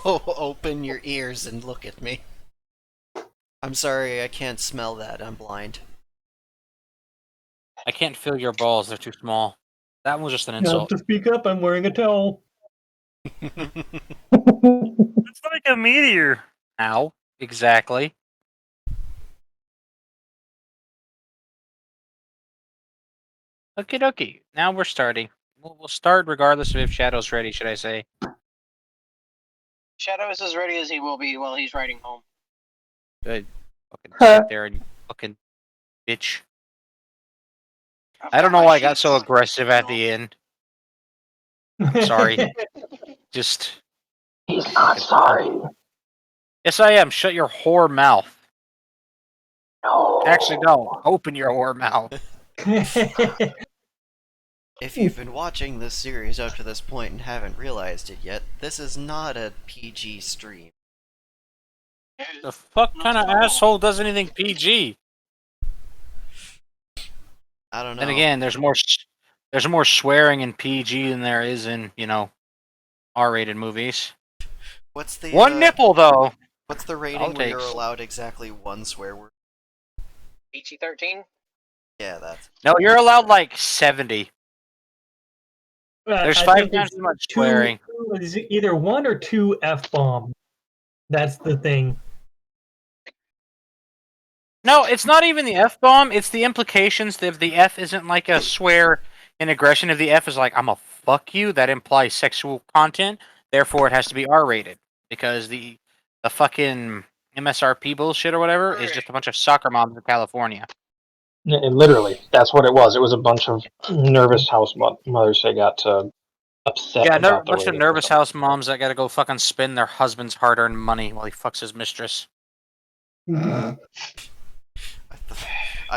Open your ears and look at me. I'm sorry, I can't smell that. I'm blind. I can't feel your balls, they're too small. That was just an Now insult. to speak up, I'm wearing a towel. It's like a meteor. How? Exactly. Okie dokie. Now we're starting. We'll start regardless of if Shadow's ready, should I say. Shadow is as ready as he will be while he's riding home. Good. Fucking sit there and fucking bitch. I don't know why I got so aggressive at the end. I'm sorry. Just. He's not sorry. Yes, I am. Shut your whore mouth. No. Actually, no. Open your whore mouth. If you've been watching this series up to this point and haven't realized it yet, this is not a PG stream. The fuck kind of asshole does anything PG? I don't know. Then again, there's more swearing in PG than there is in, R-rated movies. What's the One nipple though. What's the rating where you're allowed exactly one swear word? PG-13? Yeah, that's. No, you're allowed like 70. There's I 5 think times it's as much swearing. It's either 1 or 2 F-bombs. That's the thing. No, it's not even the F-bomb, it's the implications. If the F isn't like a swear in aggression, if the F is like, I'm a fuck you, that implies sexual content, therefore it has to be R-rated. Because the fucking MSRP bullshit or whatever is just a bunch of soccer moms in California. Literally, that's what it was. It was a bunch of nervous house mothers that got upset Yeah, about a the bunch of rating. nervous house moms that gotta go fucking spend their husband's hard-earned money while he fucks his mistress. I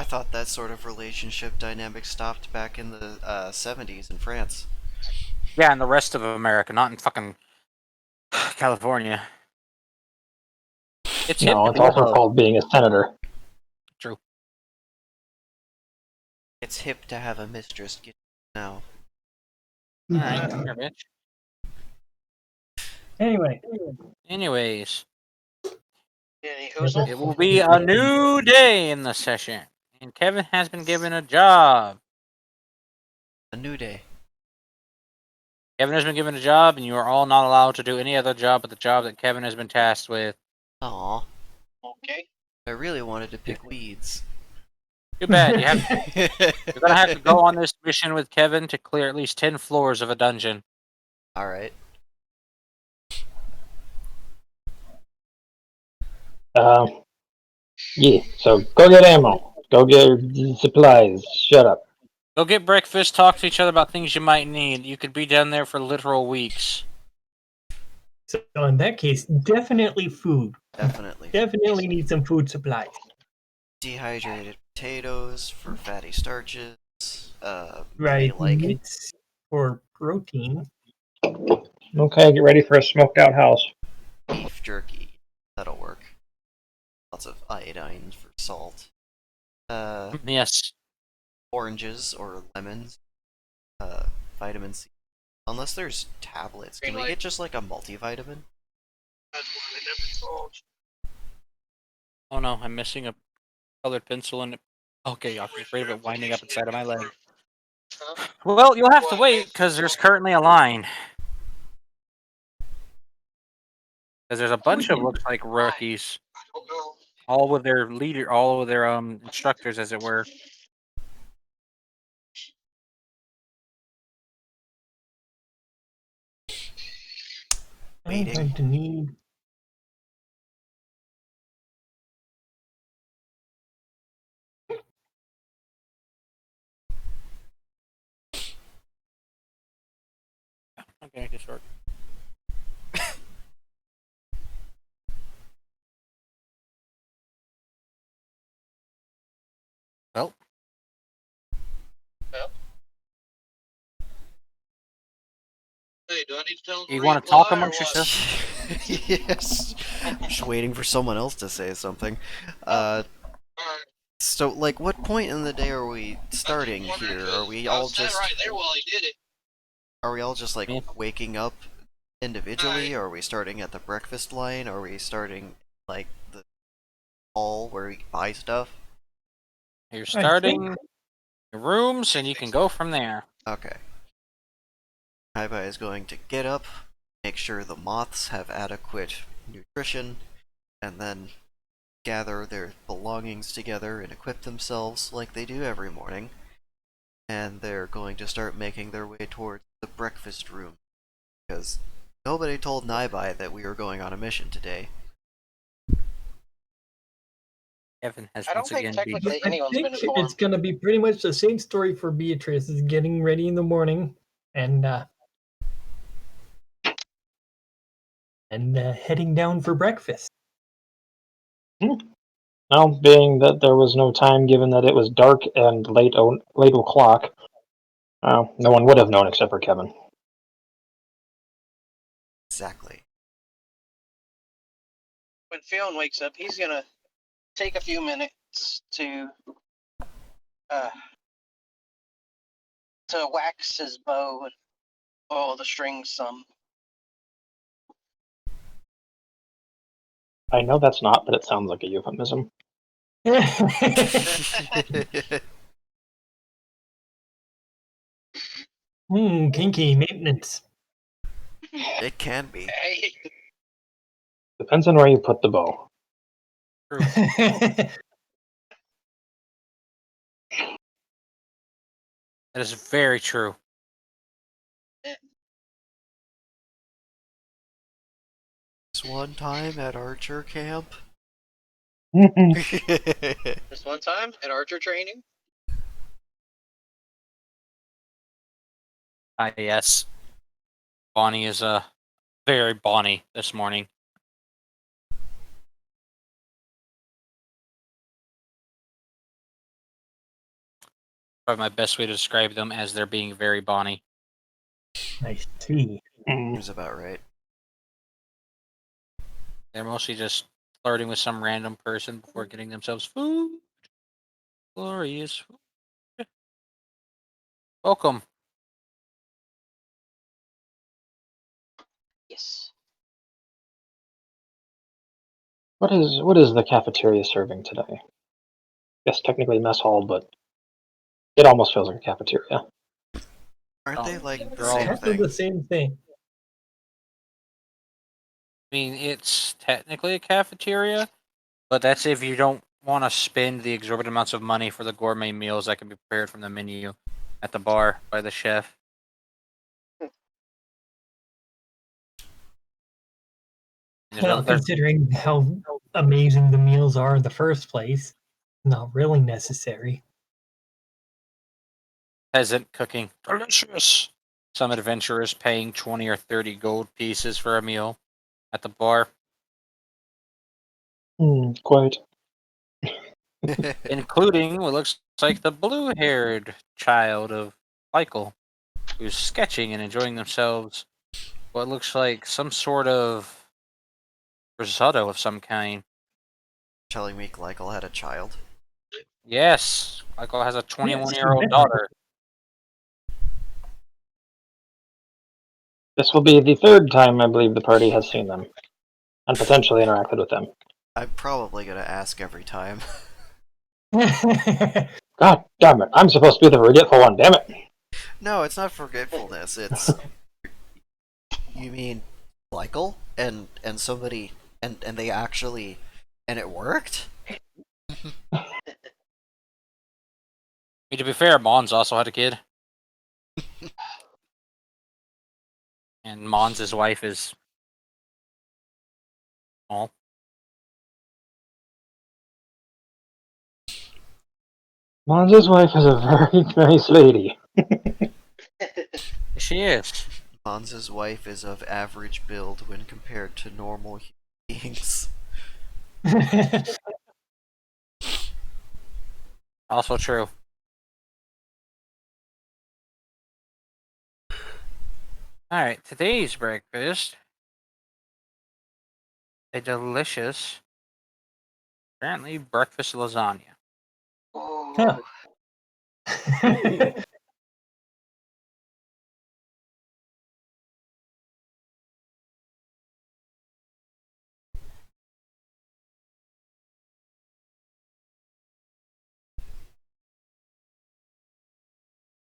thought that sort of relationship dynamic stopped back in the 70s in France. Yeah, and the rest of America, not in fucking California. It's hip No, to it's be a also hoe. called being a senator. True. It's hip to have a mistress get now. Alright, come here, bitch. Anyway. Anyways. Any It will be a new day in the session. And Kevin has been given a job. A new day. Kevin has been given a job, and you are all not allowed to do any other job but the job that Kevin has been tasked with. Aw. Okay. I really wanted to pick weeds. Too bad. You're gonna have to go on this mission with Kevin to clear at least 10 floors of a dungeon. Alright. Yeah, so go get ammo. Go get supplies. Shut up. Go get breakfast, talk to each other about things you might need. You could be down there for literal weeks. So in that case, definitely food. Definitely. Definitely need some food supplies. Dehydrated potatoes for fatty starches. Right, like meats for protein. Okay, get ready for a smoked out house. beef jerky. That'll work. Lots of iodine for salt. Yes. Oranges or lemons. Vitamin C. Unless there's tablets. Can we get just like a multivitamin? Oh no, I'm missing a colored pencil in it. Okay, I'm afraid of it winding up inside of my leg. Well, you'll have to wait, because there's currently a line. Because there's a bunch of, looks like, rookies. All with their leader, all with their instructors, as it were. I'm going to need. Okay, just work. Well. Hey, do I need to tell him You want to talk amongst yourselves? Yes. I'm just waiting for someone else to say something. So, like, what point in the day are we starting here? Are we all just... right there while he did it. Are we all just, like, Yeah. waking up individually, or are we starting at the breakfast line, or are we starting like the hall where we buy stuff? You're I think starting your rooms, and you can go from there. Okay. Kaiba is going to get up, make sure the moths have adequate nutrition, and then gather their belongings together and equip themselves like they do every morning. And they're going to start making their way towards the breakfast room, because nobody told Naibai that we were going on a mission today. Evan has I don't once think again been. technically I anyone's been think it's informed. going to be pretty much the same story for Beatrice, is getting ready in the morning and heading down for breakfast. Now, being that there was no time, given that it was dark and late o'clock, no one would have known except for Kevin. Exactly. When Fionn wakes up, he's gonna take a few minutes uh to wax his bow and oil the strings some. I know that's not, but it sounds like a euphemism. Kinky maintenance. It can be. Hey, Depends on where you put the bow. That is very true. This one time at Archer Camp. this one time at archer training, Yes. Bonnie is very Bonnie this morning. Probably my best way to describe them, as they're being very Bonnie. I see. Seems about right. They're mostly just flirting with some random person before getting themselves food. Glorious. Welcome. yes. What is the cafeteria serving today? Yes, technically mess hall, but it almost feels like a cafeteria. Aren't they Oh, like the they're all- same Kind of the thing? same thing. I mean, it's technically a cafeteria, but that's if you don't want to spend the exorbitant amounts of money for the gourmet meals that can be prepared from the menu at the bar by the chef. Well, considering how amazing the meals are in the first place, not really necessary. Peasant cooking. Delicious. Some adventurers paying 20 or 30 gold pieces for a meal at the bar, Quite. including what looks like the blue-haired child of Michael, who's sketching and enjoying themselves what looks like some sort of risotto of some kind. Telling me Glycol had a child. Yes, Michael has a Yes, 21-year-old daughter. This will be the third time I believe the party has seen them, and potentially interacted with them. I'm probably gonna ask every time. God damn it! I'm supposed to be the forgetful one. Damn it! No, it's not forgetfulness. It's you mean Glycol and somebody and they actually and it worked. I mean, to be fair, Mons also had a kid. And Mons' wife is small. Monza's wife is a very nice lady. She is. Bonza's wife is of average build when compared to normal human beings. Also true. Alright, today's breakfast. A delicious, apparently, breakfast lasagna. Ooh.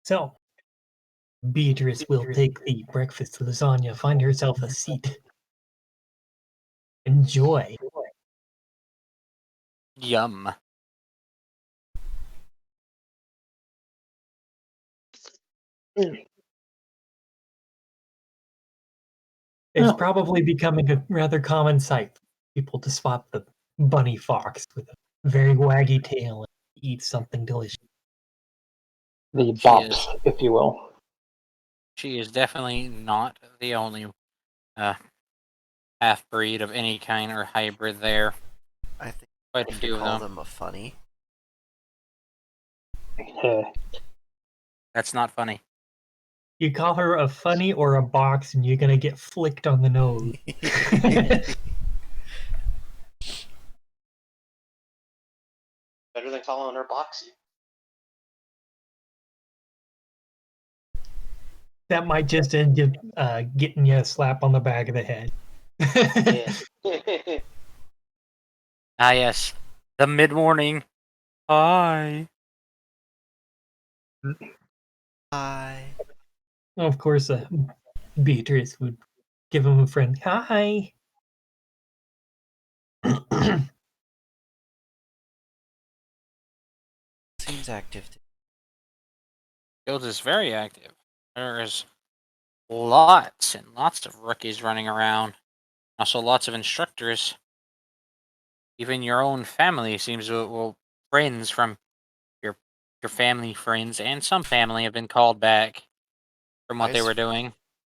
So, Beatrice will take the breakfast lasagna, find herself a seat. Enjoy. Yum. It's Yeah. probably becoming a rather common sight for people to swap the bunny fox with a very waggy tail and eat something delicious. The She bops, is. if you will. She is definitely not the only half breed of any kind or hybrid there. I think Quite a if you few of call them. them a funny. That's not funny. You call her a funny or a box, and you're gonna get flicked on the nose. Better than calling her Boxy. That might just end up getting you a slap on the back of the head. Yeah. Ah, yes. The mid-morning. Hi. Hi. Of course, Beatrice would give him a friend. Hi. Seems active. Guild is very active. There is lots and lots of rookies running around. Also, lots of instructors. Even your own family seems to, well, friends from your family friends and some family have been called back from what they Ice- were doing.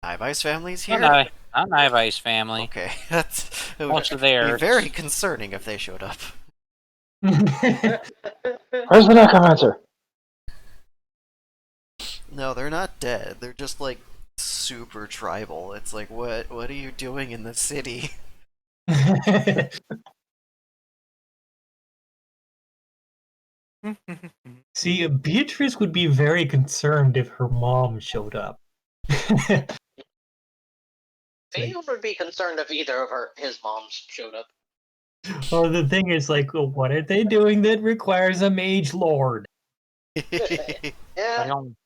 Ice family's Not here? Ivi's family. Okay, that's it would Most of be theirs. very concerning if they showed up. Where's the necromancer? No, they're not dead. They're just like super tribal. It's like what are you doing in the city? See, Beatrice would be very concerned if her mom showed up. He would be concerned if either of his moms showed up. Well, the thing is, like, well, what are they doing that requires a mage lord? I Yeah. don't.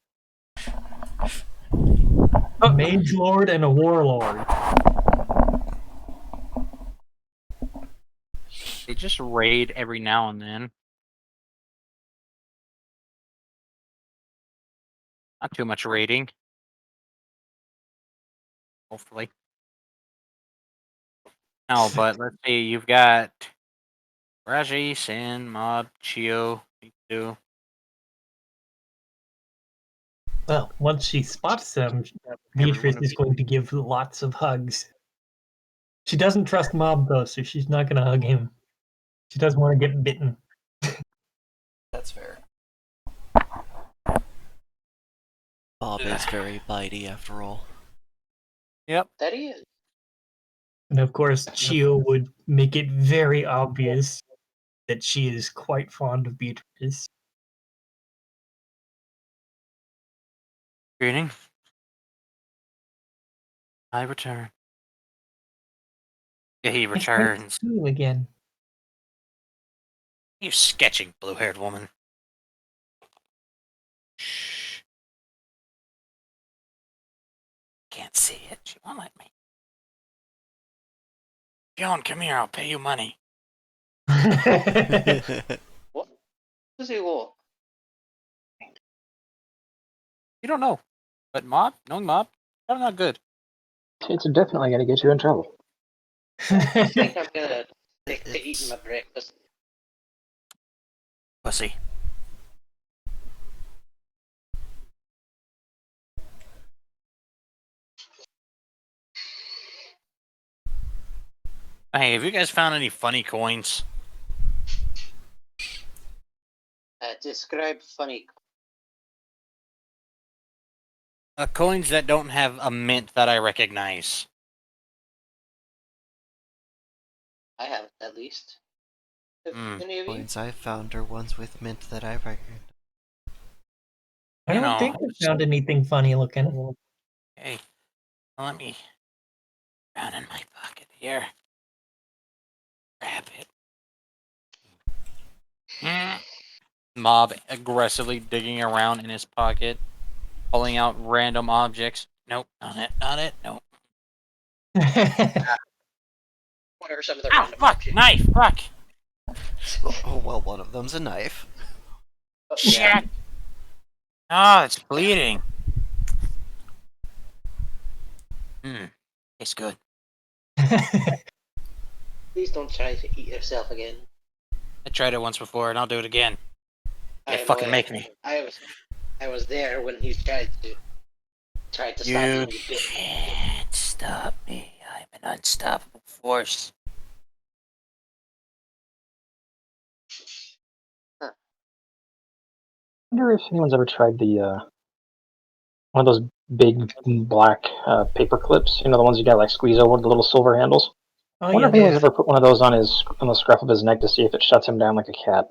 A mage lord and a warlord. They just raid every now and then. Not too much raiding. Hopefully. No, but let's see. You've got Raji, Sin, Mob, Chio, Piku. Well, once she spots them, Beatrice is going to give lots of hugs. She doesn't trust Mob, though, so she's not going to hug him. She doesn't want to get bitten. That's fair. Bob is very bitey after all. Yep. That he is. And of course, Chio would make it very obvious that she is quite fond of Beatrice. Greeting. I return. Yeah, he It's nice to returns. see you again. You sketching blue-haired woman. Shh. Can't see it. She won't let me. John, come here. I'll pay you money. What does he want? You don't know. But Mob, knowing Mob, probably not good. It's definitely going to get you in trouble. I think I'm gonna stick to eating my breakfast. Pussy. Hey, have you guys found any funny coins? Describe funny. Coins that don't have a mint that I recognize. I have at least. Have Hmm. any of you? Points I've found are ones with mint that I recognize. I You don't know, think I found anything funny looking. Hey, let me down in my pocket here. Grab it. Mob aggressively digging around in his pocket. Pulling out random objects. Nope, not it, not it, nope. What are some of the Ow, random fuck, objects? knife, fuck. Oh, well, one of them's a knife. Oh, yeah. Shit. Oh, it's bleeding. It's good. Please don't try to eat yourself again. I tried it once before, and I'll do it again. I You know fucking it. make me. I was there when he tried to stop you You and you bit. can't stop me. I'm an unstoppable force. I wonder if anyone's ever tried the one of those big black paper clips. You know, the ones you got like squeeze over with the little silver handles. Oh I wonder yeah, if anyone's ever put one of those on the scruff of his neck to see if it shuts him down like a cat.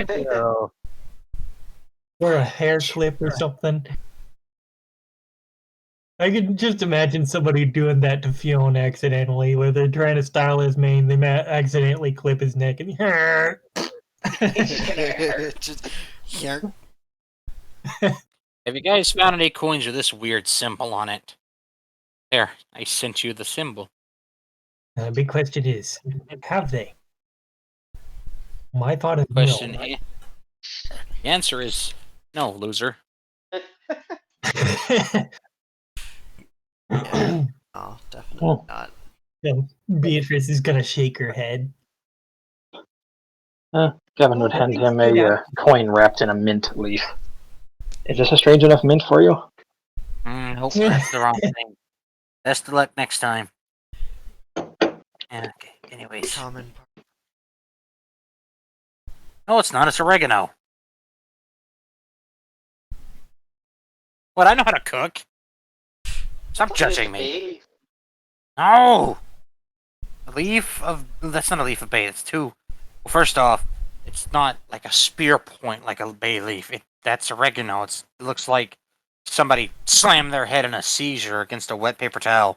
Bingo. or a hair clip or something. I can just imagine somebody doing that to Fiona accidentally, where they're trying to style his mane, they accidentally clip his neck, and Just, yark. Have you guys found any coins with this weird symbol on it? There, I sent you the symbol. The big question is, have they? My thought is Question no. is, the answer is no, loser. Yeah. Oh, definitely not. Beatrice is gonna shake her head. Kevin would hand him a coin wrapped in a mint leaf. Is this a strange enough mint for you? Hope that's the wrong thing. Best of luck next time. Okay, anyways. Common. No, it's not. It's oregano. What? I know how to cook. Stop judging me. No! A leaf of... That's not a leaf of bay. It's two... Well, first off, it's not like a spear point like a bay leaf. That's oregano. It looks like somebody slammed their head in a seizure against a wet paper towel.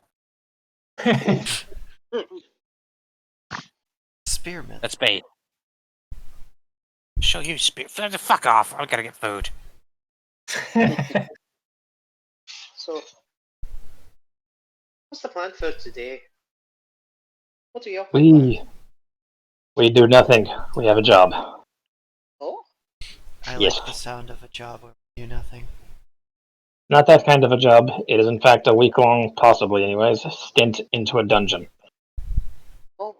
Spearmint. That's bait. Show you spear... Fuck off. I gotta get food. So, what's the plan for today? What do you all have planned? We do nothing. We have a job. Oh? I Yes. like the sound of a job where we do nothing. Not that kind of a job. It is in fact a week-long, possibly anyways, stint into a dungeon. Oh,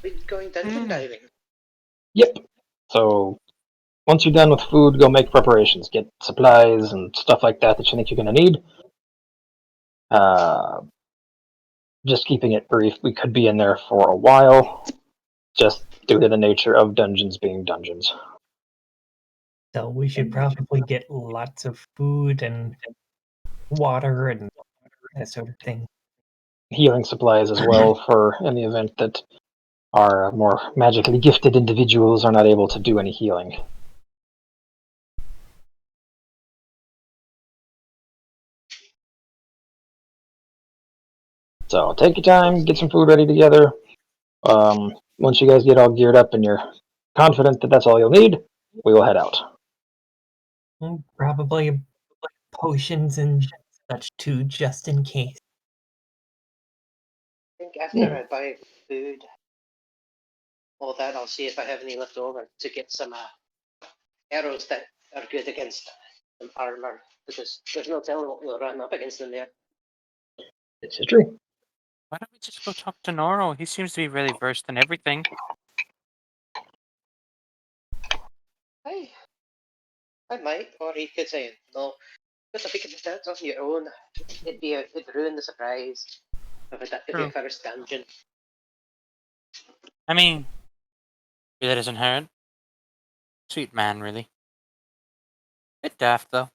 we're going dungeon diving. Yep. So once you're done with food, go make preparations. Get supplies and stuff like that that you think you're gonna need. Just keeping it brief, we could be in there for a while, just due to the nature of dungeons being dungeons. So we should probably get lots of food and water and that sort of thing. Healing supplies as well, for in the event that our more magically gifted individuals are not able to do any healing. So take your time, get some food ready together. Once you guys get all geared up and you're confident that that's all you'll need, we will head out. Probably potions and such too, just in case. I think after I buy food, all that, I'll see if I have any left over to get some arrows that are good against some armor, because there's no telling what we'll run up against in there. This is true. Why don't we just go talk to Noro? He seems to be really versed in everything. I might, or he could say no. But if you could do that on your own, it'd ruin the surprise of your first dungeon. I mean, that doesn't hurt. Sweet man, really. Bit daft, though.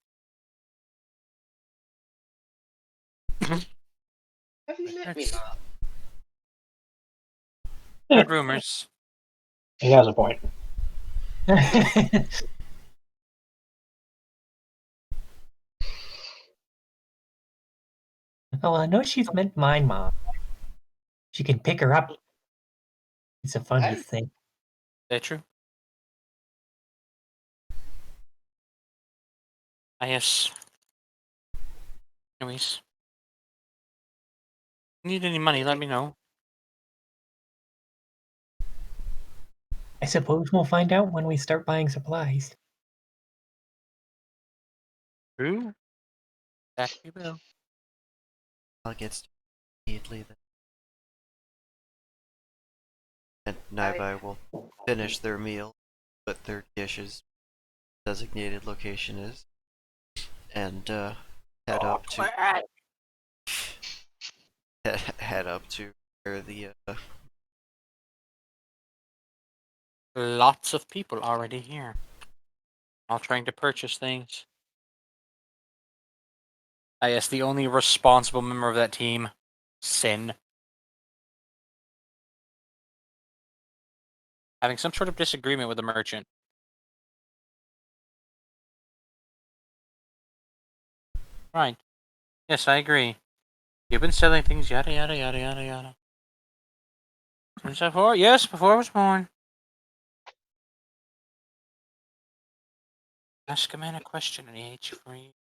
Have you met me, Mom? Heard rumors. He has a point. Well, I know she's met my mom. She can pick her up. It's a funny thing. Is that true? Yes. Anyways. Need any money, let me know. I suppose we'll find out when we start buying supplies. True. That we will. I'll get started immediately then. And Naibai will finish their meal, put their dishes designated location is, and head up to head up to where the Lots of people already here. All trying to purchase things. I guess the only responsible member of that team, Sin. Having some sort of disagreement with the merchant. Right. Yes, I agree. You've been selling things, yada yada yada yada yada. Since before? Yes, before I was born. Ask a man a question and he hates you for you.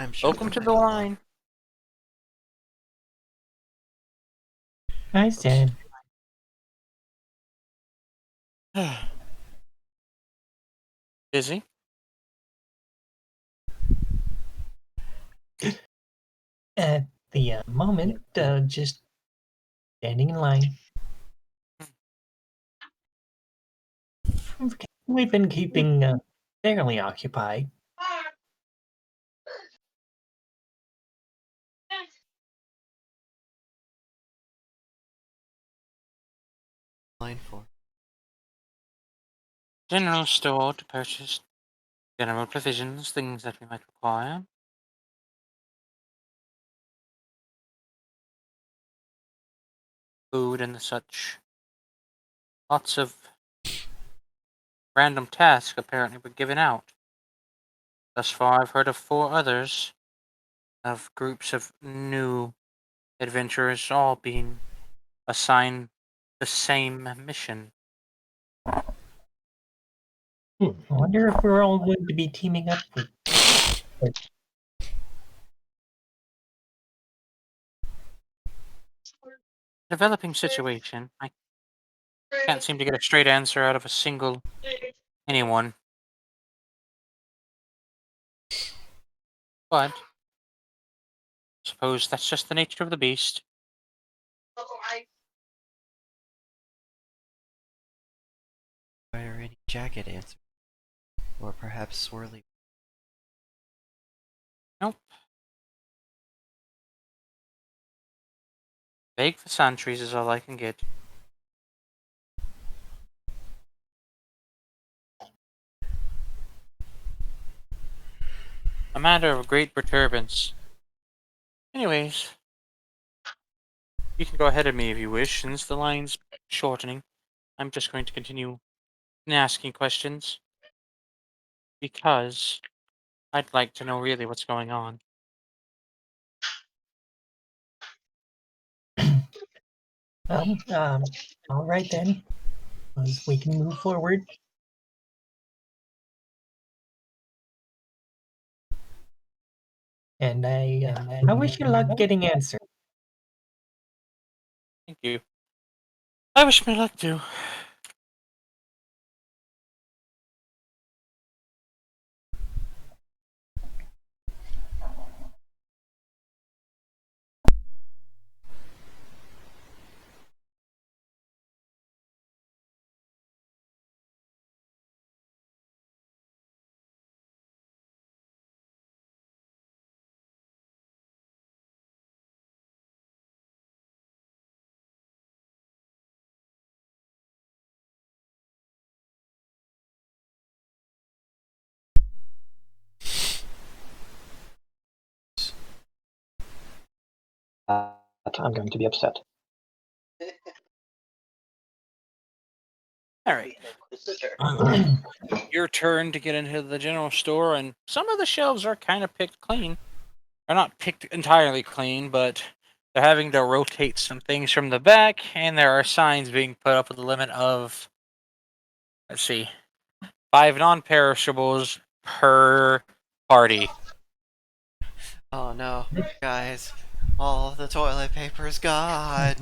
I'm sure Welcome to they'll the get line. Hi, Sam. Busy? At the moment, just standing in line. We've been keeping fairly occupied. line for. General store to purchase general provisions, things that we might require. Food and such. Lots of random tasks apparently were given out. Thus far, I've heard of 4 others of groups of new adventurers all being assigned the same mission. I wonder if we're all going to be teaming up with. Developing situation. I can't seem to get a straight answer out of a single anyone. But suppose that's just the nature of the beast. Fire any jacket answer, or perhaps swirly. Nope. Vague for sentries is all I can get. A matter of great perturbance. Anyways, you can go ahead of me if you wish, since the line's shortening. I'm just going to continue asking questions. Because I'd like to know really what's going on. All right then. As we can move forward. And I wish you luck getting answers. Thank you. I wish me luck too. I'm going to be upset. Alright. Your turn to get into the general store, and some of the shelves are kind of picked clean. They're not picked entirely clean, but they're having to rotate some things from the back, and there are signs being put up with the limit of Let's see. 5 non-perishables per party. Oh no, guys. All the toilet paper's gone.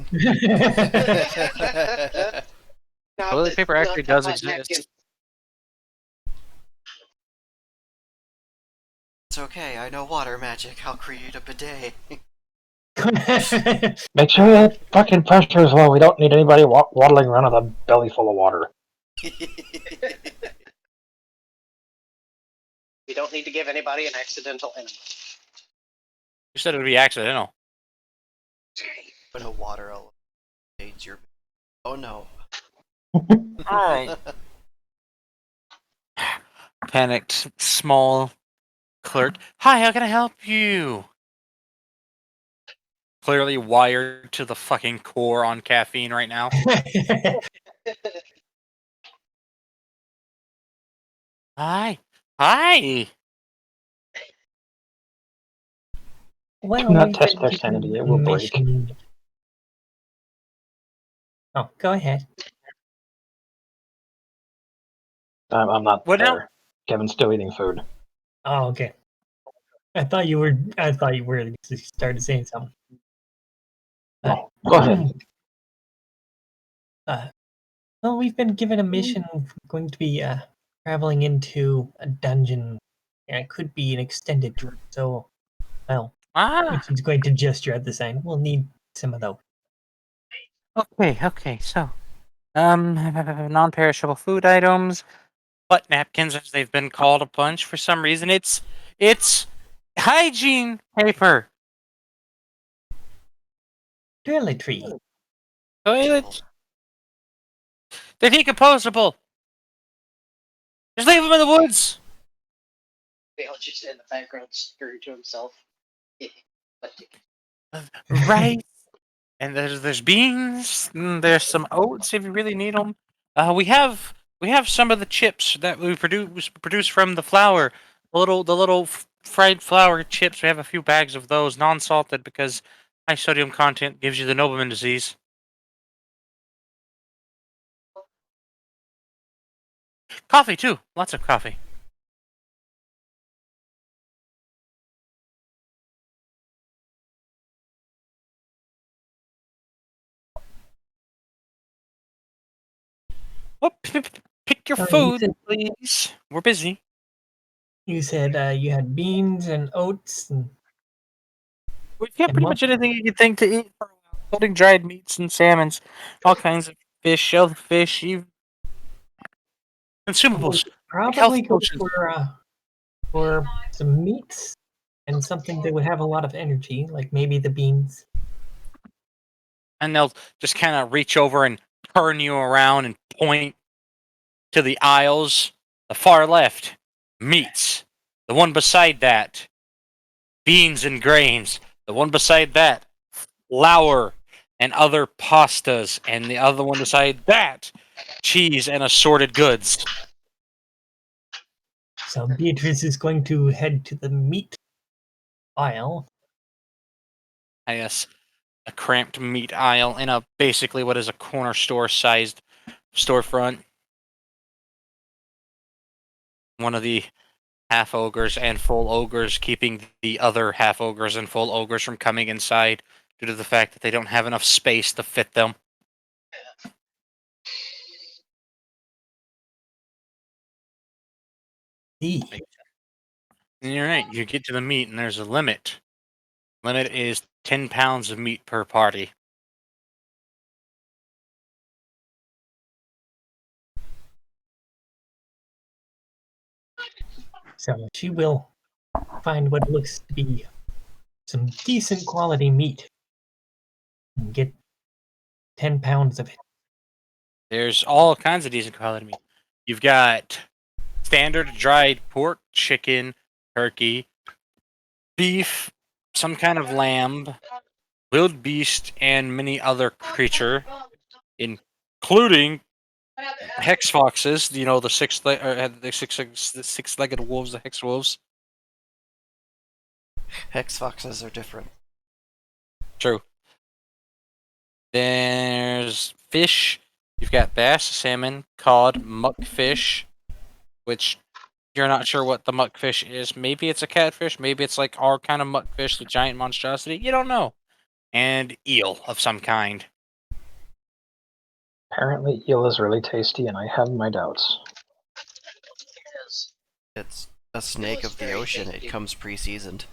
Toilet paper actually does exist. Napkin. It's okay, I know water magic. I'll create a bidet. Make sure that fucking pressure is low. We don't need anybody waddling around with a belly full of water. We don't need to give anybody an accidental enema. You said it would be accidental. Put a water will change your. Oh no. Alright. Panicked small clerk. Hi, how can I help you? Clearly wired to the fucking core on caffeine right now. Hi. Hi. Well, Do not we've test been their given sanity, it will break. information- Oh, go ahead. I'm not What now? there. Kevin's still eating food. Oh, okay. I thought you were. You started saying something. No, go ahead. Well, we've been given a mission. We're going to be traveling into a dungeon. And it could be an extended trip. So, well, Ah. she's going to gesture at the sign. We'll need some of those. Okay. So, non-perishable food items, butt napkins, as they've been called a bunch for some reason. It's hygiene paper. Toiletry. Toilets. They're decomposable. Just leave them in the woods. Dale just in the background screaming to himself. Right. And there's beans. There's some oats if you really need them. We have some of the chips that we produce from the flour. The little fried flour chips. We have a few bags of those, non-salted, because high sodium content gives you the Nobleman disease. Coffee too. Lots of coffee. Oh, pick your You food, said, please. We're busy. you said you had beans and oats and We have And pretty what? much anything you could think to eat for a while, including dried meats and salmons, all kinds of fish, shellfish, even consumables, like health probably go potions. for some meats and something that would have a lot of energy, like maybe the beans. And they'll just kind of reach over and turn you around and point to the aisles. The far left, meats. The one beside that, beans and grains. The one beside that, flour and other pastas. And the other one beside that, cheese and assorted goods. So Beatrice is going to head to the meat aisle. I guess a cramped meat aisle in a basically what is a corner store sized storefront. One of the half ogres and full ogres keeping the other half ogres and full ogres from coming inside due to the fact that they don't have enough space to fit them. See. You're right. You get to the meat and there's a limit. Limit is 10 pounds of meat per party. So she will find what looks to be some decent quality meat and get 10 pounds of it. There's all kinds of decent quality meat. You've got standard dried pork, chicken, turkey, beef, some kind of lamb, wild beast, and many other creature, including hex foxes. You know the the six-legged wolves, the hex wolves. Hex foxes are different. True. There's fish You've got bass, salmon, cod, muckfish, which you're not sure what the muckfish is. Maybe it's a catfish. Maybe it's like our kind of muckfish, the giant monstrosity. You don't know. And eel of some kind. Apparently, eel is really tasty, and I have my doubts. Yes. It's a snake is of the very ocean. tasty. It comes pre-seasoned.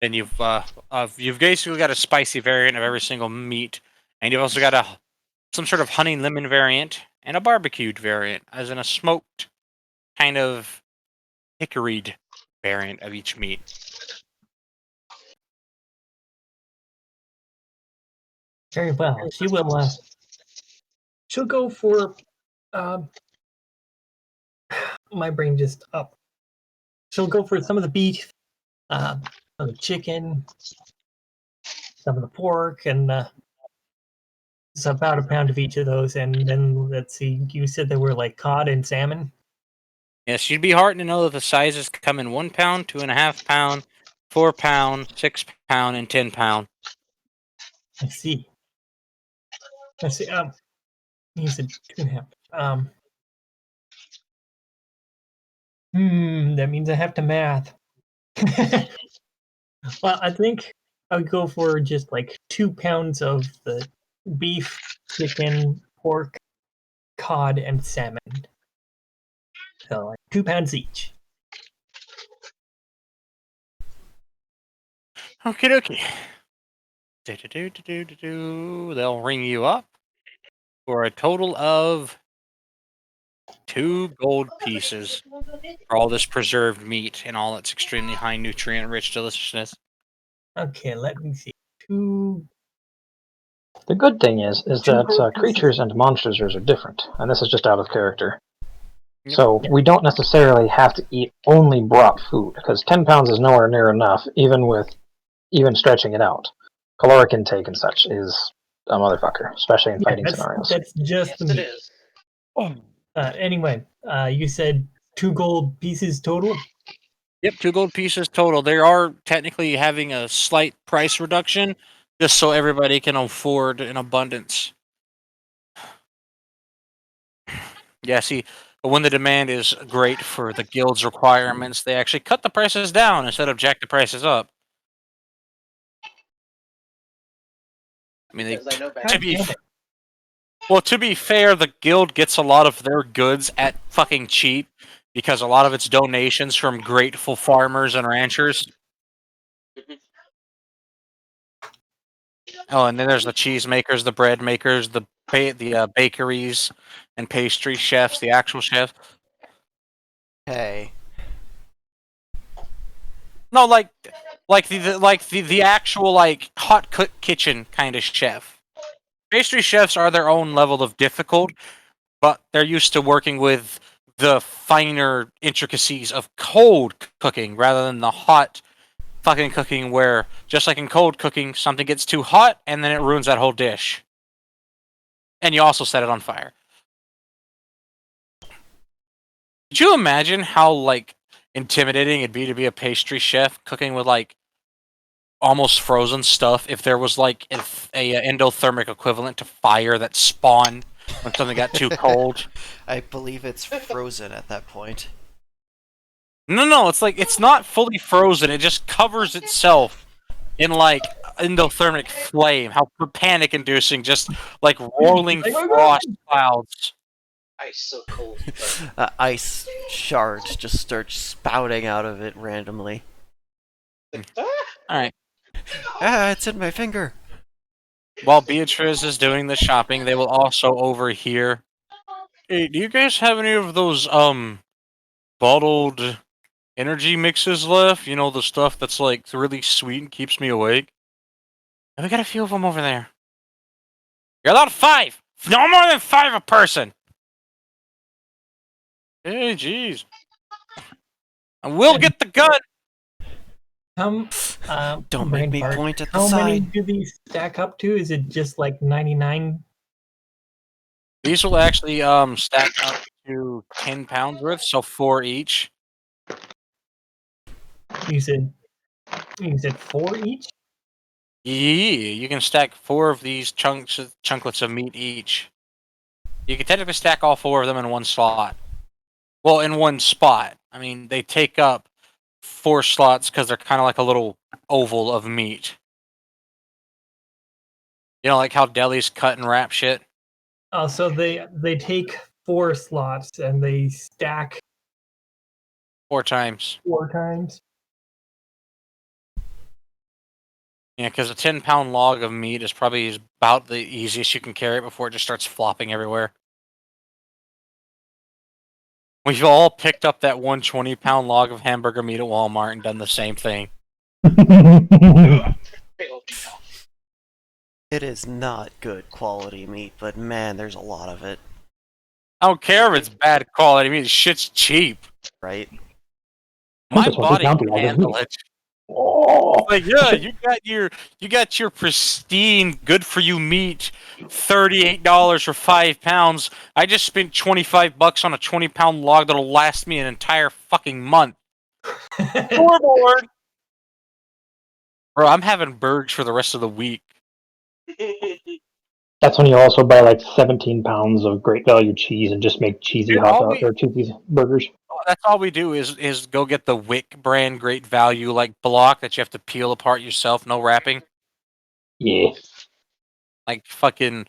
Then you've basically got a spicy variant of every single meat, and you've also got some sort of honey lemon variant and a barbecued variant, as in a smoked kind of hickoryed variant of each meat. Very well. She will. She'll go for. My brain just up. She'll go for some of the beef, some of the chicken, some of the pork, and it's about a pound of each of those. And then let's see. You said they were like cod and salmon. Yes, you'd be heartened to know that the sizes come in 1 pound, 2.5 pound, 4 pound, 6 pound, and 10 pound. I see. Let's see. You said 2.5. That means I have to math. Well, I think I'll go for just like 2 pounds of the beef, chicken, pork, cod, and salmon. So like 2 pounds each. Okie dokie. They'll ring you up for a total of 2 gold pieces for all this preserved meat and all its extremely high nutrient rich deliciousness. Okay, let me see. Two. The good thing is Two that gold pieces. creatures and monsters are different, and this is just out of character. Yep. So we don't necessarily have to eat only brought food, because 10 pounds is nowhere near enough, even stretching it out. Caloric intake and such is a motherfucker, especially in fighting scenarios. That's just Yes, the it meat. is. Anyway, you said 2 gold pieces total. Yep, 2 gold pieces total. They are technically having a slight price reduction, just so everybody can afford an abundance. Yeah, see, when the demand is great for the guild's requirements, they actually cut the prices down instead of jack the prices up. I mean, Because I know better. to be to be fair, the guild gets a lot of their goods at fucking cheap because a lot of it's donations from grateful farmers and ranchers. Mhm. Oh, and then there's the cheese makers, the bread makers, the bakeries and pastry chefs, the actual chefs. Hey, No, like the actual like hot cook kitchen kind of chef. Pastry chefs are their own level of difficult, but they're used to working with the finer intricacies of cold cooking rather than the hot fucking cooking where just like in cold cooking something gets too hot and then it ruins that whole dish. And you also set it on fire. Could you imagine how like intimidating it'd be a pastry chef cooking with like almost frozen stuff if there was like a endothermic equivalent to fire that spawned when something got too cold? I believe it's frozen at that point. No, it's like it's not fully frozen. It just covers itself in like endothermic flame. How panic-inducing! Just like rolling frost clouds. Ice so cold. Ice shards just start spouting out of it randomly. Ah! All right. Ah, it's in my finger. While Beatrice is doing the shopping, they will also overhear. Hey, do you guys have any of those bottled energy mixes left? You know, the stuff that's like really sweet and keeps me awake. And we got a few of them over there. You're allowed 5. No more than 5 a person. Hey, jeez. And we'll get the gun. Don't make brain me fart. point at the How many side. do these stack up to? Is it just like 99? These will actually stack up to 10 pounds worth, so 4 each. You said 4 each? Yeah, you can stack 4 of these chunklets of meat each. You can technically stack all 4 of them in one slot. Well, in one spot. I mean, they take up 4 slots because they're kind of like a little oval of meat. You know, like how delis cut and wrap shit? Oh, so they take 4 slots and they stack 4 times. 4 times. Yeah, because a 10-pound log of meat is probably about the easiest you can carry it before it just starts flopping everywhere. We've all picked up that 120-pound log of hamburger meat at Walmart and done the same thing. It is not good quality meat, but man, there's a lot of it, I don't care if it's bad quality meat. Shit's cheap. right? My Just want the body can bounty log of handle meat. it. Oh, Like, yeah, you got your pristine, good for you meat, $38 for 5 pounds. I just spent $25 on a 20-pound log that'll last me an entire fucking month. Scoreboard, bro. I'm having burgers for the rest of the week. that's when you also buy like 17 pounds of great value cheese and just make cheesy Dude, hot dog or cheesy burgers. that's all we do is go get the Wick brand Great Value like block that you have to peel apart yourself, no wrapping. Yeah. Like fucking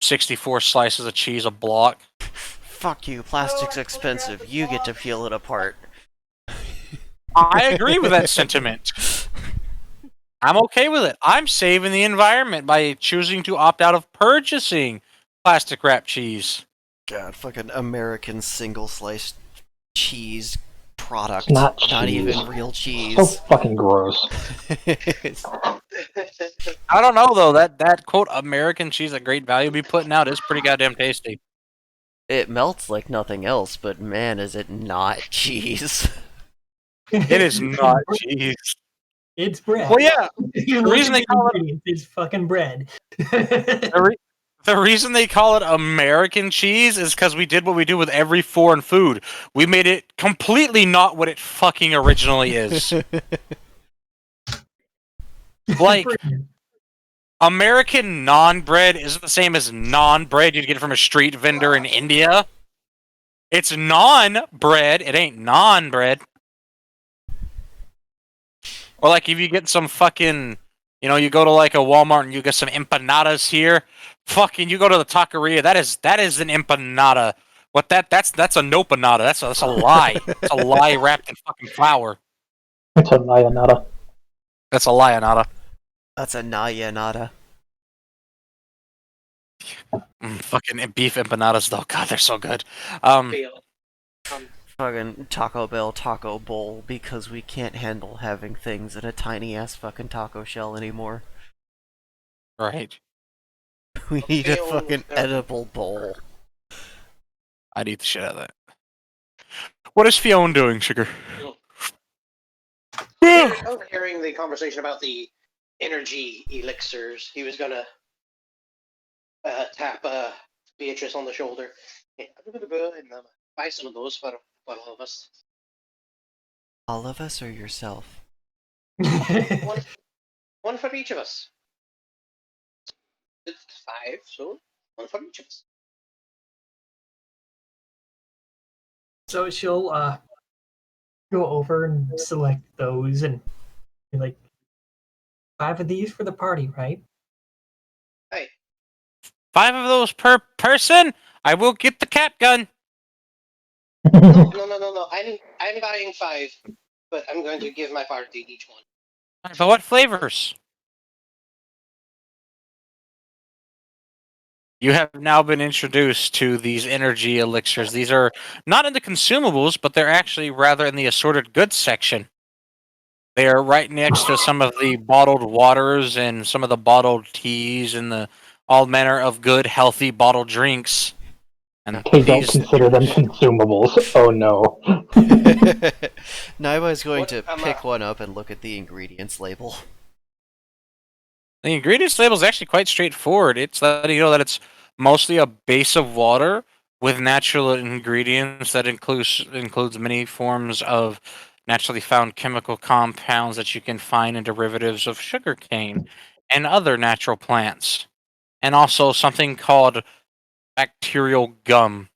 64 slices of cheese a block. Fuck you, plastic's expensive. You get to peel it apart. I agree with that sentiment. I'm okay with it. I'm saving the environment by choosing to opt out of purchasing plastic wrap cheese. God, fucking American single sliced cheese product. It's not cheese. even real So cheese. fucking gross. I don't know though, that quote American cheese at Great Value be putting out is pretty goddamn tasty. It melts like nothing else, but man, is it not cheese. It is not cheese. It's bread. Well, yeah. You The look reason at they call it ingredients, it's fucking bread. the reason they call it American cheese is because we did what we do with every foreign food. We made it completely not what it fucking originally is. Like, American non-bread isn't the same as non-bread you'd get from a street vendor in India. It's non-bread. It ain't non-bread. Or like if you get some fucking, you go to like a Walmart and you get some empanadas here. Fucking, you go to the taqueria. That is an empanada. What that's a nopanada. That's a lie. It's a lie wrapped in fucking flour. It's a lionada. That's a lionada. That's a nada. Fucking beef empanadas though. God, they're so good. Fucking Taco Bell taco bowl because we can't handle having things in a tiny ass fucking taco shell anymore. Right. We need a fucking edible bowl. I'd eat the shit out of that. What is Fionn doing, Sugar? Overhearing the conversation about the energy elixirs, he was gonna tap Beatrice on the shoulder and buy some of those for all of us. All of us or yourself? One for each of us. It's 5, so one for each of us. So she'll go over and select those and be like, 5 of these for the party, right? Hey, 5 of those per person? I will get the cap gun. no. I'm buying 5, but I'm going to give my party each one. But what flavors? You have now been introduced to these energy elixirs. These are not in the consumables, but they're actually rather in the assorted goods section. They are right next to some of the bottled waters and some of the bottled teas and the all manner of good, healthy bottled drinks. And Please don't these, consider them consumables. Oh no. Naiba is going What, to pick one up and look at the ingredients label. the ingredients label is actually quite straightforward. It's letting you know that it's mostly a base of water with natural ingredients that includes many forms of naturally found chemical compounds that you can find in derivatives of sugarcane and other natural plants, and also something called bacterial gum.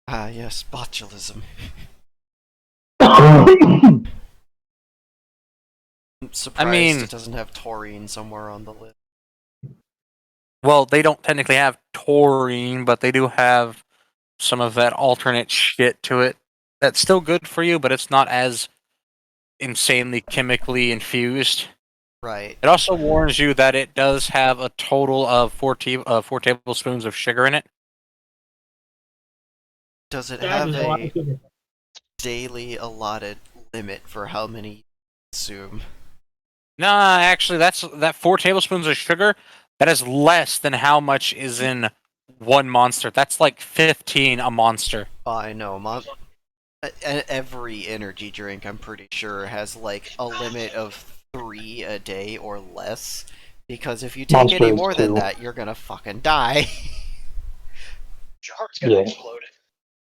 Ah, yes, botulism. I'm surprised mean- it doesn't have taurine somewhere on the list. Well, they don't technically have taurine, but they do have some of that alternate shit to it. That's still good for you, but it's not as insanely chemically infused. Right. It also warns you that it does have a total of 4 tablespoons of sugar in it. Does it That have is a lot a of sugar. daily allotted limit for how many you consume? Nah, actually, that 4 tablespoons of sugar. That is less than how much is in one monster. That's like 15 a monster. I know, every energy drink, I'm pretty sure, has like a limit of 3 a day or less. Because if you take Monster any is more than 2. that, you're gonna fucking die. Your heart's gonna Yeah. explode.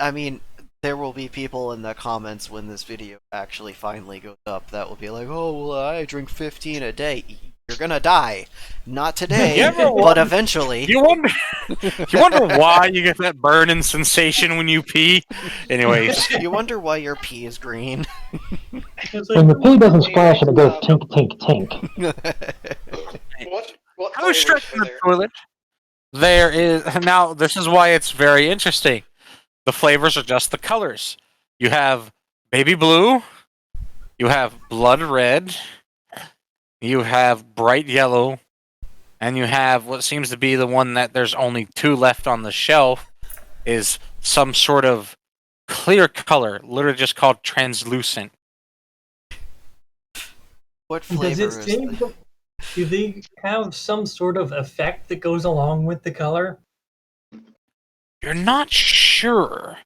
I mean, there will be people in the comments when this video actually finally goes up that will be like, oh, well, I drink 15 a day. You're gonna die. Not today, You ever but wonder- eventually. You wonder, you wonder why you get that burning sensation when you pee. Anyways, You wonder why your pee is green. It's When the like, pee doesn't splash and it goes tink, tink, tink. What I was flavors stretching are the there? toilet. There is now. This is why it's very interesting. The flavors are just the colors. You have baby blue. You have blood red. You have bright yellow, and you have what seems to be the one that there's only 2 left on the shelf. Is some sort of clear color, literally just called translucent. What does flavor it is say? the... Do they have some sort of effect that goes along with the color? You're not sure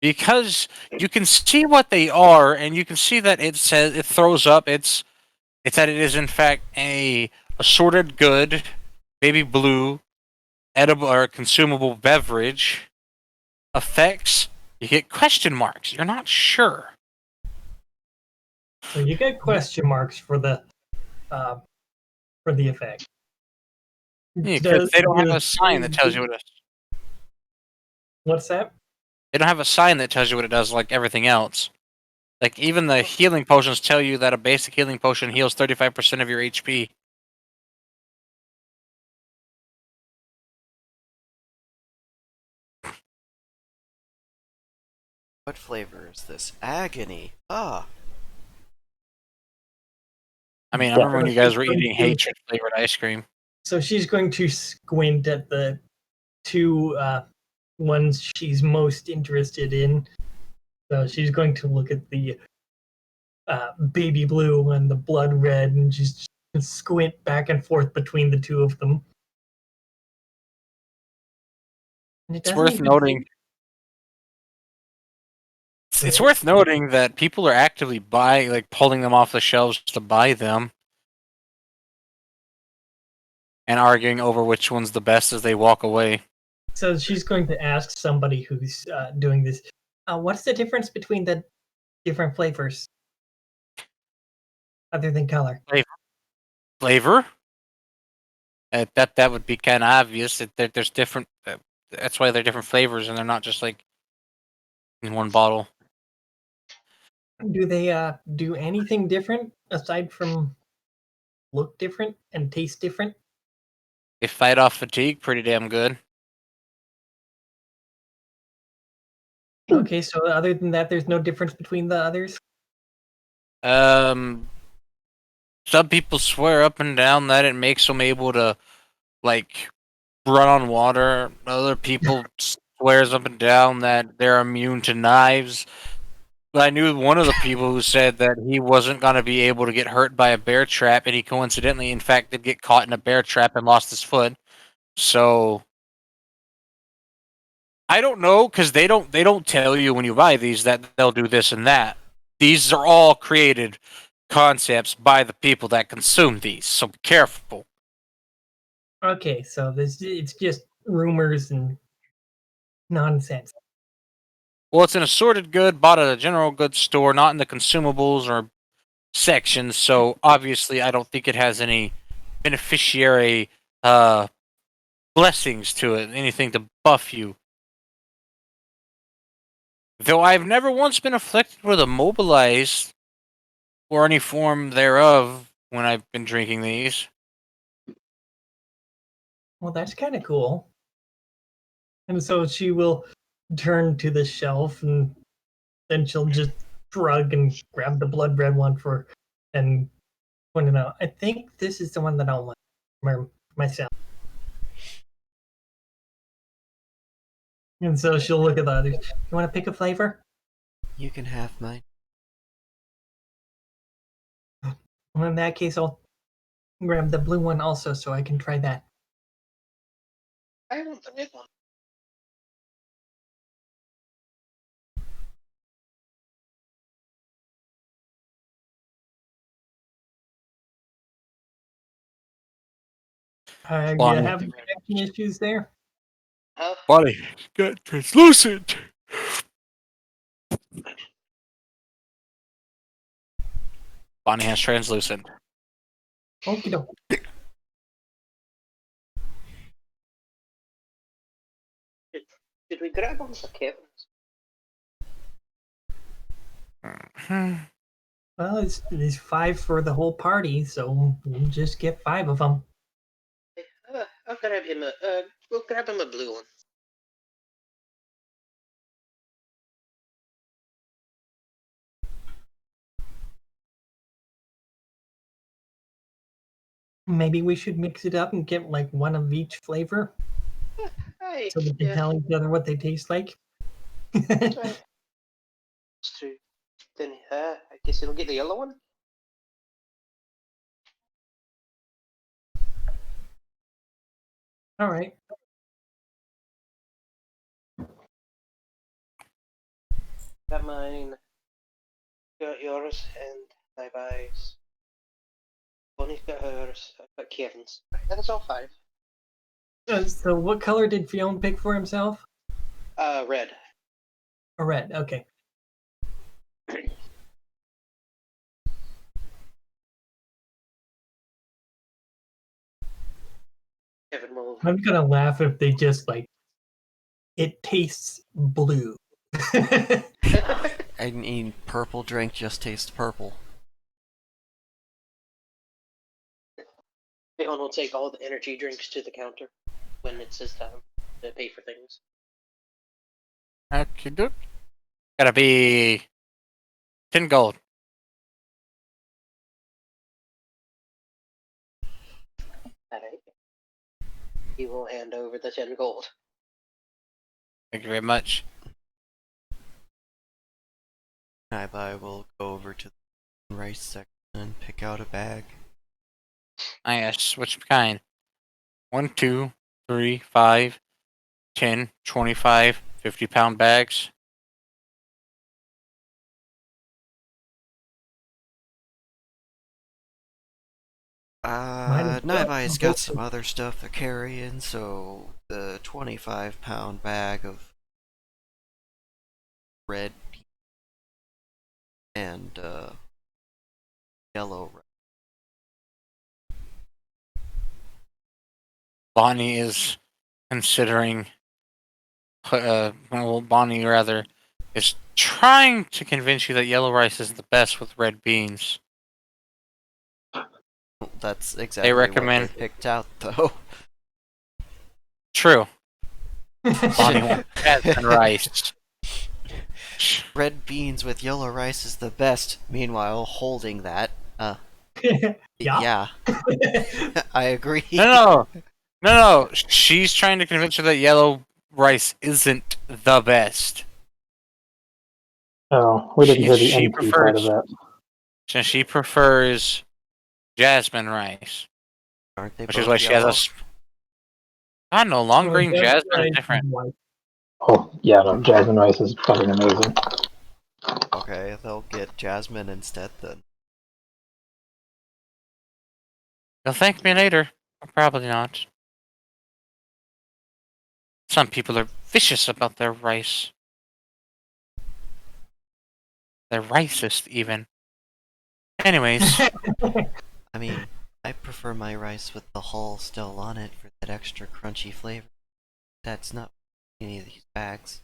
because you can see what they are, and you can see that it says it throws up. It's that it is in fact a assorted good, baby blue, edible or consumable beverage. Effects, you get question marks. You're not sure. So you get question marks uh, for the effect. Yeah, because they don't have a does- sign that tells you what it is. What's that? They don't have a sign that tells you what it does, like everything else. Like even the healing potions tell you that a basic healing potion heals 35% of your HP. What flavor is this? Agony. Ah. I mean, I remember when you guys were Going eating to- hatred flavored ice cream. So she's going to squint at the 2 ones she's most interested in. So she's going to look at the baby blue and the blood red and just squint back and forth between the 2 of them. And it It's doesn't worth even noting. It's worth noting that people are actively buying, like pulling them off the shelves to buy them, and arguing over which one's the best as they walk away. So she's going to ask somebody who's doing this, what's the difference between the different flavors other than color? Flavor? That would be kind of obvious. That there's different. That's why they're different flavors, and they're not just like in one bottle. Do they do anything different aside from look different and taste different? They fight off fatigue pretty damn good. Okay, so other than that, there's no difference between the others? Um, some people swear up and down that it makes them able to like run on water. Other people swears up and down that they're immune to knives. But I knew one of the people who said that he wasn't going to be able to get hurt by a bear trap, and he coincidentally, in fact, did get caught in a bear trap and lost his foot. So I don't know because they don't tell you when you buy these that they'll do this and that. These are all created concepts by the people that consume these, so be careful. Okay, so it's just rumors and nonsense. Well, it's an assorted good bought at a general goods store, not in the consumables or sections. So obviously, I don't think it has any beneficiary blessings to it. Anything to buff you. Though I've never once been afflicted with immobilized or any form thereof when I've been drinking these. Well, that's kind of cool. And so she will turn to the shelf and then she'll just shrug and grab the blood red one and point it out. I think this is the one that I'll want for myself. And so she'll look at the others. You want to pick a flavor? You can have mine. Well, in that case, I'll grab the blue one also so I can try that. I want the red one. You Bonnie. having connection issues there? Huh? Bonnie, get translucent. Bonnie has translucent. Okie doke. Did we grab one for Kevin's? Well, it's 5 for the whole party, so we'll just get 5 of them. I'll grab him we'll grab him a blue one. Maybe we should mix it up and get like one of each flavor Aye, so we can yeah, tell each other what they taste like. aye. It's true. Then I guess he'll get the yellow one. All right. Got mine. Got yours, and my buys. Bonnie's got hers. I've got Kevin's. That's all 5. So what color did Fiona pick for himself? Red. A red. Okay. Kevin will. I'm gonna laugh if they just like it tastes blue. I mean, purple drink just tastes purple. Leon will take all the energy drinks to the counter when it's his time to pay for things. Okay, good. Gotta be 10 gold. Alright. He will hand over the 10 gold. Thank you very much. I will go over to the rice section and pick out a bag. I asked which kind. 1, 2, 3, 5, 10, 25, 50-pound bags. as well. Naivi's got some other stuff to carry in, so the 25-pound bag of red and yellow. Bonnie is considering. Well, Bonnie rather is trying to convince you that yellow rice is the best with red beans. That's exactly recommend- what they picked out, though. True. Bonnie wants jasmine rice. Red beans with yellow rice is the best. Meanwhile, holding that, Yeah. yeah, I agree. No. She's trying to convince her that yellow rice isn't the best. Oh, we didn't hear the She NP part of prefers- that. She prefers jasmine rice, Aren't they which both is why she yellow? has a. I don't know. Long green Well, that's jasmine is right. different. Oh, yeah, no, jasmine rice is fucking amazing. Okay, they'll get jasmine instead then. They'll thank me later. Or probably not. Some people are vicious about their rice. They're racist, even. Anyways, I mean, I prefer my rice with the hull still on it for that extra crunchy flavor. That's not any of these bags.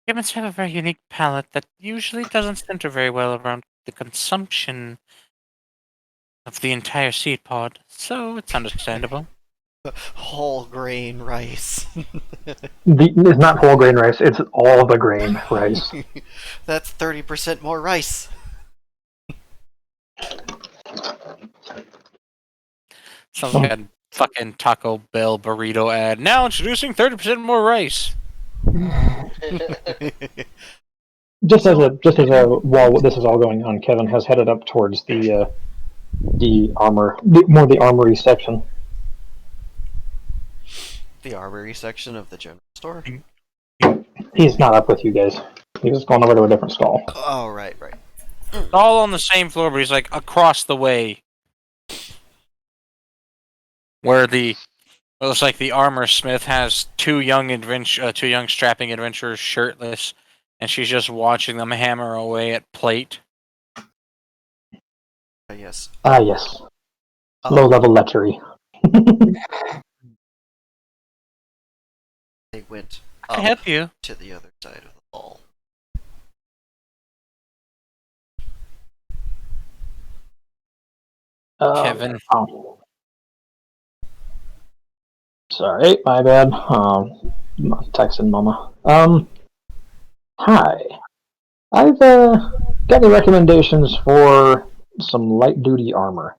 humans have a very unique palate that usually doesn't center very well around the consumption of the entire seed pod, so it's understandable. Whole grain rice. It's not whole grain rice, it's all the grain rice. That's 30% more rice. Sounds like a fucking Taco Bell burrito ad. Now introducing 30% more rice. Just as a while this is all going on, Kevin has headed up towards the armory section. The armory section of the general store? He's not up with you guys. He was going over to a different stall. Oh, right. It's all on the same floor, but he's like across the way. Where it looks like the armor smith has two young strapping adventurers shirtless, and she's just watching them hammer away at plate. Yes. Ah, yes. Low-level lechery. They went I can up help you. to the other side of the hall. Kevin. Oh. Sorry, my bad. Texting Mama. Hi. I've got any recommendations for some light-duty armor.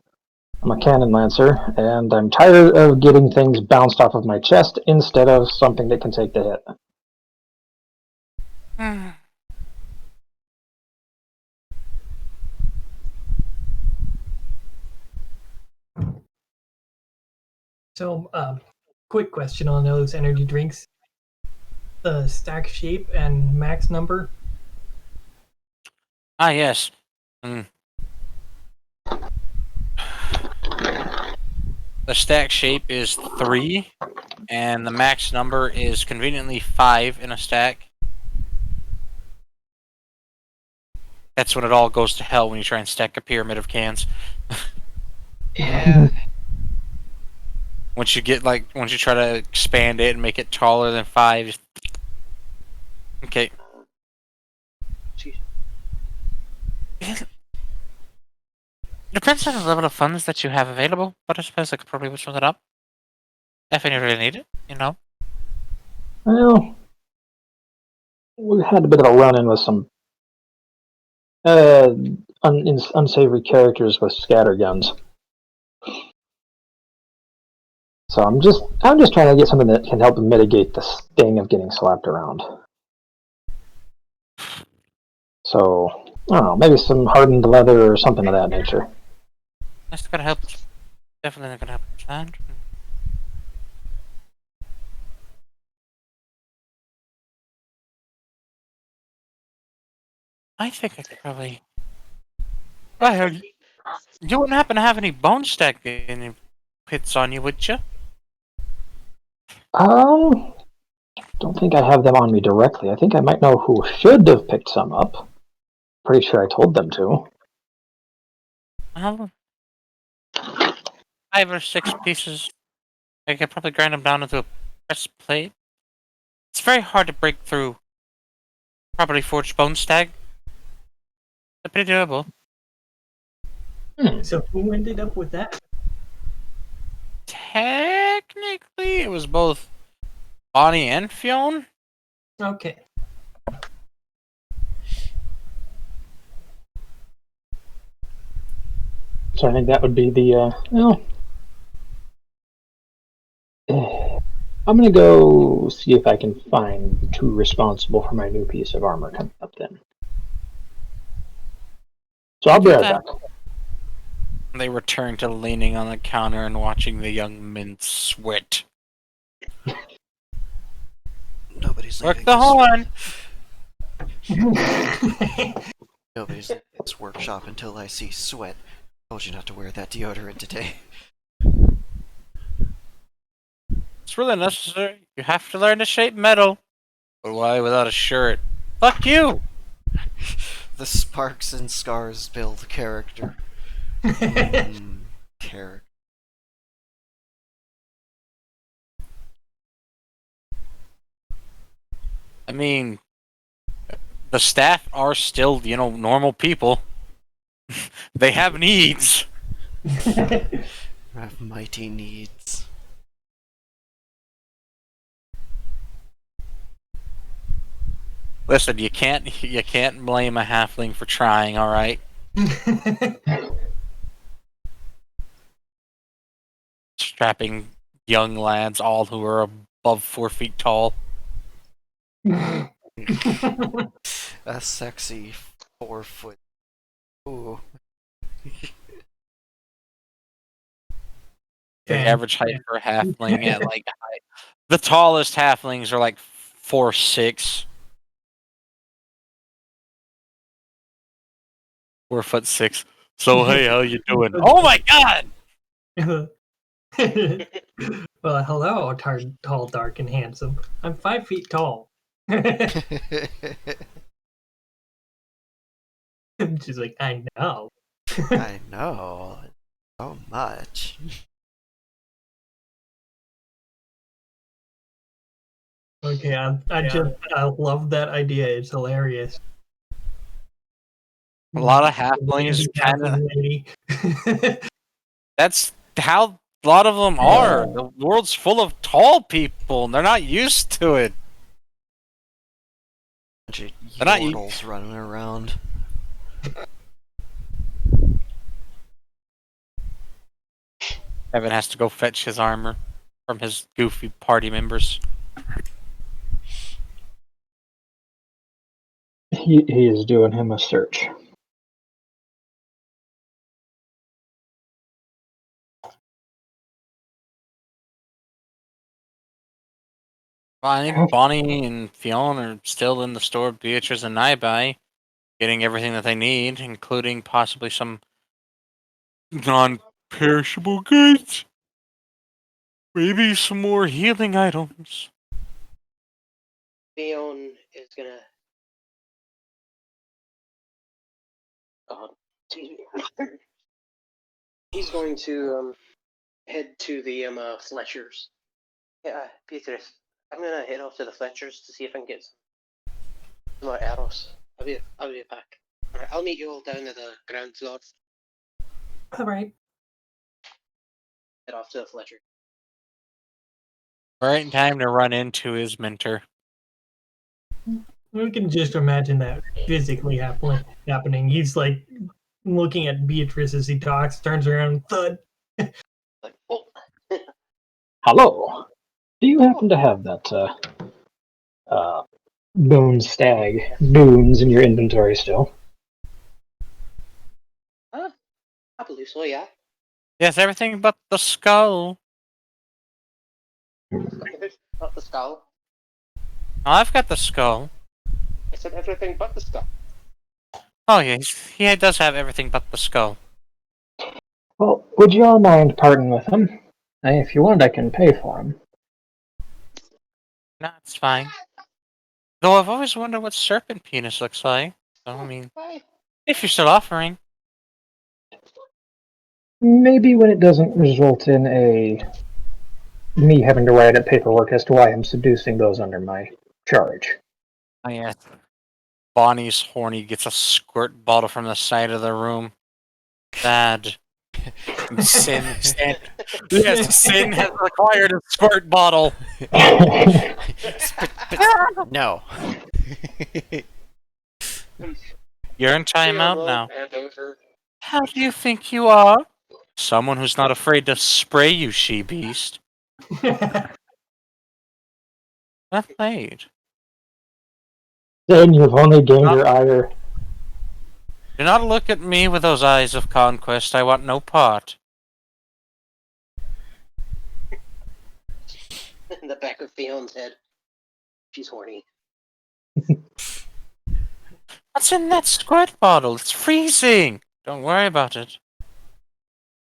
I'm a cannon lancer, and I'm tired of getting things bounced off of my chest instead of something that can take the hit. So, quick question on those energy drinks. The stack shape and max number. Ah, yes. The stack shape is 3, and the max number is conveniently 5 in a stack. That's when it all goes to hell when you try and stack a pyramid of cans. Yeah. Once you try to expand it and make it taller than 5, okay. Jeez. Depends on the level of funds that you have available, but I suppose I could probably whip something up. If you really need it, you know. Well, we had a bit of a run-in with some unsavory characters with scatter guns. So I'm just trying to get something that can help mitigate the sting of getting slapped around. So I don't know, maybe some hardened leather or something of that nature. That's gonna help. Definitely not gonna help with that. I think I could probably. I heard you wouldn't happen to have any bone stack in pits on you, would you? Don't think I have them on me directly. I think I might know who should have picked some up. Pretty sure I told them to. Well, 5 or 6 pieces. I could probably grind them down into a press plate. It's very hard to break through properly forged bone stack. They're pretty durable. So who ended up with that? Technically, it was both Bonnie and Fionn. Okay. So I think that would be the I'm gonna go see if I can find the two responsible for my new piece of armor coming up then. So I'll be right back. They return to leaning on the counter and watching the young men sweat. Nobody's Work leaving the horn! Nobody's leaving this workshop until I see sweat. Told you not to wear that deodorant today. It's really necessary. You have to learn to shape metal. But why without a shirt? Fuck you! The sparks and scars build character. Character. I mean, the staff are still, normal people. They have needs. I have mighty needs. Listen, you can't blame a halfling for trying, alright? Strapping young lads, all who are above 4 feet tall. A sexy 4 foot. Ooh. The average height for a halfling at the tallest halflings are like 4'6". 4'6". So hey, how you doing? Oh my god! Well, hello, tall, dark, and handsome. I'm 5 feet tall. She's like, I know. I know. So much. Okay, I love that idea. It's hilarious. A lot of halflings kind of. Lady. That's how a lot of them are. The world's full of tall people, and they're not used to it. Bunch of They're not yordles running around. Evan has to go fetch his armor from his goofy party members. He is doing him a search. Well, I think Bonnie and Fiona are still in the store with Beatrice and Naibai, getting everything that they need, including possibly some non-perishable goods. Maybe some more healing items. Leon is gonna. Excuse me. He's going to head to the Fletchers. Yeah, Beatrice. I'm gonna head off to the Fletchers to see if I can get some more arrows. I'll be back. Alright, I'll meet you all down at the ground floor. All right. Head off to the Fletcher. Right in time to run into his mentor. We can just imagine that physically happening. He's like looking at Beatrice as he talks, turns around, thud. Like, oh, Hello. Do you happen to have that bone stag boons in your inventory still? I believe so. Yeah. Yes, everything but the skull. Not the skull. Oh, I've got the skull. I said everything but the skull. Oh, yeah, he does have everything but the skull. Well, would you all mind parting with him? If you want, I can pay for him. No, it's fine. Though I've always wondered what serpent penis looks like. So, I mean, Why? if you're still offering. Maybe when it doesn't result in me having to write up paperwork as to why I'm seducing those under my charge. Oh, yeah. Bonnie's horny gets a squirt bottle from the side of the room. Bad. Sin has acquired a squirt bottle. No. You're in timeout now. And over. How do you think you are? Someone who's not afraid to spray you, she-beast. Well played. Then you've only gained your ire. Do not look at me with those eyes of conquest. I want no part. In the back of Theon's head. She's horny. What's in that squirt bottle? It's freezing. Don't worry about it.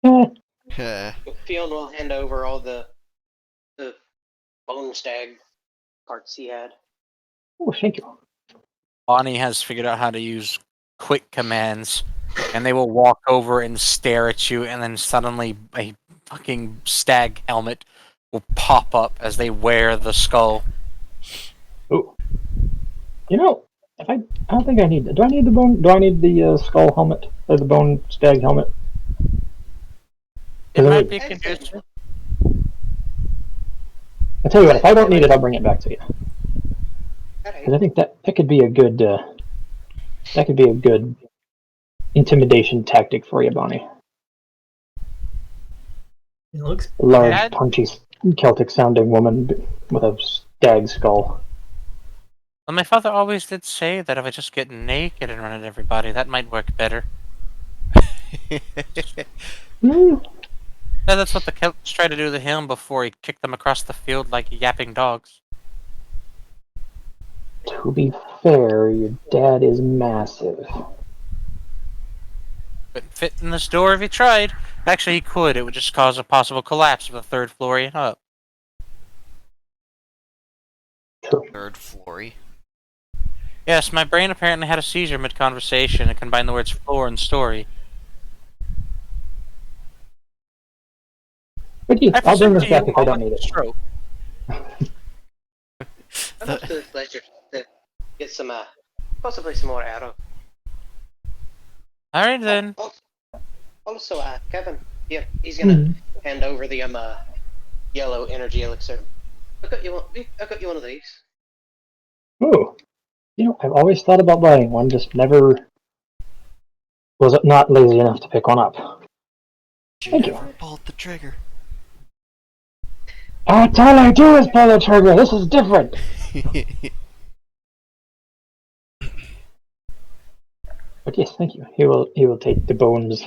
Theon will hand over all the bone stag parts he had. Oh, thank you. Bonnie has figured out how to use quick commands, and they will walk over and stare at you, and then suddenly a fucking stag helmet will pop up as they wear the skull. Ooh. If I don't think I need that. Do I need the bone? Do I need the skull helmet or the bone stag helmet? It might be I'd say- conducive. I tell you what, if I don't need it, I'll bring it back to you. Alright. Because I think that could be a good intimidation tactic for you, Bonnie. It looks A large, Yeah. punchy, Celtic-sounding woman with a stag skull. Well, my father always did say that if I just get naked and run at everybody, that might work better. Hmm. Yeah, that's what the Celts tried to do to him before he kicked them across the field like yapping dogs. To be fair, your dad is massive. Couldn't fit in this door if he tried. Actually, he could. It would just cause a possible collapse of the third floor and up. True. Third flory. Yes, my brain apparently had a seizure mid-conversation and combined the words floor and story. But yeah, I I'll bring presume this to back you if I all don't went need it. stroke. I'd love to pleasure to get some, possibly some more arrow. Alright then. Also, Kevin, here, he's gonna Hmm. hand over the yellow energy elixir. I got you one of these. Ooh. I've always thought about buying one, just never was not lazy enough to pick one up. You Thank you. never pulled the trigger. That's all I do is pull the trigger. This is different. But yes, thank you. He will take the bones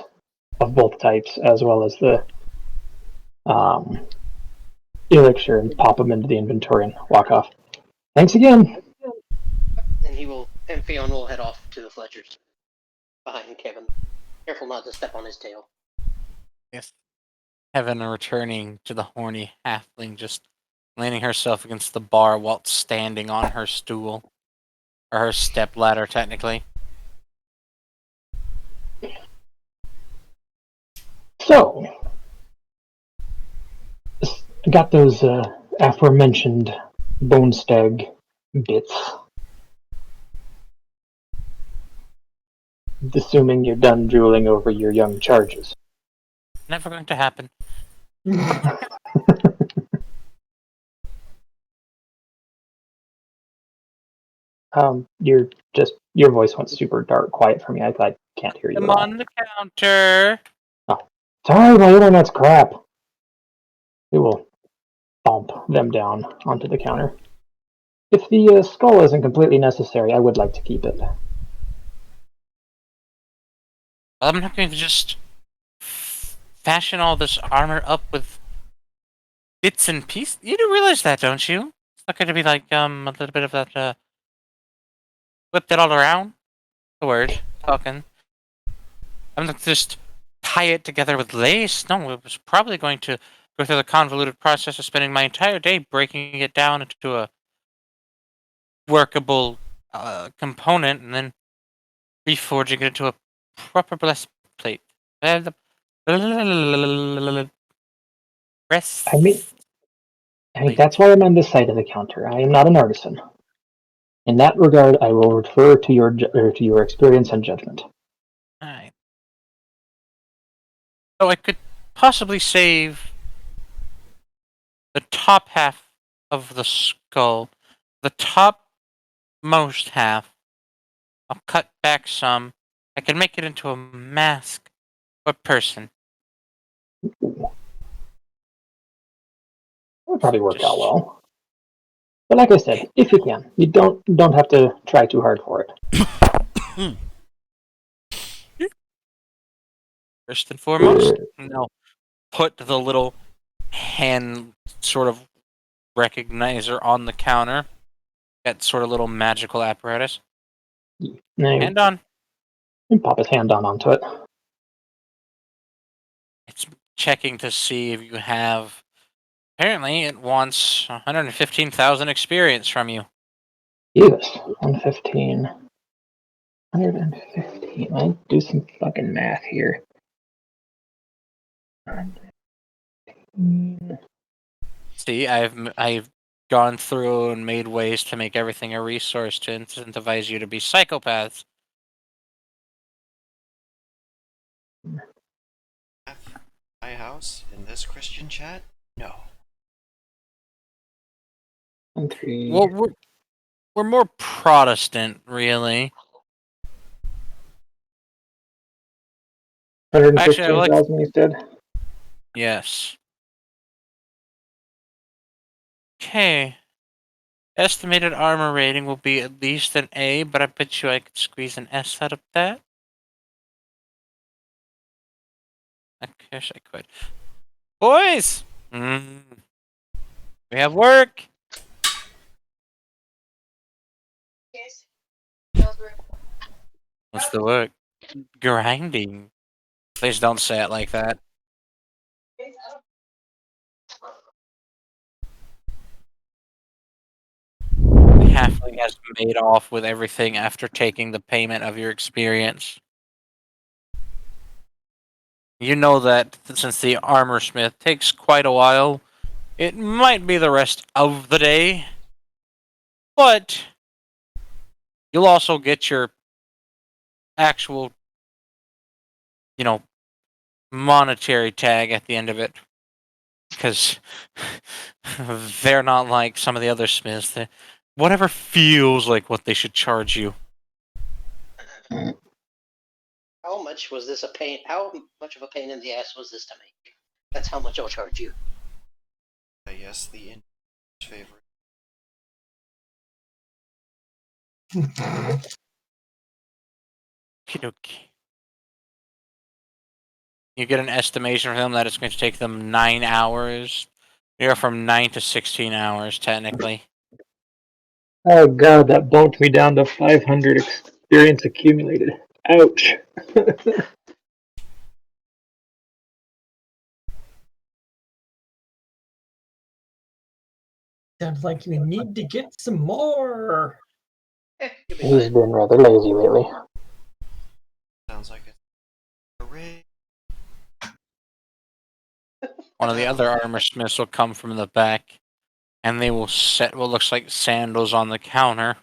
of both types as well as the elixir and pop them into the inventory and walk off. Thanks again. And Fion will head off to the Fletchers behind Kevin. Careful not to step on his tail. Yes. Heaven returning to the horny halfling, just leaning herself against the bar while standing on her stool. Or her step ladder, technically. So, got those aforementioned bone stag bits. Assuming you're done drooling over your young charges. Never going to happen. Your voice went super dark, quiet for me. I can't hear you I'm at all. on the counter. Sorry, my internet's crap. We will bump them down onto the counter. If the skull isn't completely necessary, I would like to keep it. I'm not going to just fashion all this armor up with bits and pieces. You do realize that, don't you? It's not going to be like a little bit of that whipped it all around. The word talking. I'm not just tie it together with lace. No, it was probably going to go through the convoluted process of spending my entire day breaking it down into a workable component and then reforging it into a proper breastplate. Breast. I mean, that's why I'm on this side of the counter. I am not an artisan. In that regard, I will refer to your experience and judgment. Alright. So I could possibly save the top half of the skull. The topmost half, I'll cut back some. I can make it into a mask or person. That would probably work out Just- well. But like I said, if you can, you don't have to try too hard for it. First and foremost, no. Put the little hand sort of recognizer on the counter. That sort of little magical apparatus. Hand on. And pop his hand onto it. It's checking to see if you have. Apparently, it wants 115,000 experience from you. Yes, 115. 115. I'll do some fucking math here. See, I've gone through and made ways to make everything a resource to incentivize you to be psychopaths. My house in this Christian chat? No. 3. Well, we're more Protestant, really. Actually, I like 115,000, you said? yes. Okay. Estimated armor rating will be at least an A, but I bet you I could squeeze an S out of that. I guess I could. Boys! We have work! What's the work? Grinding. Please don't say it like that. The halfling has made off with everything after taking the payment of your experience. You know that since the armor smith takes quite a while, it might be the rest of the day, but you'll also get your actual, monetary tag at the end of it. Because they're not like some of the other smiths. Whatever feels like what they should charge you. How much was this a pain? How much of a pain in the ass was this to make? That's how much I'll charge you. Yes, the in favorite. Okey-dokey. You get an estimation from them that it's going to take them 9 hours. You're from 9 to 16 hours, technically. Oh god, that bumped me down to 500 experience accumulated. Ouch. Sounds like we need to get some more. You'll be He's fine. been rather lazy lately. Sounds like it's hooray. One of the other armor smiths will come from the back, and they will set what looks like sandals on the counter.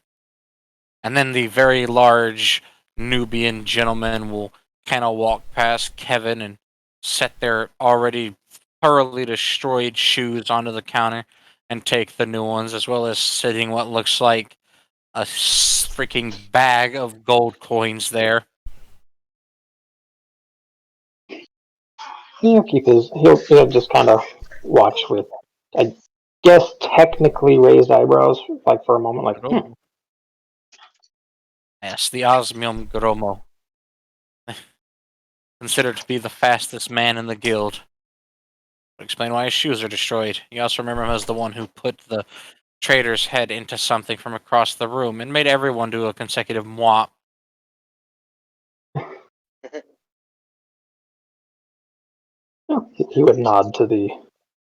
And then the very large Nubian gentleman will kind of walk past Kevin and set their already thoroughly destroyed shoes onto the counter and take the new ones, as well as sitting what looks like a freaking bag of gold coins there. He'll just kind of watch with, I guess, technically raised eyebrows, like for a moment, like, Yes, the Osmium Gromo. Considered to be the fastest man in the guild. Explain why his shoes are destroyed. You also remember him as the one who put the traitor's head into something from across the room and made everyone do a consecutive mwop. he would nod to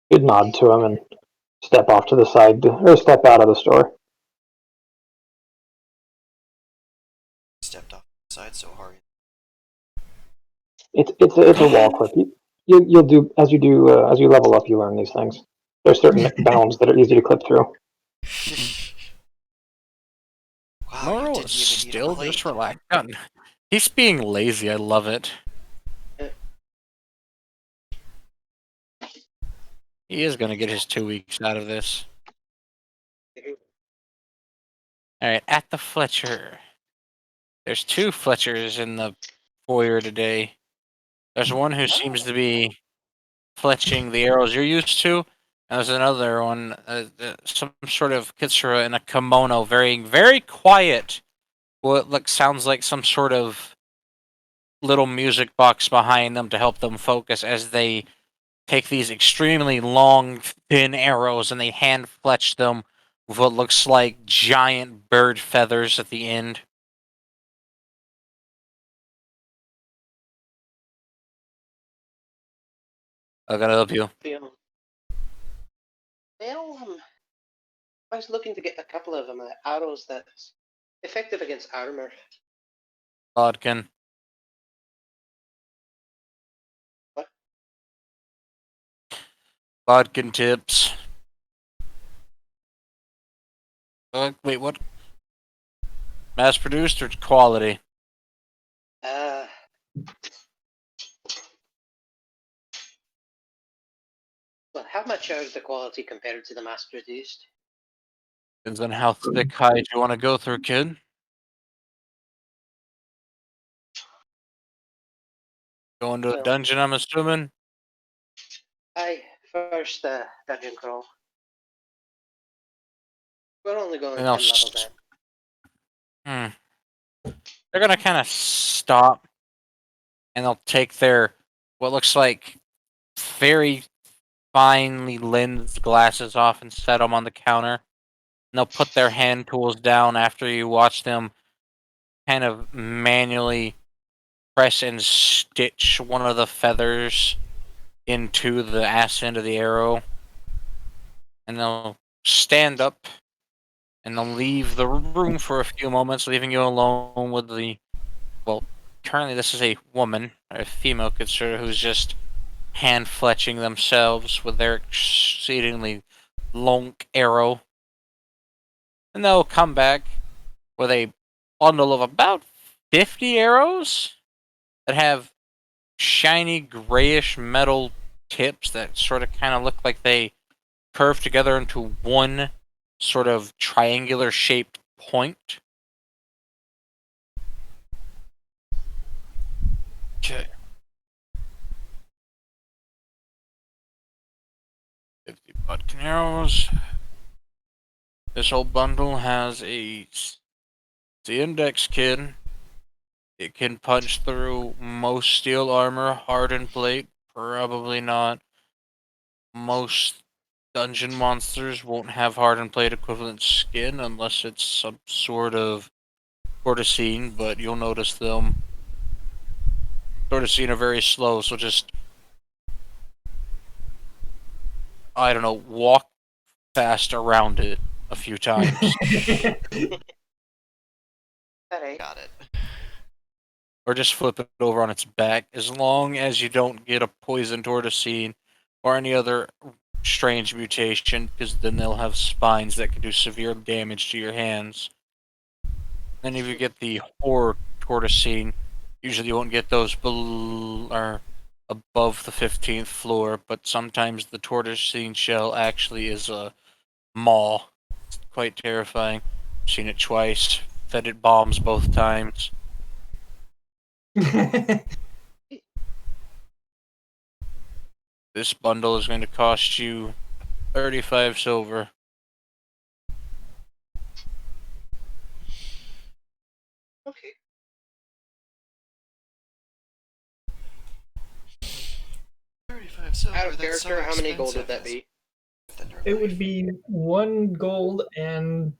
he'd nod to him and step off to the side, or step out of the store. Stepped off the side so hard. It's a wall clip. You'll do as you level up. You learn these things. There's certain bounds that are easy to clip through. Wow, you Moro didn't is even need a still blade. just relaxed. He's being lazy. I love it. He is going to get his 2 weeks out of this. Alright, at the Fletcher. There's 2 Fletchers in the foyer today. There's one who seems to be fletching the arrows you're used to. And there's another one, some sort of kitsura in a kimono, very, very quiet. What sounds like some sort of little music box behind them to help them focus as they take these extremely long, thin arrows and they hand fletch them with what looks like giant bird feathers at the end. I gotta help you. Well, I was looking to get a couple of arrows that's effective against armor. Bodkin. What? Bodkin tips. Wait, what? Mass produced or quality? Uh, well, how much are the quality compared to the mass produced? Depends on how thick hide you want to go through, kid. Going to a Well, dungeon, I'm assuming. first dungeon crawl. We're only going And they'll 10 levels in. They're gonna kind of stop, and they'll take their what looks like very finely lensed glasses off and set them on the counter. And they'll put their hand tools down after you watch them kind of manually press and stitch one of the feathers into the ass end of the arrow. And they'll stand up and they'll leave the room for a few moments, leaving you alone with the. Well, currently this is a woman, a female consider, who's just hand fletching themselves with their exceedingly long arrow. And they'll come back with a bundle of about 50 arrows that have shiny grayish metal tips that sort of kind of look like they curve together into one sort of triangular shaped point. Okay. 50 bodkin arrows. This whole bundle has the index kit. It can punch through most steel armor, hardened plate, probably not. Most dungeon monsters won't have hardened plate equivalent skin unless it's some sort of tortoisine, but you'll notice them. Tortoisine are very slow, so just, I don't know, walk fast around it a few times. Alright. Got it. Or just flip it over on its back, as long as you don't get a poison tortoisine or any other strange mutation, because then they'll have spines that can do severe damage to your hands. Then if you get the horror tortoisine, usually you won't get those or above the 15th floor, but sometimes the tortoisine shell actually is a maw. It's quite terrifying. I've seen it twice, fed it bombs both times. This bundle is going to cost you 35 silver. Okay. Out of That's so character, how many gold would expensive. that be? It would be 1 gold and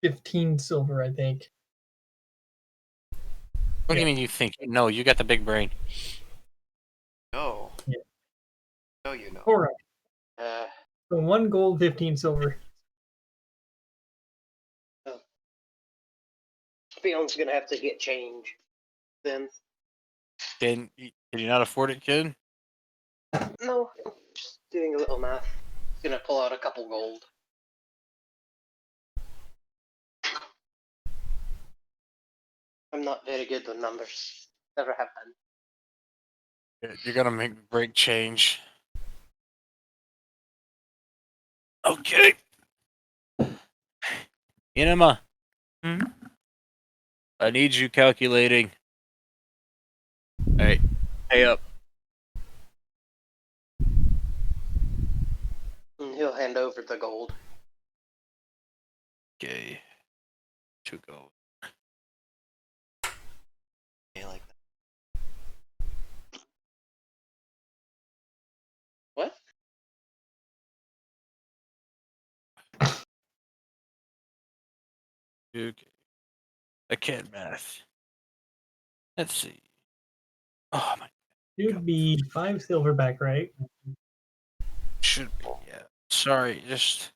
15 silver, I think. What do you Yeah. mean you think? No, you got the big brain. No. Yeah. No, you know. All right. Uh, So 1 gold, 15 silver. Fion's gonna have to get change then. Can you not afford it, kid? No, just doing a little math. He's gonna pull out a couple gold. I'm not very good with numbers. Never have been. You're gonna make break change. Okay. Enema. I need you calculating. Alright. Pay up. And he'll hand over the gold. Okay. 2 gold. Okay, like that. What? Okay. I can't math. Let's see. Oh my. It would be 5 silver back, right? Should be, yeah. Sorry, just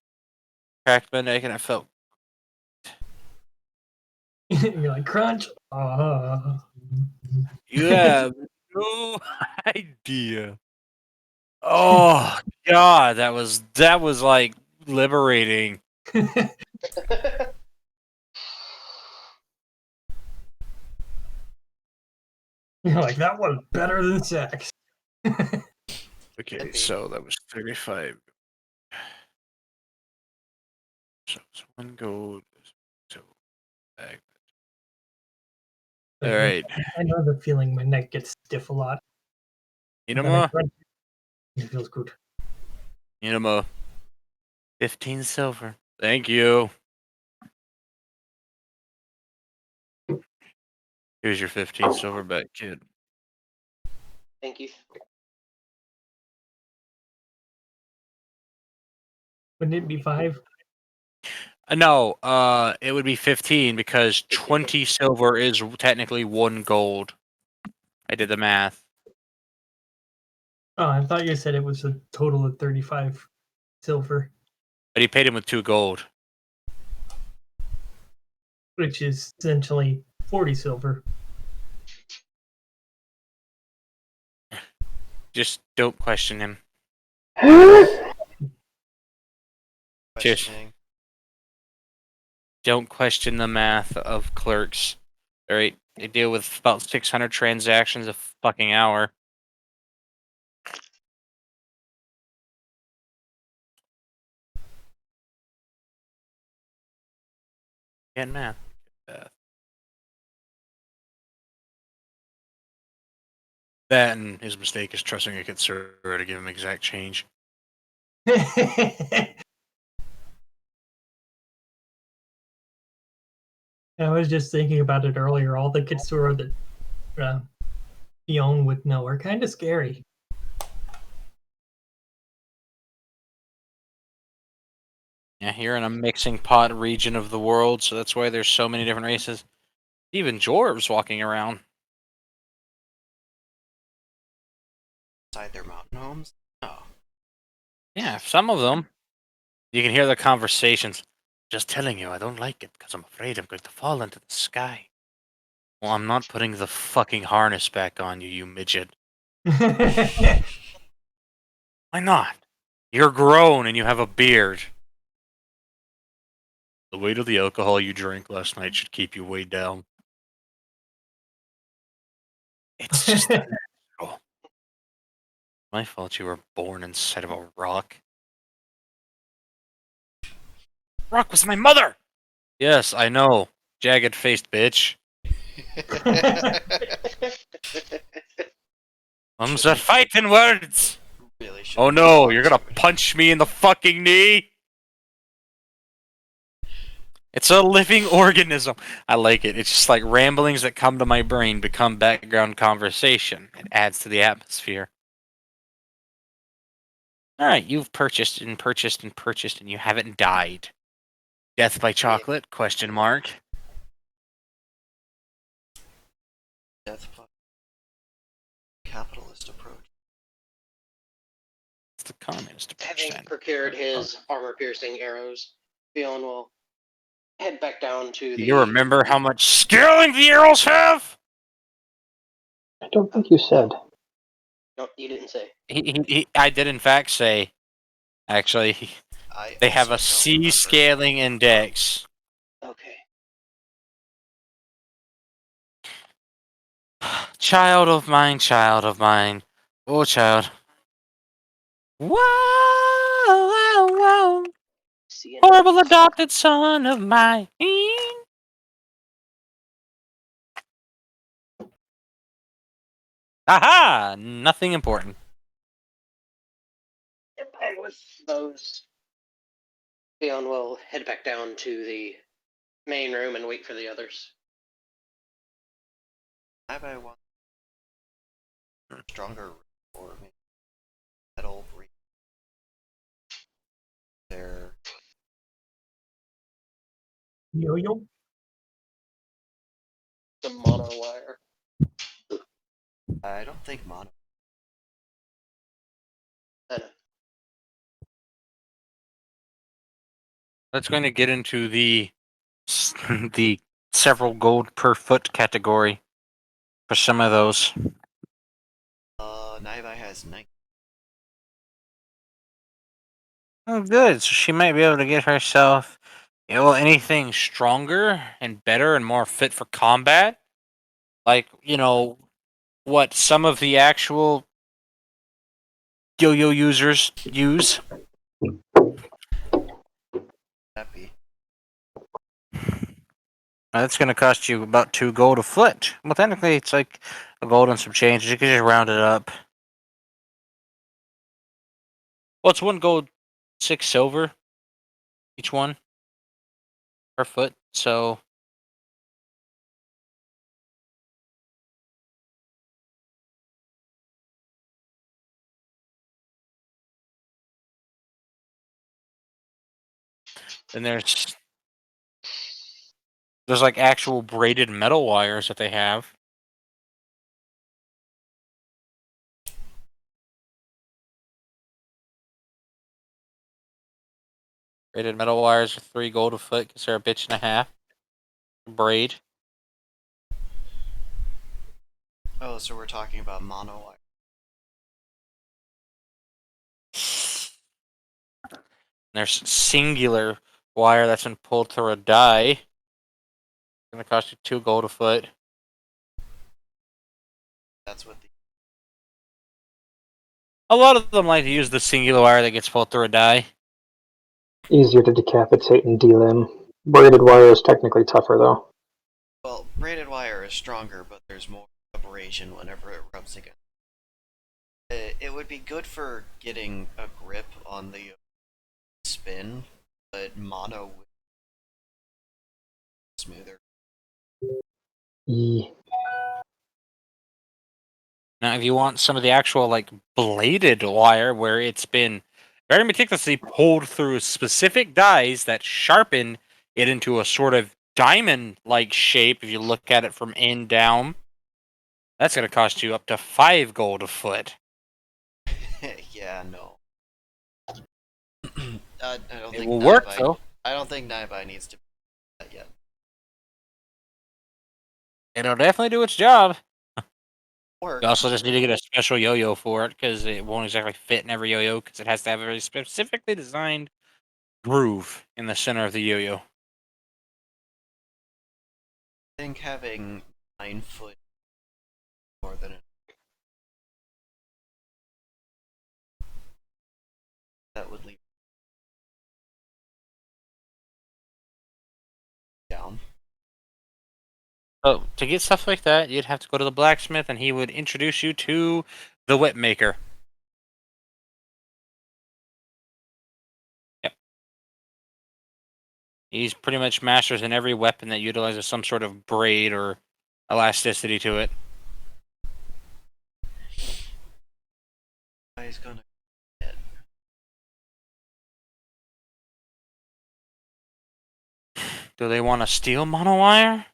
cracked my neck and I felt. You're like, crunch. You have no idea. Oh God, that was like liberating. You're like, that was better than sex. Okay, Could be. so that was 35. So it's one gold. So bag. All right. I know the feeling my neck gets stiff a lot. Need And then I more? crunch it. It feels good. Need more. 15 silver. Thank you. Here's your 15 silver back, kid. Thank you. Wouldn't it be 5? No, it would be 15 because 20 silver is technically 1 gold. I did the math. Oh, I thought you said it was a total of 35 silver, But he paid him with 2 gold. which is essentially 40 silver. Just don't question him. Cheers. Questioning. Don't question the math of clerks. Alright, they deal with about 600 transactions a fucking hour. Get math. That and his mistake is trusting a conservator to give him exact change. I was just thinking about it earlier. All the Kitsura that Fion would know are kind of scary. Yeah, you're in a mixing pot region of the world, so that's why there's so many different races. Even dwarves walking around. Inside their mountain homes? Oh. Yeah, some of them. You can hear the conversations. Just telling you, I don't like it because I'm afraid I'm going to fall into the sky. Well, I'm not putting the fucking harness back on you, you midget. Why not? You're grown and you have a beard. The weight of the alcohol you drank last night should keep you weighed down. It's just natural. My fault you were born inside of a rock. Rock was my mother! Yes, I know. Jagged faced bitch. Comes a fighting words! Really should. Oh no, you're gonna punch me in the fucking knee? It's a living organism. I like it. It's just like ramblings that come to my brain become background conversation. It adds to the atmosphere. Alright, you've purchased and purchased and purchased and you haven't died. Death by chocolate? Question mark. Death by capitalist approach. It's the communist approach Having then. procured his armor-piercing arrows, Fion will head back down to Do the. you remember how much skilling the arrows have? I don't think you said. No, you didn't say. I did in fact say, actually, they have a also don't C remember. scaling index. Okay. Child of mine, oh child. Whoa, whoa, whoa. See. Horrible adopted son of mine. Aha! Nothing important. And with those, Fion will head back down to the main room and wait for the others. Have I want stronger or maybe metal there? Yo-yo? The mono wire. I don't think mono. That's going to get into the the several gold per foot category. for some of those. Naibai has 9. Oh, good. So she might be able to get herself, anything stronger and better and more fit for combat. Like, what some of the actual yo-yo users use. Happy. That's going to cost you about 2 gold a foot. Well, technically, it's like a gold and some change. You can just round it up. Well, it's 1 gold, 6 silver, each one per foot. So then there's like actual braided metal wires that they have. Braided metal wires are 3 gold a foot because they're a bitch and a half. Braid. Oh, so we're talking about mono wire. There's singular wire that's been pulled through a die. It's gonna cost you 2 gold a foot. That's what the. A lot of them like to use the singular wire that gets pulled through a die. Easier to decapitate and delimb. Braided wire is technically tougher, though. Well, braided wire is stronger, but there's more abrasion whenever it rubs against. It would be good for getting a grip on the spin, but mono would be smoother. E. Now, if you want some of the actual like bladed wire where it's been very meticulously pulled through specific dies that sharpen it into a sort of diamond-like shape, if you look at it from end down, that's going to cost you up to 5 gold a foot. Yeah, no. I don't It think will work Naibai. though. I don't think Naibai needs to be that yet. It'll definitely do its job. Work. You also just need to get a special yo-yo for it because it won't exactly fit in every yo-yo because it has to have a very specifically designed groove in the center of the yo-yo. I think having 9 foot more than it. That would leave down. So to get stuff like that, you'd have to go to the blacksmith, and he would introduce you to the whip maker. Yep. He's pretty much masters in every weapon that utilizes some sort of braid or elasticity to it. He's gonna. Do they want a steel monowire?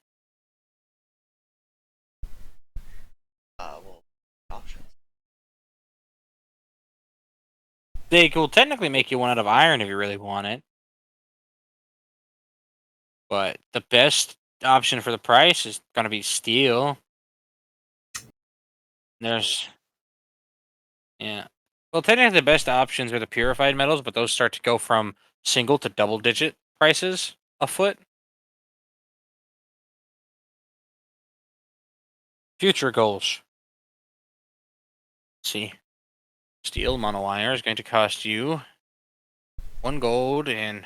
Well, options. They will technically make you one out of iron if you really want it. But the best option for the price is going to be steel. There's, yeah. Well, technically the best options are the purified metals, but those start to go from single to double digit prices a foot. Future goals. Let's see. Steel monowire is going to cost you 1 gold and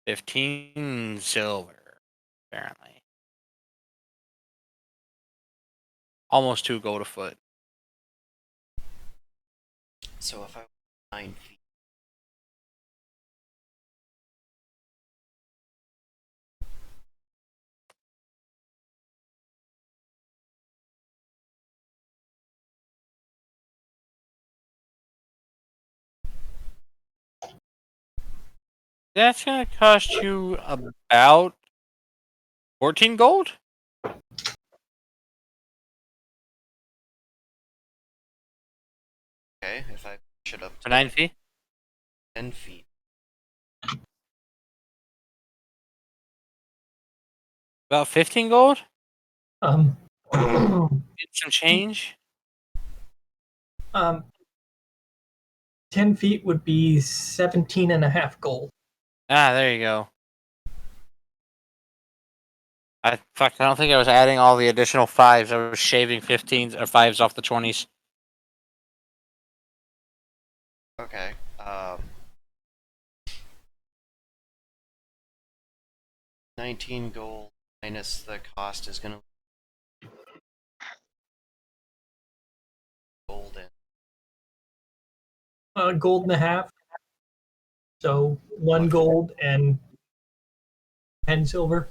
15 silver, apparently. Almost 2 gold a foot. So if I 9 feet. That's going to cost you about 14 gold? Okay, if I push it up For to 9 feet? 10 feet. About 15 gold? Get some change. 10 feet would be 17.5 gold. Ah, there you go. I don't think I was adding all the additional 5s. I was shaving 15s or 5s off the 20s. Okay. 19 gold minus the cost is gonna gold in. Gold and a half. So 1 Much. gold and 10 silver.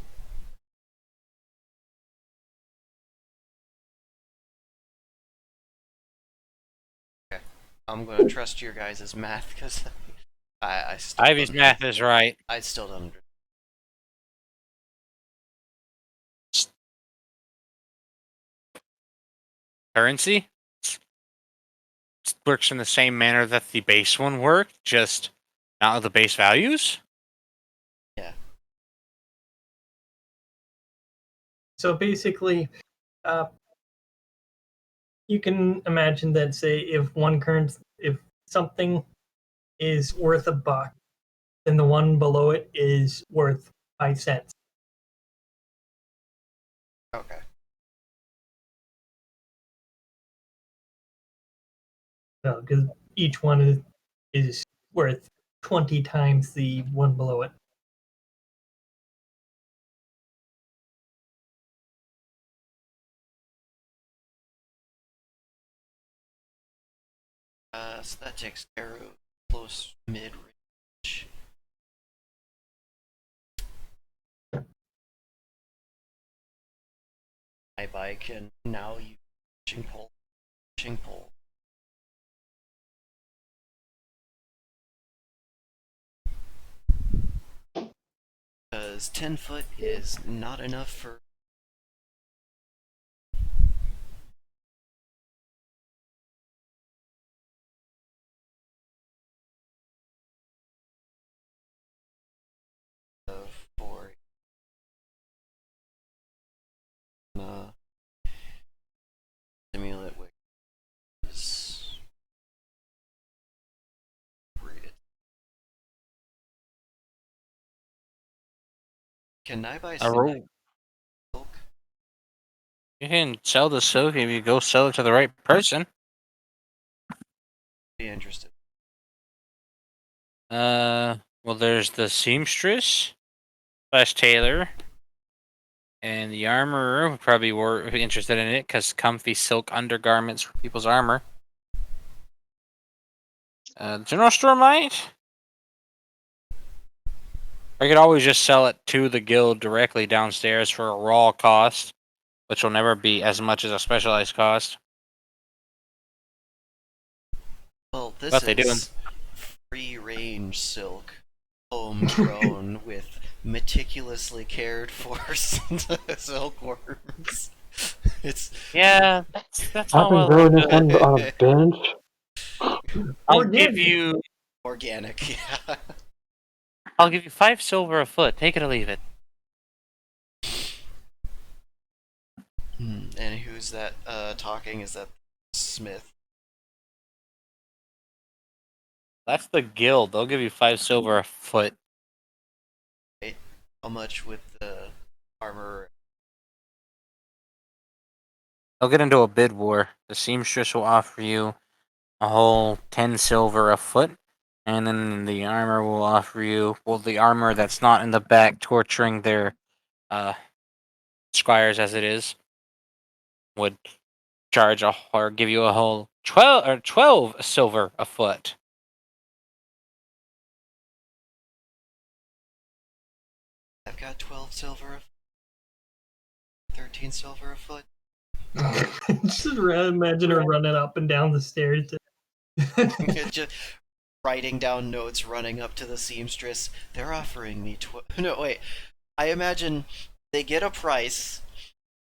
I'm gonna trust your guys' math because I still Ivy's don't, math is right. I still don't. Currency works in the same manner that the base one worked, just not with the base values. Yeah. So basically, you can imagine that, say, if something is worth $1, then the one below it is worth 5 cents. Okay. So, because each one is worth 20 times the one below it. So that takes care of close mid range. My bike and now use fishing pole. Fishing pole. Because 10 foot is not enough for. For simulate which is rated. Can I buy A roll. silk? You can sell the silk if you go sell it to the right person. Be interested. Well, there's the seamstress / tailor, and the armorer would probably be interested in it because comfy silk undergarments for people's armor. The general store might. I could always just sell it to the guild directly downstairs for a raw cost, which will never be as much as a specialized cost. Well, this But they do. is free range silk, homegrown with meticulously cared for silkworms. It's Yeah, that's all I've been well growing and this one good. on a bench. I'll give you organic, yeah. 5 silver a foot. Take it or leave it. And who's that talking? Is that Smith? That's the guild. They'll give you 5 silver a foot. Right? How much with the armor? They'll get into a bid war. The seamstress will offer you a whole 10 silver a foot, and then the armor will offer you, well, the armor that's not in the back torturing their squires as it is, would charge or give you a whole 12 silver a foot. I've got 12 silver, 13 silver a foot. Just imagine her running up and down the stairs. Just writing down notes, running up to the seamstress. They're offering me No, wait. I imagine they get a price,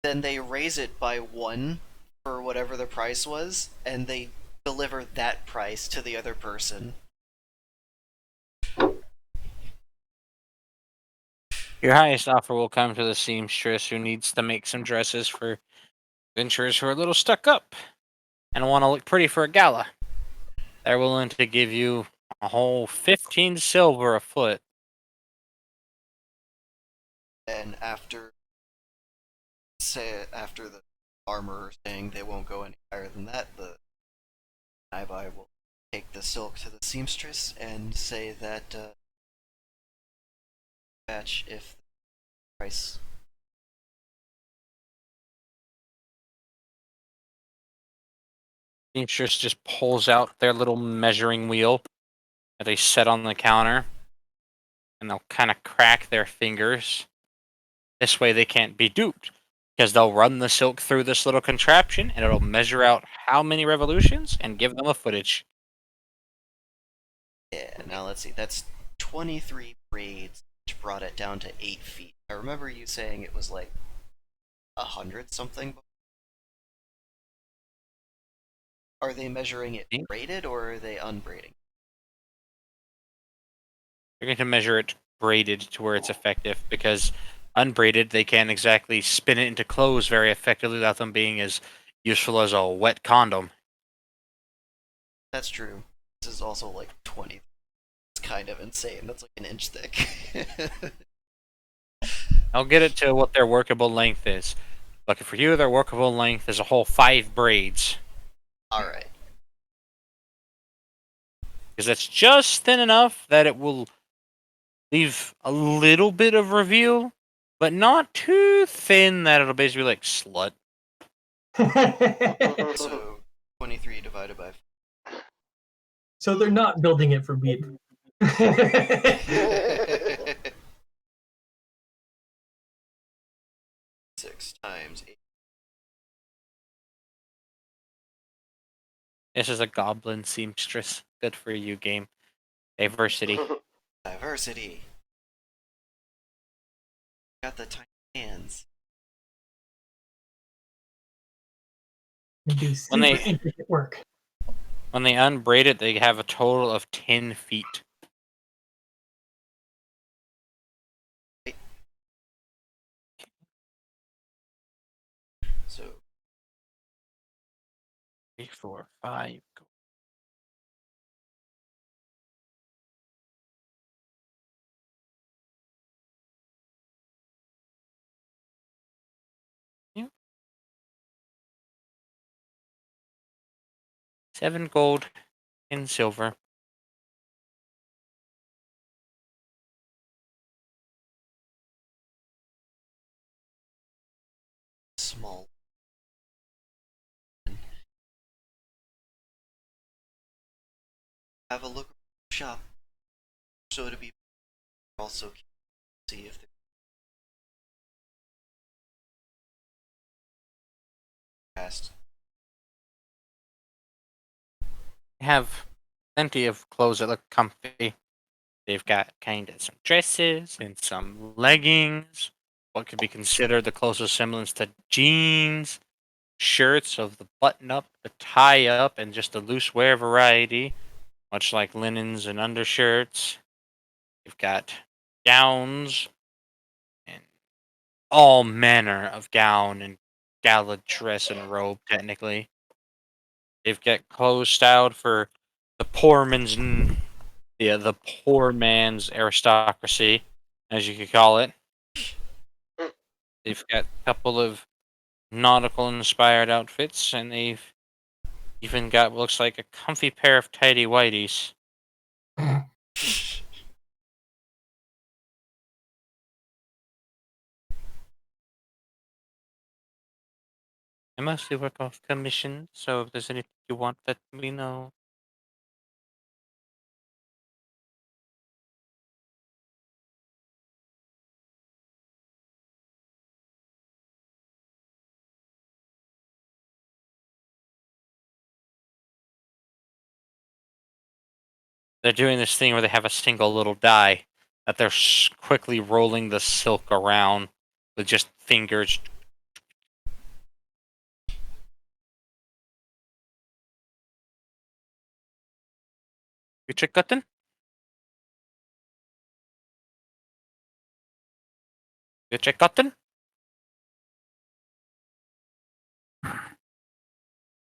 then they raise it by 1 for whatever the price was, and they deliver that price to the other person. Your highest offer will come to the seamstress who needs to make some dresses for Adventurers who are a little stuck up and want to look pretty for a gala, they're willing to give you a whole 15 silver a foot. And after the armor saying they won't go any higher than that, the Ibai will take the silk to the seamstress and say that batch if the price. Seamstress just pulls out their little measuring wheel that they set on the counter, and they'll kind of crack their fingers. This way they can't be duped, because they'll run the silk through this little contraption, and it'll measure out how many revolutions and give them a footage. Yeah, now let's see. That's 23 braids, which brought it down to 8 feet. I remember you saying it was like 100 something. Are they measuring it braided or are they unbraiding? You're going to measure it braided to where it's effective, because unbraided, they can't exactly spin it into clothes very effectively without them being as useful as a wet condom. That's true. This is also like 20. It's kind of insane. That's like an inch thick. I'll get it to what their workable length is. Lucky for you, their workable length is a whole 5 braids. Alright. Because that's just thin enough that it will leave a little bit of reveal, but not too thin that it'll basically be like slut. So 23 divided by So they're not building it for beef. 6 times 8. This is a goblin seamstress. Good for you, game. Diversity. Diversity. Got the tiny hands. They do When super they- intricate work. When they unbraid it, they have a total of 10 feet. So 3, 4, 5. Go. Yeah. 7 gold and silver. small. Have a look at the shop. So to be also see if they're past. They have plenty of clothes that look comfy. They've got kind of some dresses and some leggings. What could be considered the closest semblance to jeans. Shirts of the button up, the tie up, and just the loose wear variety, much like linens and undershirts. You've got gowns and all manner of gown and gala dress and robe, technically. They've got clothes styled for the poor the poor man's aristocracy, as you could call it. They've got a couple of nautical inspired outfits, and they've even got what looks like a comfy pair of tidy whities. I mostly work off commission, so if there's anything you want, let me know. They're doing this thing where they have a single little die that they're quickly rolling the silk around with just fingers. You check cotton? You check cotton?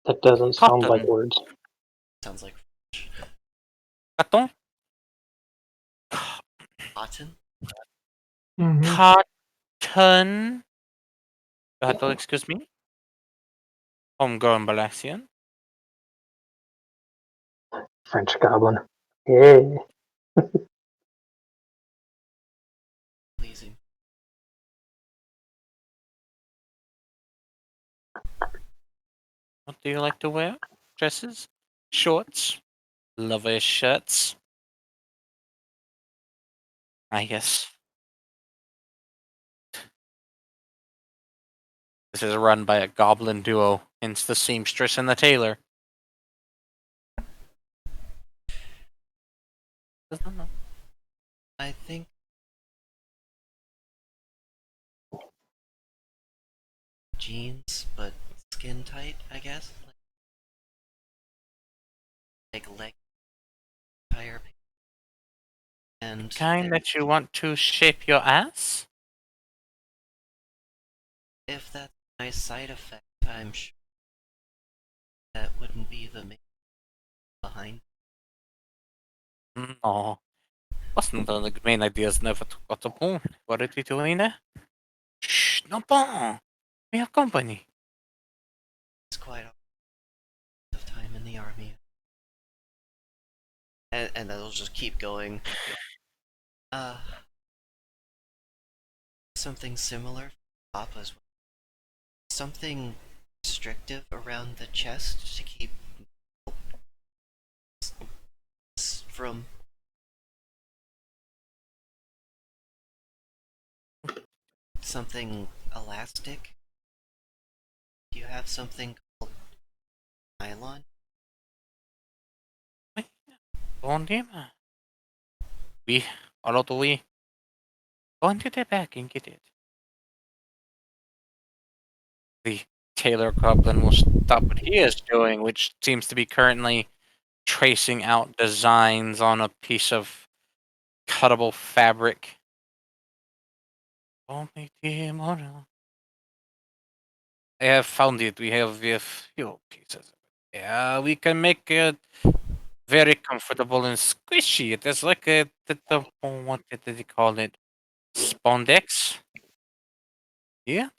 That doesn't sound like Cotton. words. Sounds like Cotton. cotton. Mm-hmm. Cotton. You have to excuse me. Homegrown Balassian. French goblin. Yay. Pleasing. What do you like to wear? Dresses? Shorts? Lovely shirts? I guess. This is run by a goblin duo, hence the seamstress and the tailor. I think jeans, but skin tight. I guess like leg tire and Kind that you want to shape your ass? if that's a nice side effect, I'm sure that wouldn't be the main behind. No. Wasn't the main idea is never to got the bone. What are you doing there? Shh, no bon. We have company. It's quite a lot of time in the army, and that'll just keep going. Uh, something similar for Papa's. Something restrictive around the chest to keep from something elastic. Do you have something called nylon? Bon game. We, a lot of we. Go into the back and get it. The tailor goblin will stop what he is doing, which seems to be currently tracing out designs on a piece of cuttable fabric. I have found it. We have a few pieces. Yeah, we can make it very comfortable and squishy. It is like what did they call it? Spondex? Yeah.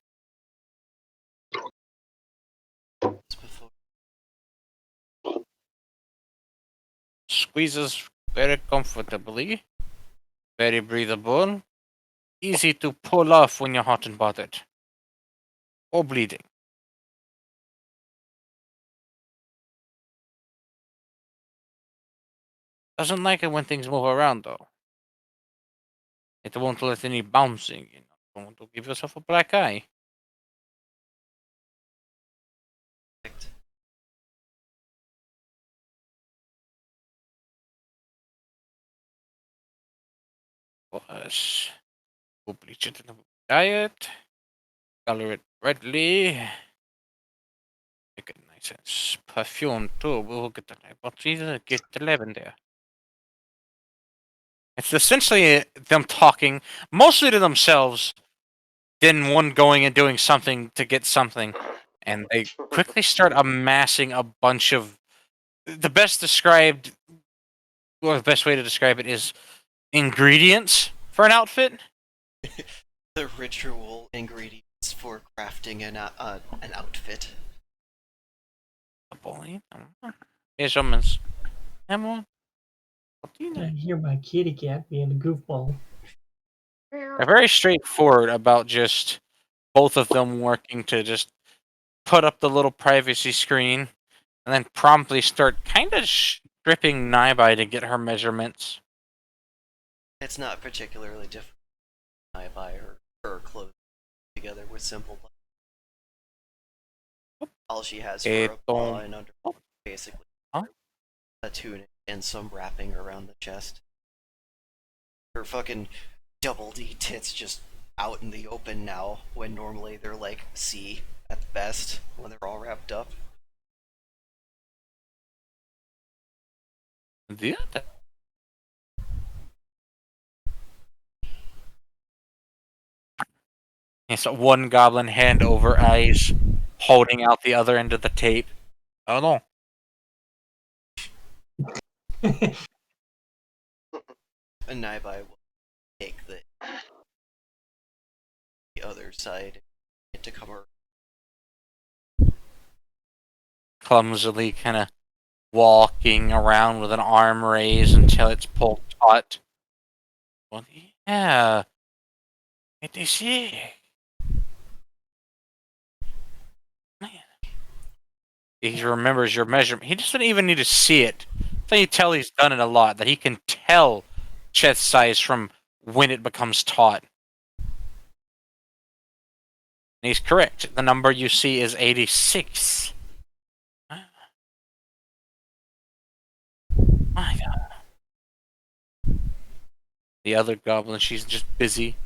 Before Squeezes very comfortably. Very breathable. Easy to pull off when you're hot and bothered. Or bleeding. Doesn't like it when things move around though. It won't let any bouncing, you know. Don't want to give yourself a black eye. Was we'll bleach it in the diet. Color it redly. Make it nice and perfumed too. We'll get the Jesus, get the lavender. It's essentially them talking mostly to themselves, then one going and doing something to get something, and they quickly start amassing a bunch of the best described, or the best way to describe it is ingredients for an outfit. the ritual ingredients for crafting an outfit. Boy, measurements. I hear my kitty cat being a goofball. They're very straightforward about just both of them working to just put up the little privacy screen and then promptly start kind of stripping Naibai to get her measurements. It's not particularly different. I buy her clothes together with simple. All she has for a bra and under, basically, a tunic and some wrapping around the chest. Her fucking double D tits just out in the open now, when normally they're like C at the best when they're all wrapped up. Yeah. And so one goblin hand over eyes, holding out the other end of the tape. I don't know. And Naibai will take the other side to come around. Clumsily kind of walking around with an arm raised until it's pulled taut. Well, yeah, it is here. Man. He remembers your measurement. He doesn't even need to see it. So you tell he's done it a lot, that he can tell chest size from when it becomes taut. And he's correct. The number you see is 86. My God. The other goblin, she's just busy,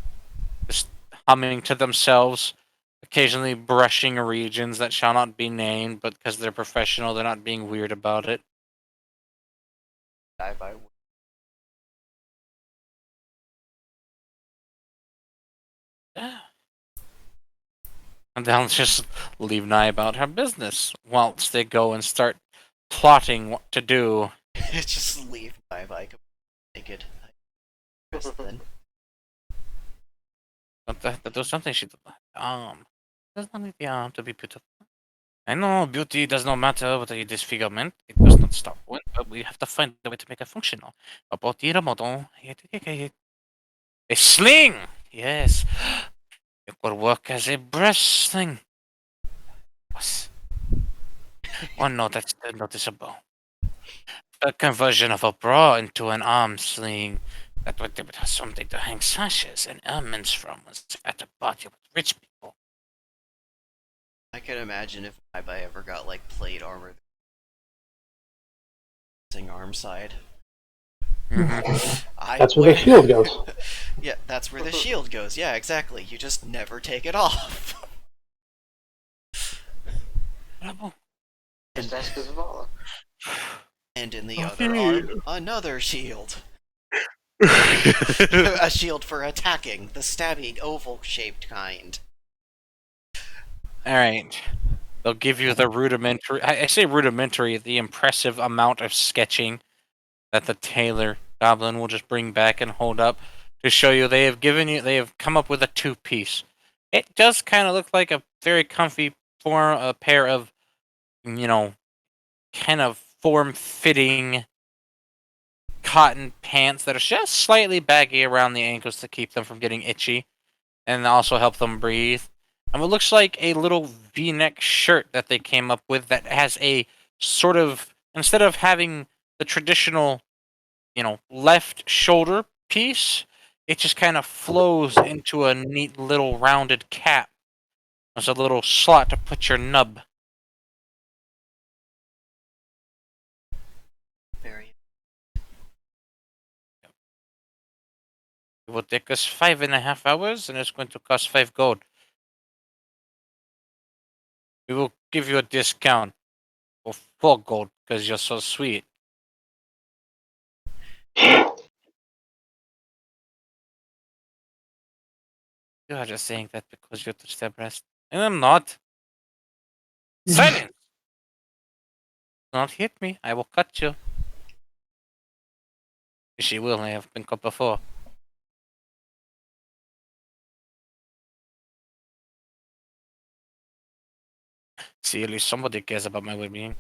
just humming to themselves, occasionally brushing regions that shall not be named, but because they're professional, they're not being weird about it. Naibai will And they'll just leave Nye about her business whilst they go and start plotting what to do. just leave Naibai naked. Then. But that was something she did. Does not need the arm to be beautiful. I know beauty does not matter with a disfigurement. It does not stop one, but we have to find a way to make it functional. About the model. A sling! Yes. It could work as a breast thing. Oh no, that's noticeable. A conversion of a bra into an arm sling. That would give it something to hang sashes and ornaments from was at a party with rich people. I can imagine if Naibai ever got like plate armor, arm side. That's where the shield goes. Yeah, that's where the shield goes. Yeah, exactly. You just never take it off. Just ask us all. And in the other arm, another shield. A shield for attacking, the stabby oval-shaped kind. Alright. They'll give you the rudimentary, I say rudimentary, the impressive amount of sketching that the tailor goblin will just bring back and hold up to show you they have come up with a two-piece. It does kind of look like a very comfy a pair of, kind of form-fitting cotton pants that are just slightly baggy around the ankles to keep them from getting itchy and also help them breathe. And what looks like a little V-neck shirt that they came up with that has a sort of, instead of having the traditional, left shoulder piece, it just kind of flows into a neat little rounded cap. There's a little slot to put your nub. Very. It will take us 5.5 hours, and it's going to cost 5 gold. We will give you a discount of 4 gold because you're so sweet. You are just saying that because you touched their breast. And I'm not. Silence! Do not hit me. I will cut you. She will. I have been cut before. See, at least somebody cares about my well-being.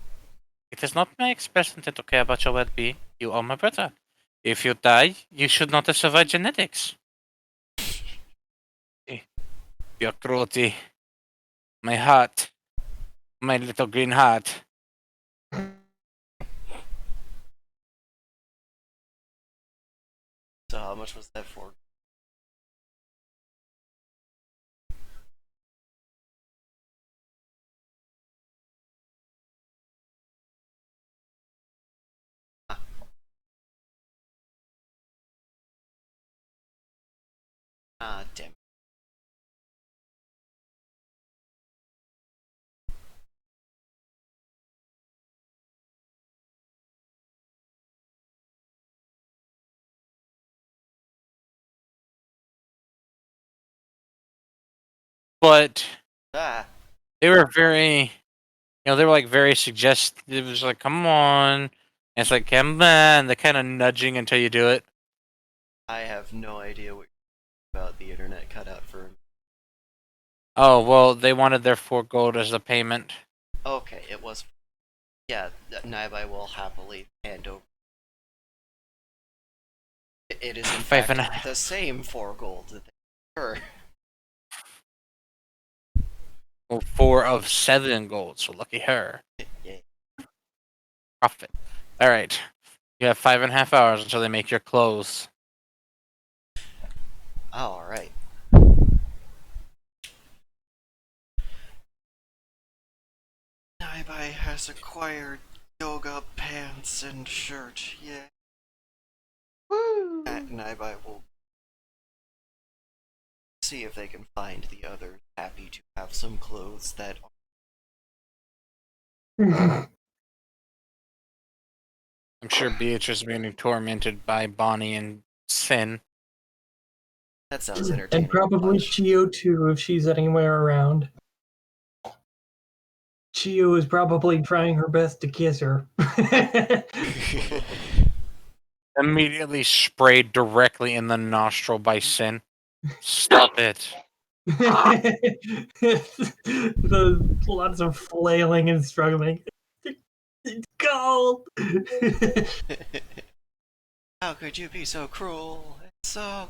It is not my express intent to care about your well-being. You are my brother. If you die, you should not have survived genetics. Your cruelty. My heart. My little green heart. So how much was that for? Ah, damn. But Ah, they were very They were like very suggestive. It was like, come on. And it's like, come on. They're kind of nudging until you do it. I have no idea what you're about. The internet cut out for me. Oh, well, they wanted their 4 gold as the payment. Okay, it was. Yeah, Naibai will happily hand over. It is in Five fact and a- the same 4 gold that they were. Well, 4 of 7 gold, so lucky her. Yeah. Profit. Alright. You have 5.5 hours until they make your clothes. Alright. Naibai has acquired yoga pants and shirt. Yeah. Woo! Naibai will see if they can find the others happy to have some clothes that. I'm sure Beatrice is being tormented by Bonnie and Sin. That sounds entertaining. And probably Chio too, if she's anywhere around. Chio is probably trying her best to kiss her. Immediately sprayed directly in the nostril by Sin. Stop it. Lots of flailing and struggling. It's cold. How could you be so cruel? It's so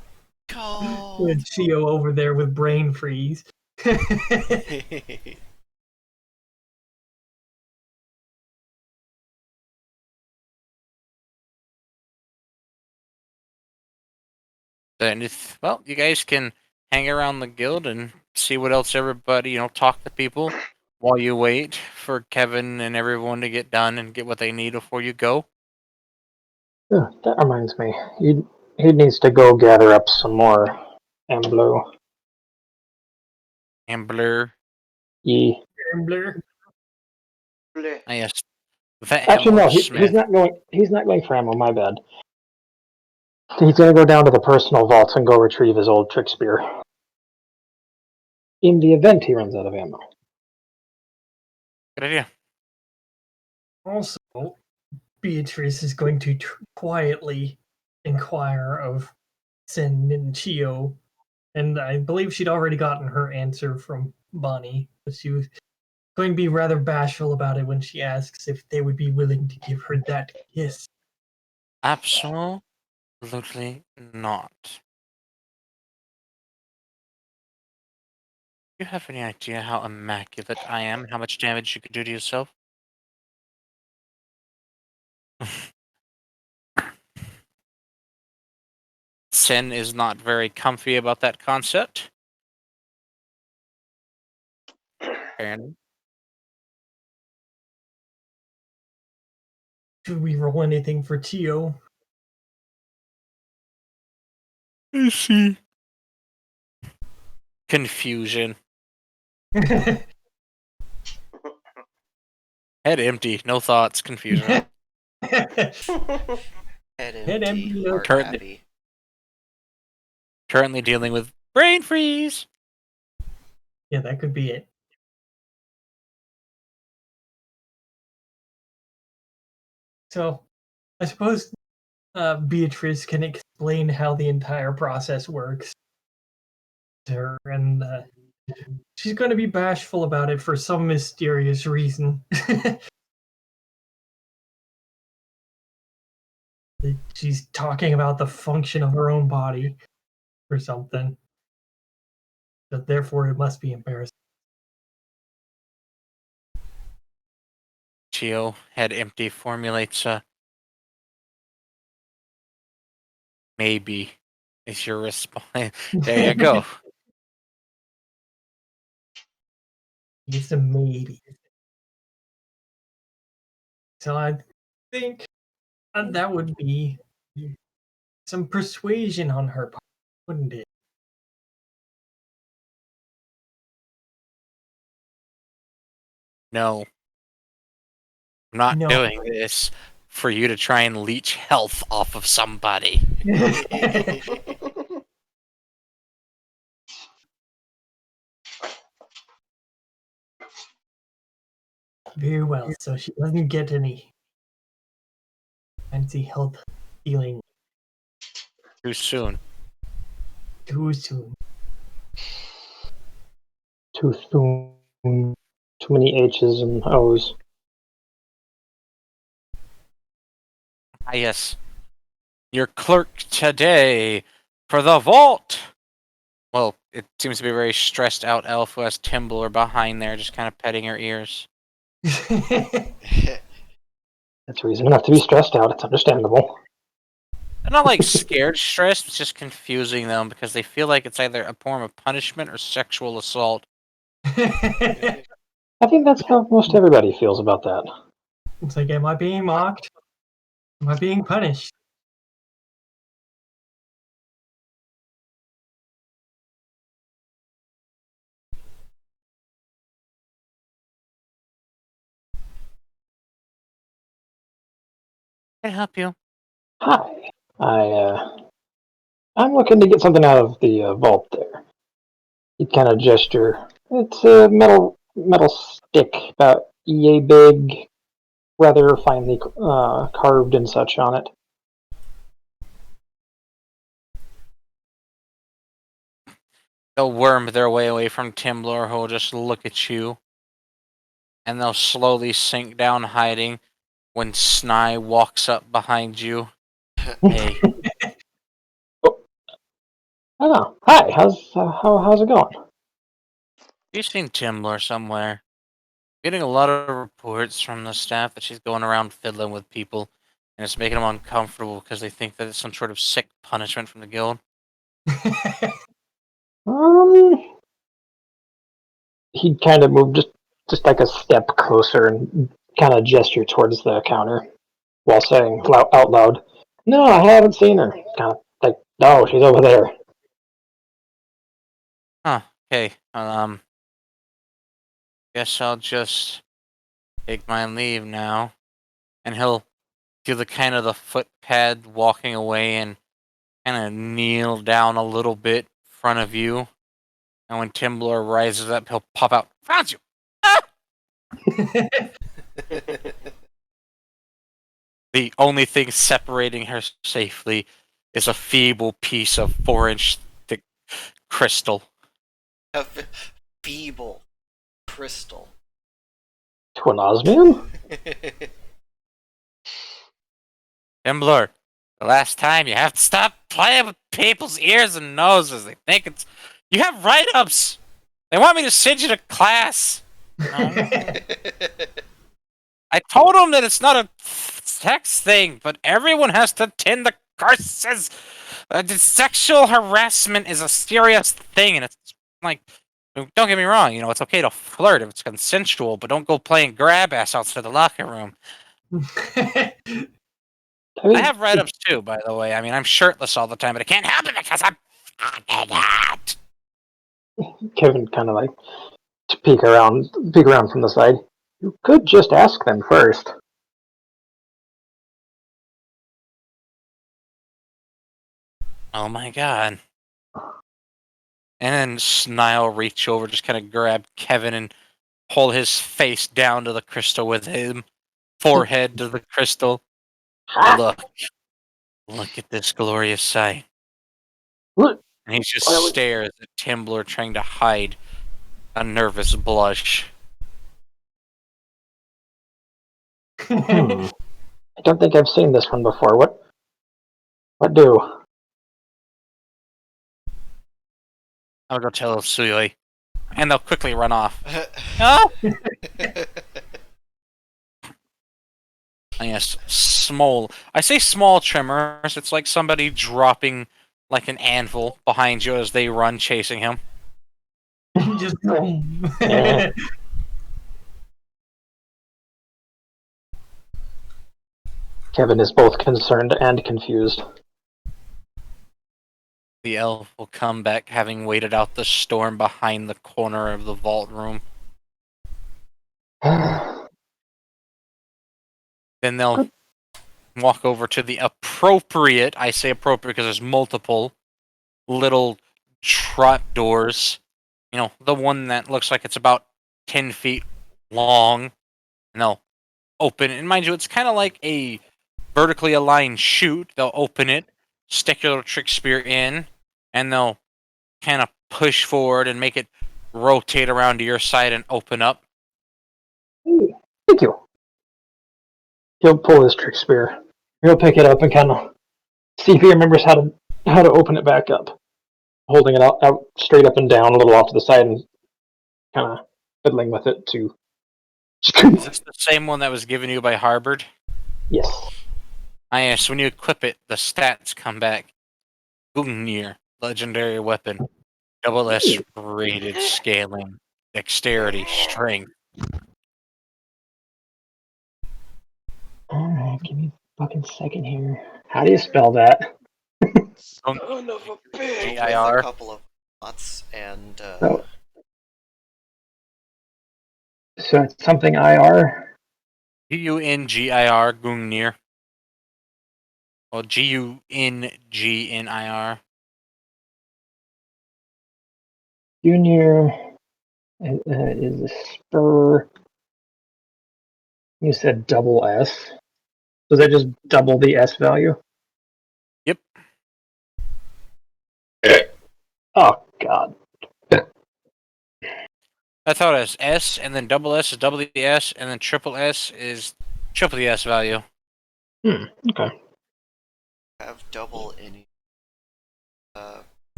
cold. With Chio over there with brain freeze. Then well, you guys can hang around the guild and see what else everybody, talk to people while you wait for Kevin and everyone to get done and get what they need before you go. Yeah, that reminds me. He needs to go gather up some more Amblu. Ambler. Ye. Gambler. Bleh. Yes. Vet Actually, no. He's Smith. not going. He's not going for ammo. My bad. He's going to go down to the personal vaults and go retrieve his old trick spear. In the event he runs out of ammo. Good idea. Also, Beatrice is going to quietly inquire of Sin and Chio, and I believe she'd already gotten her answer from Bonnie, but she was going to be rather bashful about it when she asks if they would be willing to give her that kiss. Absolutely not. Do you have any idea how immaculate I am and how much damage you could do to yourself? Sin is not very comfy about that concept. Apparently. Should we roll anything for Chio? I see. Confusion. Head empty. No thoughts. Confusion. Head empty, empty, heart Currently- happy. Currently dealing with brain freeze. Yeah, that could be it. So, I suppose Beatrice can explain how the entire process works to her, and she's going to be bashful about it for some mysterious reason. She's talking about the function of her own body or something. So therefore, it must be embarrassing. Chio, head empty, formulates a maybe is your response. There you go. It's a maybe. So I think that would be some persuasion on her part, wouldn't it? No, I'm not No. doing this for you to try and leech health off of somebody. very well, so she doesn't get any fancy health feeling Too soon. too soon. Too soon. Too many H's and O's. Ah, yes. Your clerk today for the vault. Well, it seems to be a very stressed out elf who has Timbler behind there, just kind of petting her ears. That's reason enough to be stressed out. It's understandable. They're not like scared stressed, it's just confusing them because they feel like it's either a form of punishment or sexual assault. I think that's how most everybody feels about that. It's like, am I being mocked? Am I being punished? Can I help you? Hi. I'm looking to get something out of the vault there. You kind of gesture. It's a metal stick, about yay big, rather finely carved and such on it. They'll worm their way away from Timbler, who'll just look at you. And they'll slowly sink down hiding when Snai walks up behind you. Hey, Oh, hi. How's it going? you've seen Timbler somewhere. Getting a lot of reports from the staff that she's going around fiddling with people, and it's making them uncomfortable because they think that it's some sort of sick punishment from the guild. Um, he'd kind of move just like a step closer and kind of gesture towards the counter while saying out loud, "No, I haven't seen her." Kind of like, "No, she's over there." Huh, okay, guess I'll just take my leave now. And he'll do the kind of the footpad walking away and kind of kneel down a little bit in front of you. And when Timbler rises up, he'll pop out. Found you! Ah! The only thing separating her safely is a feeble piece of 4-inch thick crystal. A feeble crystal. To an osmium? Timbler, the last time you have to stop playing with people's ears and noses. They think it's. You have write ups! They want me to send you to class. I told them that it's not a sex thing, but everyone has to attend the courses. Sexual harassment is a serious thing, and it's like, don't get me wrong, it's okay to flirt if it's consensual, but don't go playing grab ass outside the locker room. I mean, I have write-ups too, by the way. I mean, I'm shirtless all the time, but I can't help it because I'm fucking hot. Kevin kind of like to peek around from the side. You could just ask them first. Oh my god. And then Snile reach over, just kind of grab Kevin and pull his face down to the crystal with him, forehead to the crystal. Ha! Look at this glorious sight. Look, And he just Well, stares at Timbler, trying to hide a nervous blush. I don't think I've seen this one before. What do? I'll go tell Suyoi. And they'll quickly run off. Oh! Yes, small. I say small tremors. It's like somebody dropping like an anvil behind you as they run chasing him. Just Yeah. Kevin is both concerned and confused. The elf will come back having waited out the storm behind the corner of the vault room. Then they'll walk over to the appropriate, I say appropriate because there's multiple little trap doors. The one that looks like it's about 10 feet long and they'll open it. And mind you, it's kind of like a vertically aligned chute. They'll open it, stick your little trick spear in, and they'll kind of push forward and make it rotate around to your side and open up. Ooh, thank you. He'll pull his trick spear. He'll pick it up and kind of see if he remembers how to open it back up. Holding it out straight up and down, a little off to the side, and kind of fiddling with it to. Is this the same one that was given you by Harvard? Yes. Yes, when you equip it, the stats come back. Gungnir, legendary weapon. Double S rated scaling. Dexterity, strength. Alright, give me a fucking second here. How do you spell that? Son of a bitch! With GIR. a couple of knots and So it's something IR? Ungir, Gungnir. Well, Gungnir. Junior is a spur. You said double S. Does that just double the S value? Yep. Oh, God. That's how it is. S, and then double S is double the S, and then triple S is triple the S value. Okay. have double any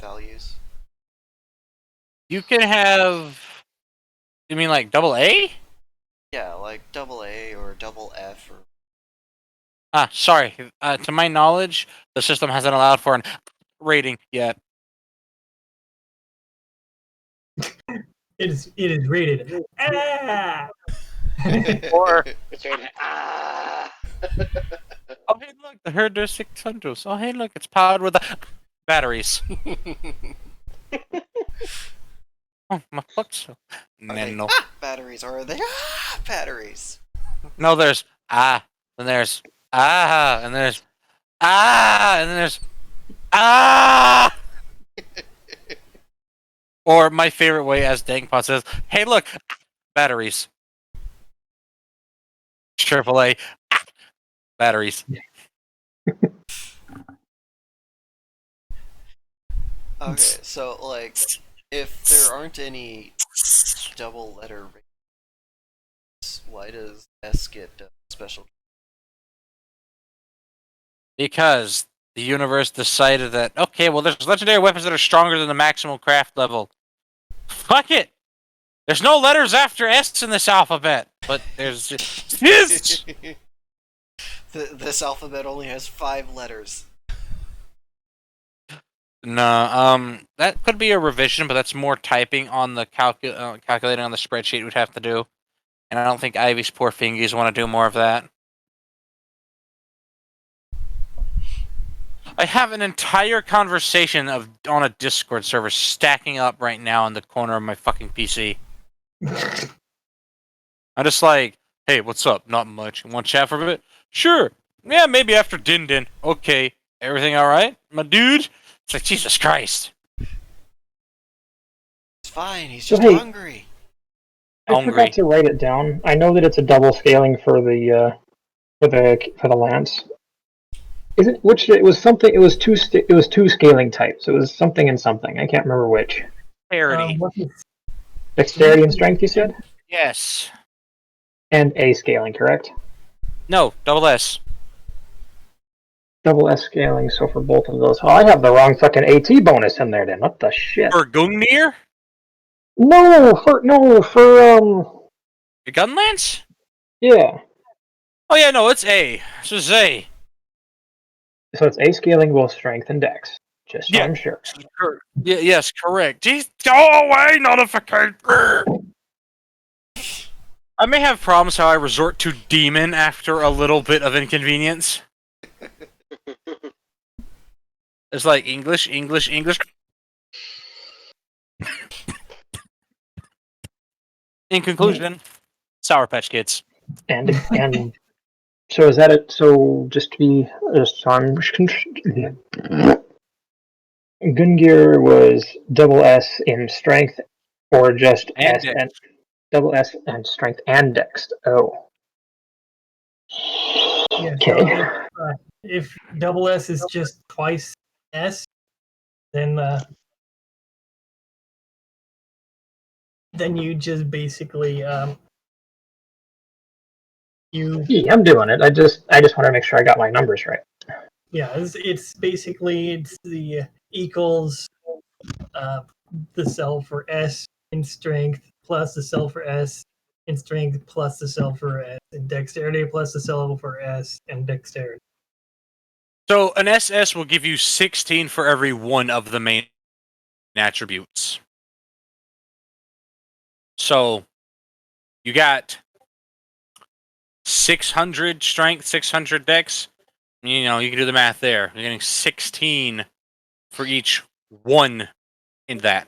values. You can have. You mean like double A? Yeah, like double A or double F or. Sorry. To my knowledge, the system hasn't allowed for an rating yet. It is rated. Ah! Or It's rated. Ah. oh hey look, the Herder 600. Oh hey look, it's powered with batteries. Oh my fuck so. No. Batteries, or are they batteries? No, there's then there's and there's and then there's or my favorite way, as Dangpot says, hey look, batteries. AAA batteries. Okay, so like, if there aren't any double letter rates, why does S get special? Because the universe decided that, okay, well, there's legendary weapons that are stronger than the maximum craft level. Fuck it! There's no letters after S in this alphabet, but there's just... This alphabet only has 5 letters. No, that could be a revision, but that's more typing on the calculating on the spreadsheet we'd have to do. And I don't think Ivy's poor fingies want to do more of that. I have an entire conversation on a Discord server stacking up right now in the corner of my fucking PC. I'm just like, hey, what's up? Not much. Want to chat for a bit? Sure. Yeah, maybe after Din Din. Okay. Everything alright, my dude? It's like, Jesus Christ. It's fine, he's So, just hey, hungry. I Hungry. forgot to write it down. I know that it's a double scaling for the lance. Isn't which it was something? It was two scaling types. It was something and something. I can't remember which. Parity. Dexterity and strength, you said, Yes. and A scaling, correct? No, double S. Double S scaling. So for both of those, oh, I have the wrong fucking AT bonus in there. Then what the shit? For Gungnir? No, for The gun lance? yeah. Oh yeah, no, it's A. This is A. So it's A scaling both strength and dex. Just so Yeah. I'm sure. Yeah, yes, correct. Jeez, go away, notification. I may have problems how I resort to demon after a little bit of inconvenience. It's like English. In conclusion, Sour Patch Kids. And so is that it? So just to be so I'm Gungear was double S in strength, or just And S Dex. and double S and strength and dex. Oh, Yeah. So Okay. if double S is just twice S, then you just basically you Yeah, I'm doing it. I just want to make sure I got my numbers right. yeah it's basically it's the equals uh, the cell for S in strength plus the cell for S in strength plus the cell for S in dexterity plus the cell for S and dexterity. So an SS will give you 16 for every one of the main attributes. So you got 600 strength, 600 dex. You know, you can do the math there. You're getting 16 for each one in that.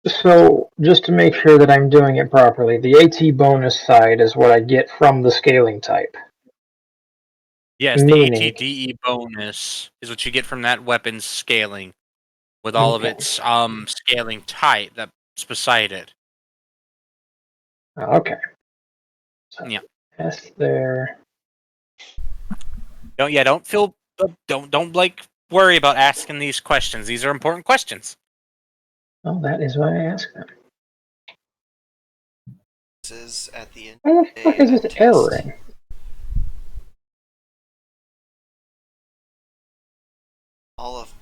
So, just to make sure that I'm doing it properly, the AT bonus side is what I get from the scaling type. Yes, the Meaning, ATDE bonus is what you get from that weapon's scaling, with all of okay. its scaling type that's beside it. Okay. So, Yeah. S there. Don't feel don't like worry about asking these questions. These are important questions. Oh, that is why I asked them. This is at the end Why of the the fuck day is a this test. erroring?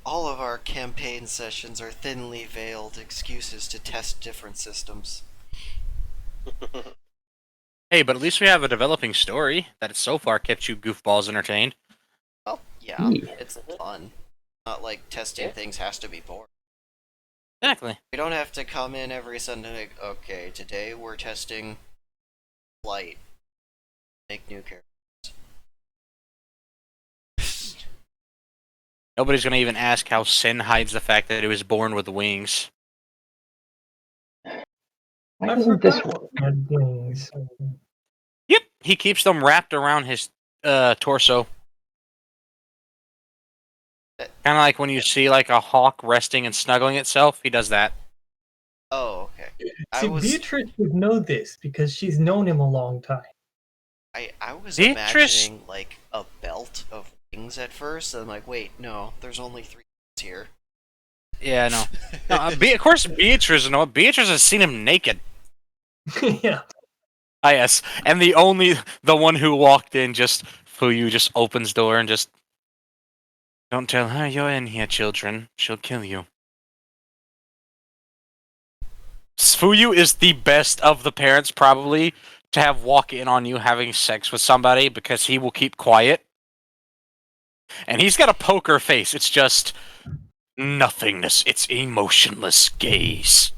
All of our campaign sessions are thinly veiled excuses to test different systems. Hey, but at least we have a developing story that has so far kept you goofballs entertained. Well, yeah, Yeah. it's fun. Not like testing things has to be boring. Exactly. We don't have to come in every Sunday like, okay, today we're testing flight. Make new characters. Nobody's gonna even ask how Sin hides the fact that it was born with wings. Why I doesn't this forgot work? he had wings. Yep, he keeps them wrapped around his torso. Kind of like when you see like a hawk resting and snuggling itself. He does that. Oh, okay. I See, was Beatrice would know this because she's known him a long time. I was Beatrice. imagining like a belt of wings at first, and I'm like, wait, no, there's only three here. Yeah, no. No, of course Beatrice. No, Beatrice has seen him naked. Yeah. Ah, yes, and the one who walked in just Fuyu just opens door and just don't tell her you're in here, children. She'll kill you. Fuyu is the best of the parents, probably, to have walk in on you having sex with somebody because he will keep quiet. And he's got a poker face. It's just nothingness. It's emotionless gaze.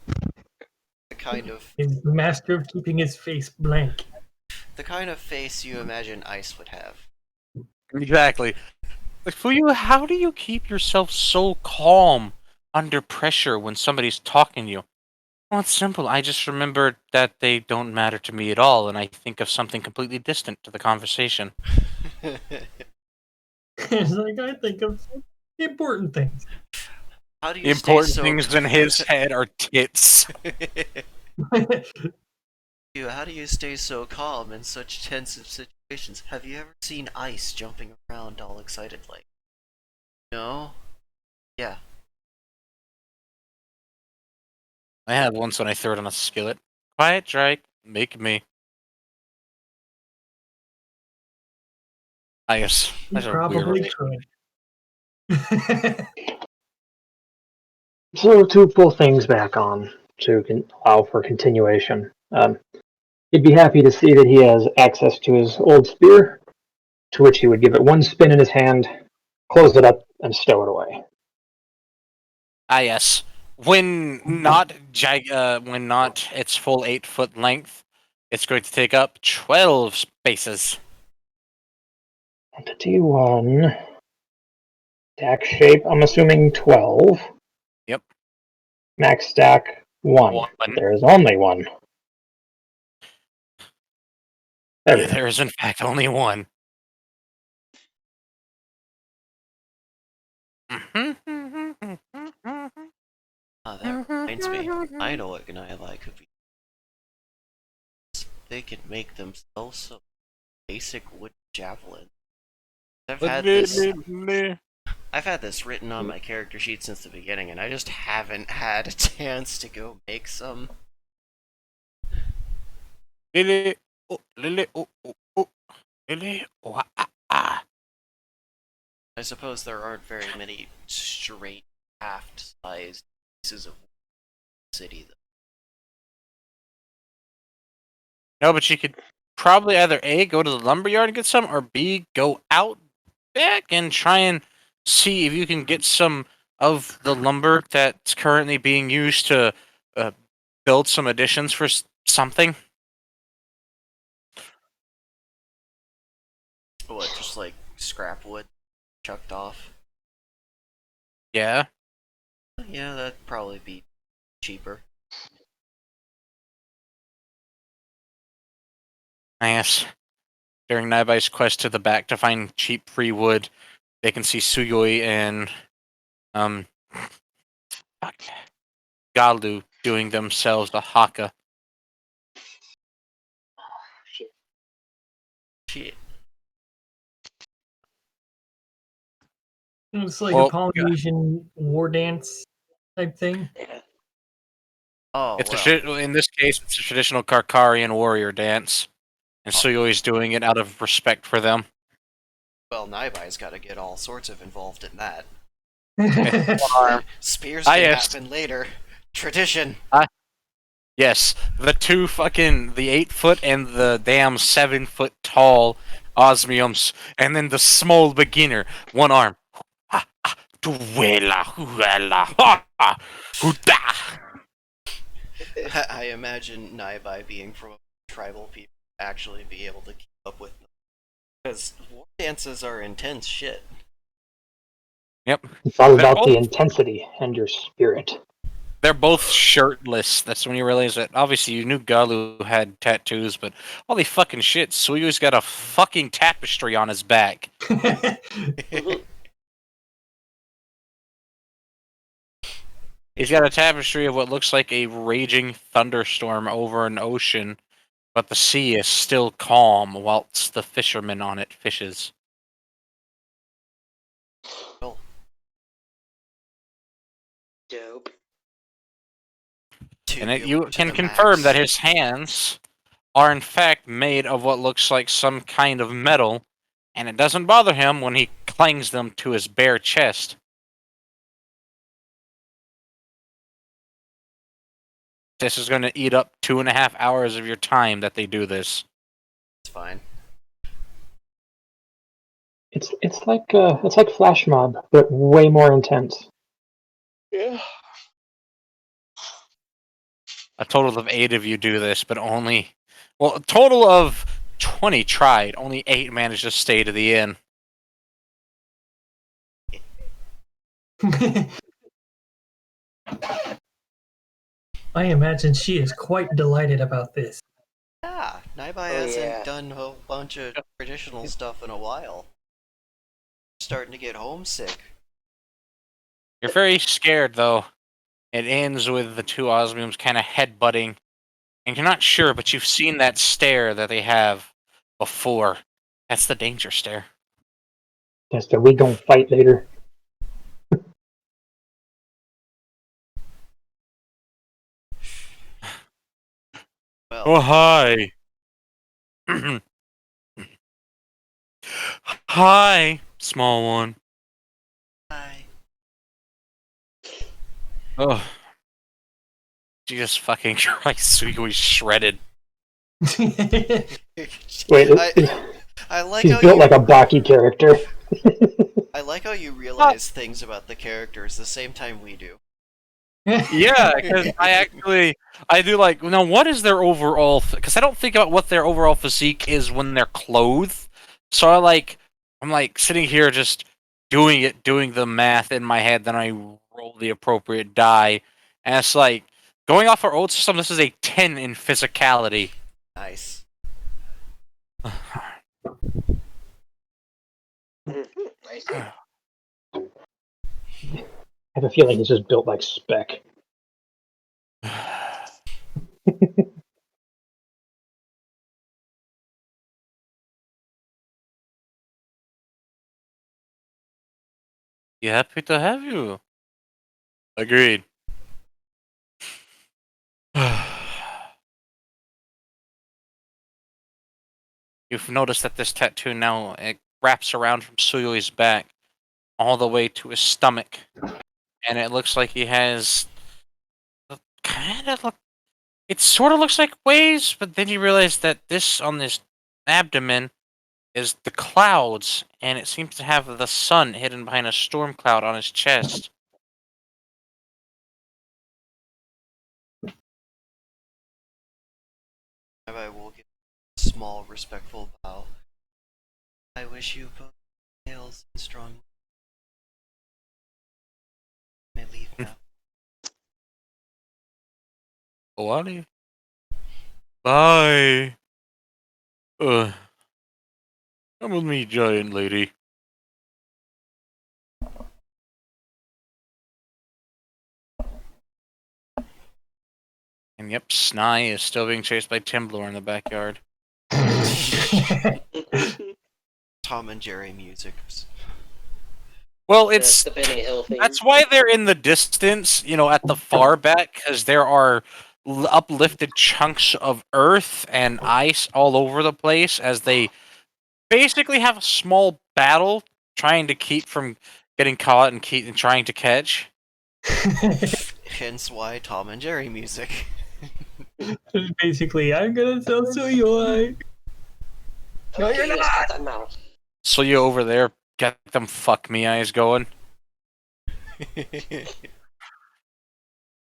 The kind of He's the master of keeping his face blank. face you imagine Ice would have. Exactly. Like, Fuyu, how do you keep yourself so calm under pressure when somebody's talking to you? Well, it's simple. I just remember that they don't matter to me at all, and I think of something completely distant to the conversation. It's like I think of important things. How do you The stay important so? things in his head are tits. How do you stay so calm in such tense situations? Have you ever seen Ice jumping around all excited like? No. Yeah. I had once when I threw it on a skillet. Quiet, Drake. Make me. I guess You that's a weird probably relation. could. So, to pull things back on to allow for continuation, he'd be happy to see that he has access to his old spear, to which he would give it one spin in his hand, close it up, and stow it away. Ah, yes. When not its full 8-foot length, it's going to take up 12 spaces. Entity 1. Stack shape, I'm assuming 12. Yep. Max stack 1. 1. There's only one. There we Yeah, go. there is in fact only one. Ah, there. reminds me, I know what Gnaibai could be. They can make themselves some basic wood javelin. I've had this written on my character sheet since the beginning, and I just haven't had a chance to go make some. Lily, oh, Lily, oh, oh, oh, Lily, oh, ah. I suppose there aren't very many straight half-sized pieces of city, though. No, but you could probably either A, go to the lumberyard and get some, or B, go out back and try and see if you can get some of the lumber that's currently being used to build some additions for something. What, just like scrap wood chucked off? Yeah. Yeah, that'd probably be cheaper. Yes. During Naibai's quest to the back to find cheap free wood, they can see Suyoi and fuck, Galu doing themselves a haka. Shit. Shit. It's like Well, a Polynesian war dance type thing. Yeah. Oh, It's well. in this case, it's a traditional Karkarian warrior dance, and Suyoi's doing it out of respect for them. Well, Naibai's gotta get all sorts of involved in that. Arm. Spears Ah, can yes. happen later. Tradition. Yes, the 8-foot and the damn 7-foot tall osmiums, and then the small beginner, one arm. Duela, huela, ha, ha, huda. I imagine Naibai being from a tribal people actually be able to keep up with them. Because war dances are intense shit. Yep. It's all They're about the both- intensity and your spirit. They're both shirtless. That's when you realize that. Obviously, you knew Galu had tattoos, but holy fucking shit, Suyu's got a fucking tapestry on his back. He's got a tapestry of what looks like a raging thunderstorm over an ocean, but the sea is still calm whilst the fisherman on it fishes. Well, Dope. And to you to can the confirm max. that his hands are in fact made of what looks like some kind of metal, and it doesn't bother him when he clangs them to his bare chest. This is going to eat up 2.5 hours of your time that they do this. It's fine. It's like Flash Mob, but way more intense. Yeah. A total of 8 of you do this, but only... Well, a total of 20 tried. Only 8 managed to stay to the end. I imagine she is quite delighted about this. Yeah, Naibai Oh, hasn't yeah. done a whole bunch of traditional stuff in a while. Starting to get homesick. You're very scared, though. It ends with the 2 osmiums kind of headbutting. And you're not sure, but you've seen that stare that they have before. That's the danger stare. That's the we gonna fight later. Well, Oh, hi. Hi, small one. I... Oh. Jesus fucking Christ, we shredded. Wait, I like she's how built you like a Baki character. I like how you realize things about the characters the same time we do. Yeah, because I do like, now what is their overall, because I don't think about what their overall physique is when they're clothed. So I'm like sitting here just doing the math in my head, then I roll the appropriate die. And it's like, going off our old system, this is a 10 in physicality. Nice. I see. I have a feeling he's just built like spec. Yeah, happy to have you. Agreed. You've noticed that this tattoo now it wraps around from Suyui's back all the way to his stomach, and it looks like he has kind of look. It sort of looks like waves, but then you realize that this on this abdomen is the clouds, and it seems to have the sun hidden behind a storm cloud on his chest. I will give a small, respectful bow. I wish you both tails and strong. May leave now. Owani. Bye. Come with me, giant lady. And yep, Snai is still being chased by Timblor in the backyard. Tom and Jerry music. Well, That's it's the Benny Hill theme. that's why they're in the distance, at the far back, because there are uplifted chunks of earth and ice all over the place as they basically have a small battle trying to keep from getting caught and trying to catch. Hence why Tom and Jerry music. Basically, I'm gonna tell Suyoi. No, you're Okay, let's not. cut that now. So you over there get them fuck me eyes going. It's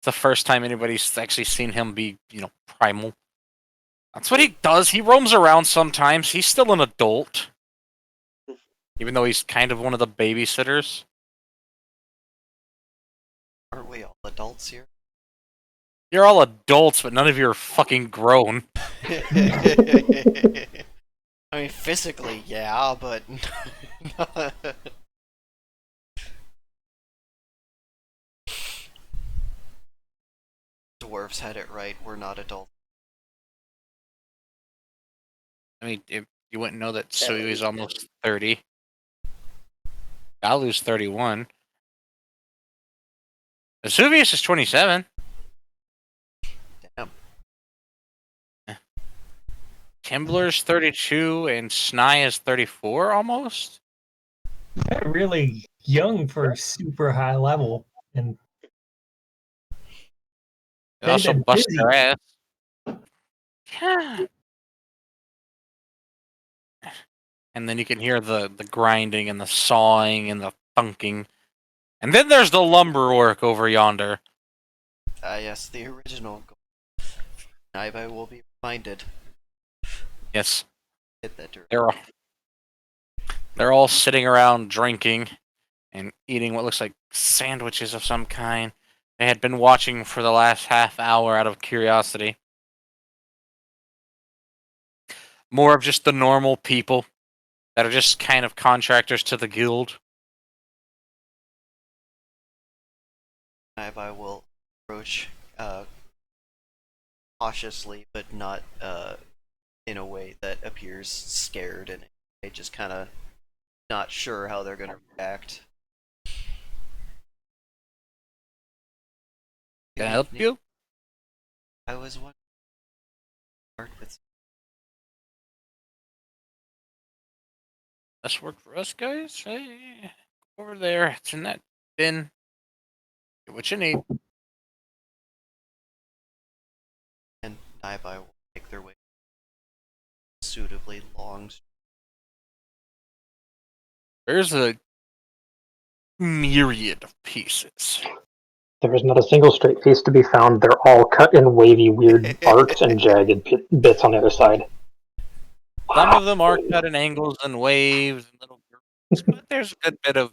the first time anybody's actually seen him be, primal. That's what he does. He roams around sometimes. He's still an adult. Even though he's kind of one of the babysitters. Aren't we all adults here? You're all adults, but none of you are fucking grown. I mean, physically, yeah, but. Dwarves had it right, we're not adults. I mean, if you wouldn't know that Yeah, Suyu is he's almost 30. Galu's 31. Vesuvius is 27. Damn. Timblr's 32, and Snai is 34 almost. They're really young for super high level, and They they've also been bust busy. their ass. Yeah. And then you can hear the grinding and the sawing and the thunking. And then there's the lumber work over yonder. Ah, yes, the original. Naibai will be reminded. Yes. Hit that dirt. They're all sitting around drinking and eating what looks like sandwiches of some kind. They had been watching for the last half hour out of curiosity. More of just the normal people that are just kind of contractors to the guild. Naibai will approach cautiously, but not in a way that appears scared, and they just kind of not sure how they're gonna react. Can I help you? I was wondering. Start with This work for us, guys? Hey, over there. It's in that bin. Get what you need. and Naibai will make their way suitably long. There's a myriad of pieces. There is not a single straight piece to be found. They're all cut in wavy, weird arcs and jagged bits on the other side. Some of them are cut in angles and waves and little grooves, but there's a good bit of,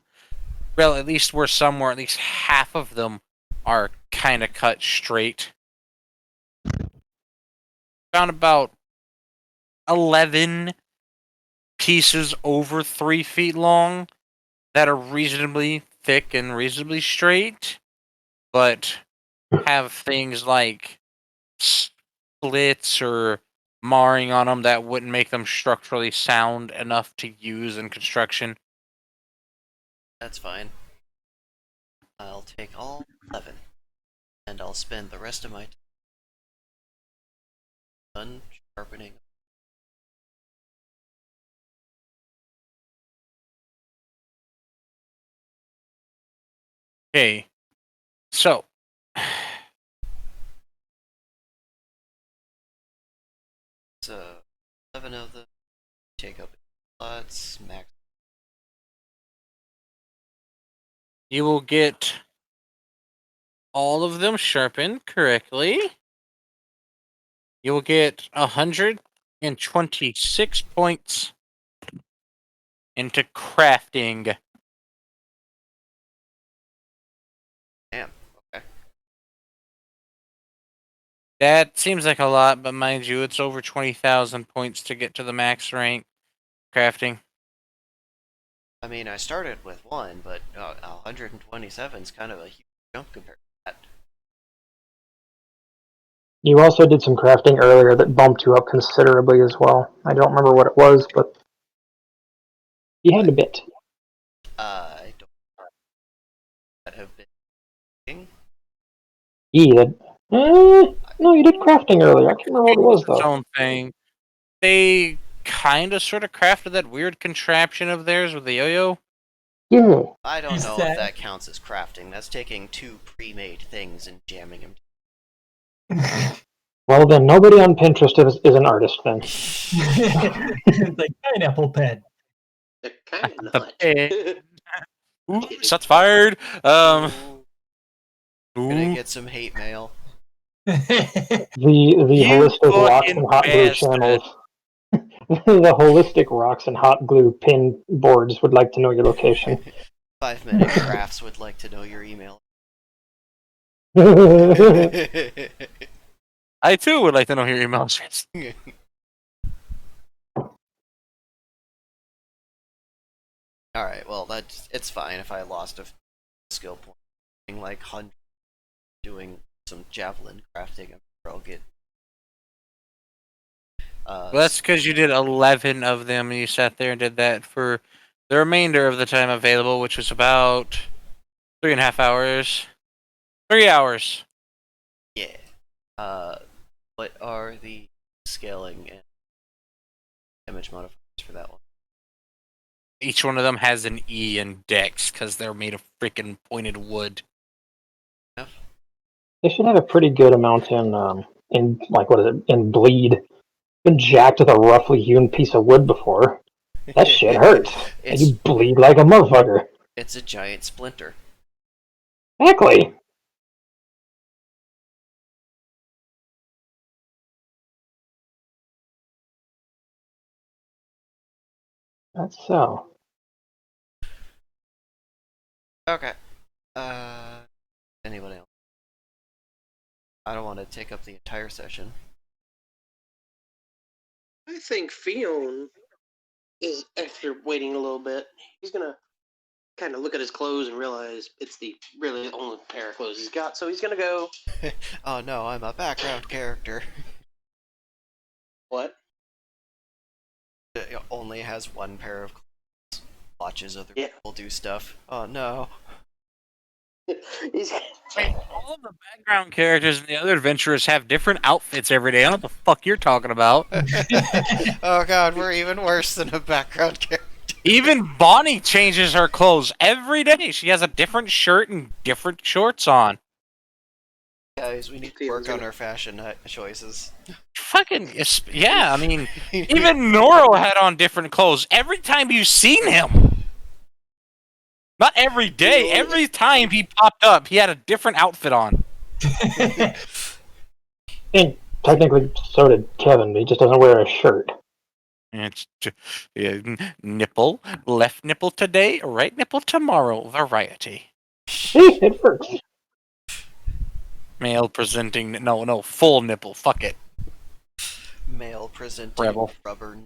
well, at least we're somewhere, at least half of them are kind of cut straight. Found about 11 pieces over 3 feet long that are reasonably thick and reasonably straight, but have things like splits or marring on them that wouldn't make them structurally sound enough to use in construction. That's fine. I'll take all 11, and I'll spend the rest of my time sharpening. Okay, so So 11 of them take up slots. Max. you will get all of them sharpened correctly. You will get 126 points into crafting. Damn. Okay. That seems like a lot, but mind you, it's over 20,000 points to get to the max rank crafting. I mean, I started with 1, but 127 is kind of a huge jump compared to that. You also did some crafting earlier that bumped you up considerably as well. I don't remember what it was, but you had a bit. I don't that have been thinking. You did. No, you did crafting earlier. I can't remember what it was Its though. own thing. They kind of sort of crafted that weird contraption of theirs with the yo-yo. Yeah. I don't Is know that- if that counts as crafting. That's taking 2 pre-made things and jamming them. Well, then nobody on Pinterest is an artist then. It's like pineapple pen. They're kind of The not. pig. Ooh, shots fired. Ooh, gonna Ooh. get some hate mail. The You holistic rocks fucking and hot glue bastard. channels. The holistic rocks and hot glue pin boards would like to know your location. 5-minute crafts would like to know your email. I too would like to know your email address. Alright, well, it's fine if I lost a skill point. Like 100 doing some javelin crafting, I'm sure I'll get. Well, that's because you did 11 of them and you sat there and did that for the remainder of the time available, which was about 3.5 hours. 3 hours. Yeah. What are the scaling and damage modifiers for that one? Each one of them has an E in Dex because they're made of freaking pointed wood. They should have a pretty good amount in like what is it, in bleed. Been jacked with a roughly hewn piece of wood before. That shit hurts. And you bleed like a motherfucker. It's a giant splinter. Exactly. That's so. Okay. Anyone else? I don't want to take up the entire session. I think Fion is, after waiting a little bit, he's gonna kind of look at his clothes and realize it's the really only pair of clothes he's got. So he's gonna go. Oh no, I'm a background character. What? It only has one pair of clothes. Watches other Yeah. people do stuff. Oh no. He's Wait, all of the background characters and the other adventurers have different outfits every day. I don't know what the fuck you're talking about. Oh god, we're even worse than a background character. Even Bonnie changes her clothes every day. She has a different shirt and different shorts on. Guys, we need to work on our fashion choices. Fucking yeah, I mean, even Noro had on different clothes every time you've seen him. Not every day. Every time he popped up, he had a different outfit on. And technically, so did Kevin, but he just doesn't wear a shirt. It's nipple, left nipple today, right nipple tomorrow. Variety. See, it works. Male presenting, no, full nipple. Fuck it. Male presenting Rebel. rubber.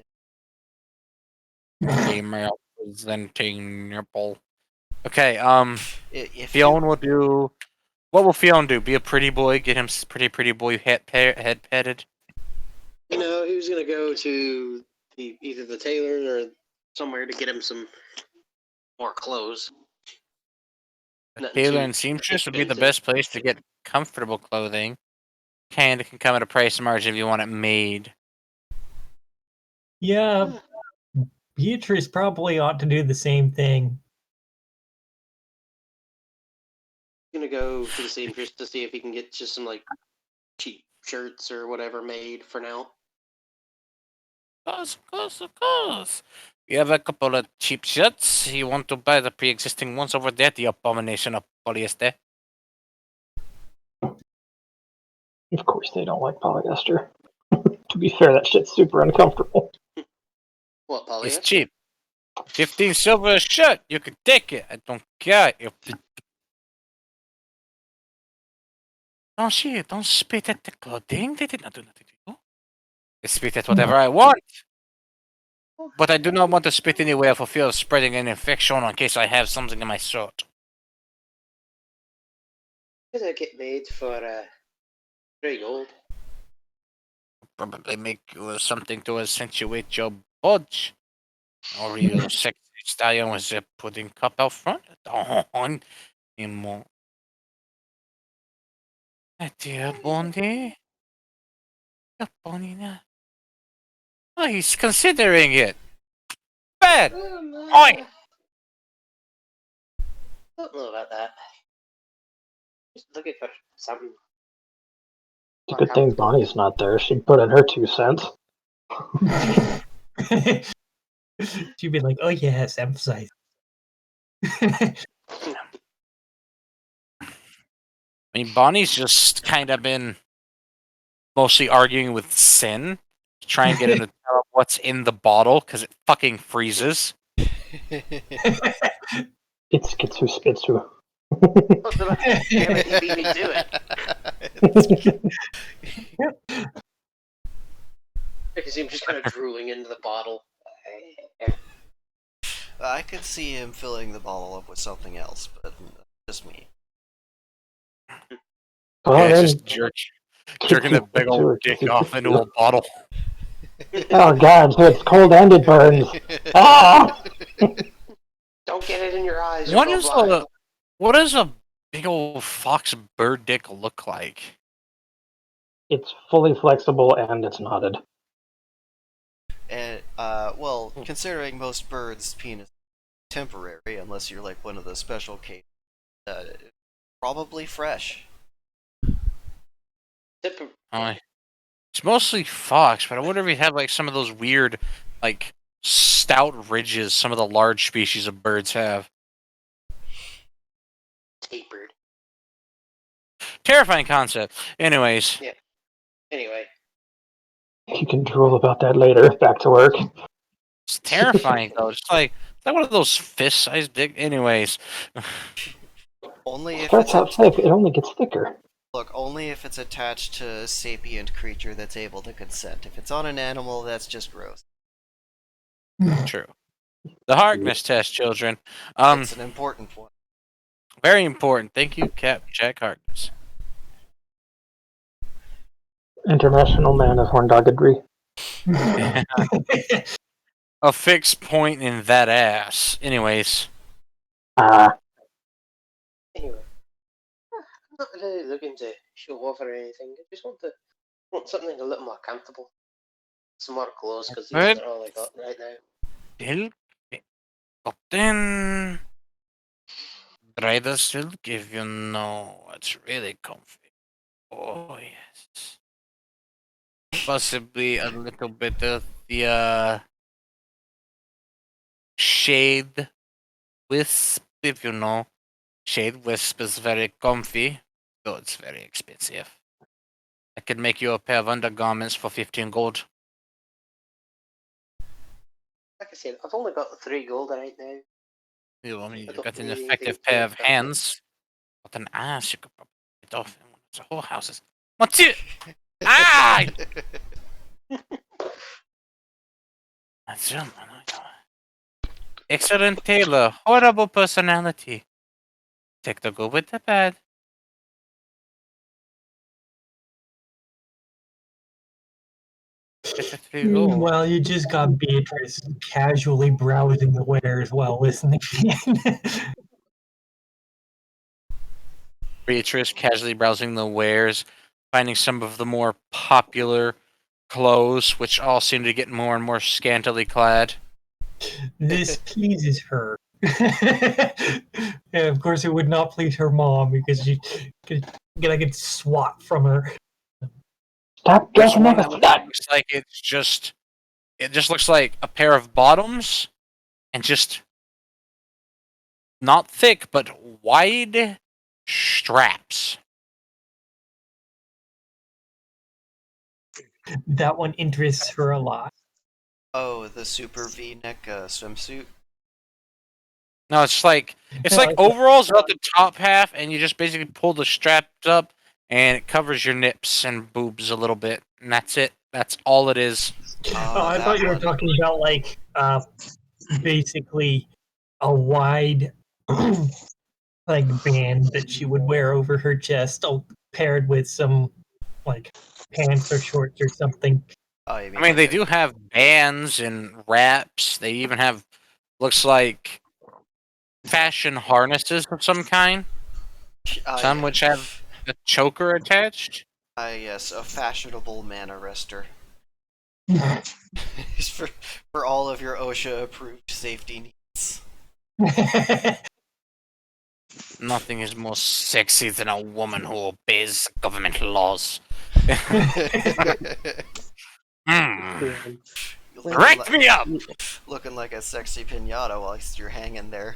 Female presenting nipple. Okay, If Fionn will do. What will Fionn do? Be a pretty boy? Get him pretty boy head petted? You know, he was gonna go to either the tailor or somewhere to get him some more clothes. Nothing Tailor too and seamstress would be the expensive. best place to get comfortable clothing. And it can come at a price margin if you want it made. Yeah, Beatrice probably ought to do the same thing. Gonna go to the seamstress to see if he can get just some like cheap shirts or whatever made for now. Of course, of course. We have a couple of cheap shirts. You want to buy the pre-existing ones over there, the abomination of polyester? Of course, they don't like polyester. To be fair, that shit's super uncomfortable. What polyester? It's cheap. 15 silver a shirt. You can take it. I don't care. Don't spit at the clothing. They did not do nothing to you. I spit at whatever I want. But I do not want to spit anywhere for fear of spreading an infection in case I have something in my shirt. What does it get made for 3 gold? Probably make you something to accentuate your budge. Or your sexy stallion with a pudding cup out front. On anymore. Dear Bondi. Dear Bondi now. Oh, he's considering it. Bad. Oi! Don't know about that. Just looking for something. It's a good thing Bonnie's not there. She'd put in her 2 cents. She'd be like, "Oh yes, emphasize." I mean, Bonnie's just kind of been mostly arguing with Sin to try and get him to tell him what's in the bottle because it fucking freezes. It's Skitsu Spitsu. Damn it, he beat me to it. I can see him just kind of drooling into the bottle. I could see him filling the bottle up with something else, but just me. Oh, Yeah, then it's just jerking the big old dick off into a bottle. Oh god, so it's cold-ended burns. Ah! Don't get it in your eyes. What does a big old fox bird dick look like? It's fully flexible and it's knotted. And well, considering most birds' penis is temporary, unless you're like one of the special cases, probably fresh. It's mostly fox, but I wonder if he had like some of those weird, like stout ridges some of the large species of birds have. Tapered. Terrifying concept. Anyways. Yeah. Anyway. You can drool about that later. Back to work. It's terrifying though. It's like one of those fist-sized dick. Anyways. Only if Starts it's out thick, it only gets thicker. Look, only if it's attached to a sapient creature that's able to consent. If it's on an animal, that's just gross. True. The Harkness test, children. It's an important one. Very important. Thank you, Cap Jack Harkness. International man of horndoggery. A fixed point in that ass. Anyways. Anyway. I'm not really looking to show off or anything. I just want something a little more comfortable. Some more clothes, because these are all I got right now. Then try the silk if you know it's really comfy. Oh yes. Possibly a little bit of the shade wisp, if you know. Shade wisp is very comfy, though it's very expensive. I could make you a pair of undergarments for 15 gold. Like I said, I've only got 3 gold right now. I mean, you've got an really effective think pair of expensive. hands. With an ass, you could probably get off in one of the whorehouses. What's it? Ah! Excellent tailor, horrible personality. Take the good with the bad. Meanwhile, you just got Beatrice casually browsing the wares while listening. Beatrice casually browsing the wares, finding some of the more popular clothes, which all seem to get more and more scantily clad. This pleases her. Yeah, of course, it would not please her mom because she gonna get swat from her. Stop Which guessing like one a slut. looks like it just looks like a pair of bottoms and just not thick but wide straps. That one interests her a lot. Oh, the super V-neck swimsuit. No, it's like like overalls about the top half, and you just basically pull the straps up, and it covers your nips and boobs a little bit, and that's it. That's all it is. Oh, I That thought you were one. talking about like basically a wide like band that she would wear over her chest, paired with some like pants or shorts or something. Oh, you I mean mean, like they a do have bands and wraps. They even have looks like fashion harnesses of some kind. Some yeah. which have a choker attached. Yes, a fashionable man arrester. for all of your OSHA approved safety needs. Nothing is more sexy than a woman who obeys government laws. Looking Correct me up! looking like a sexy pinata whilst you're hanging there.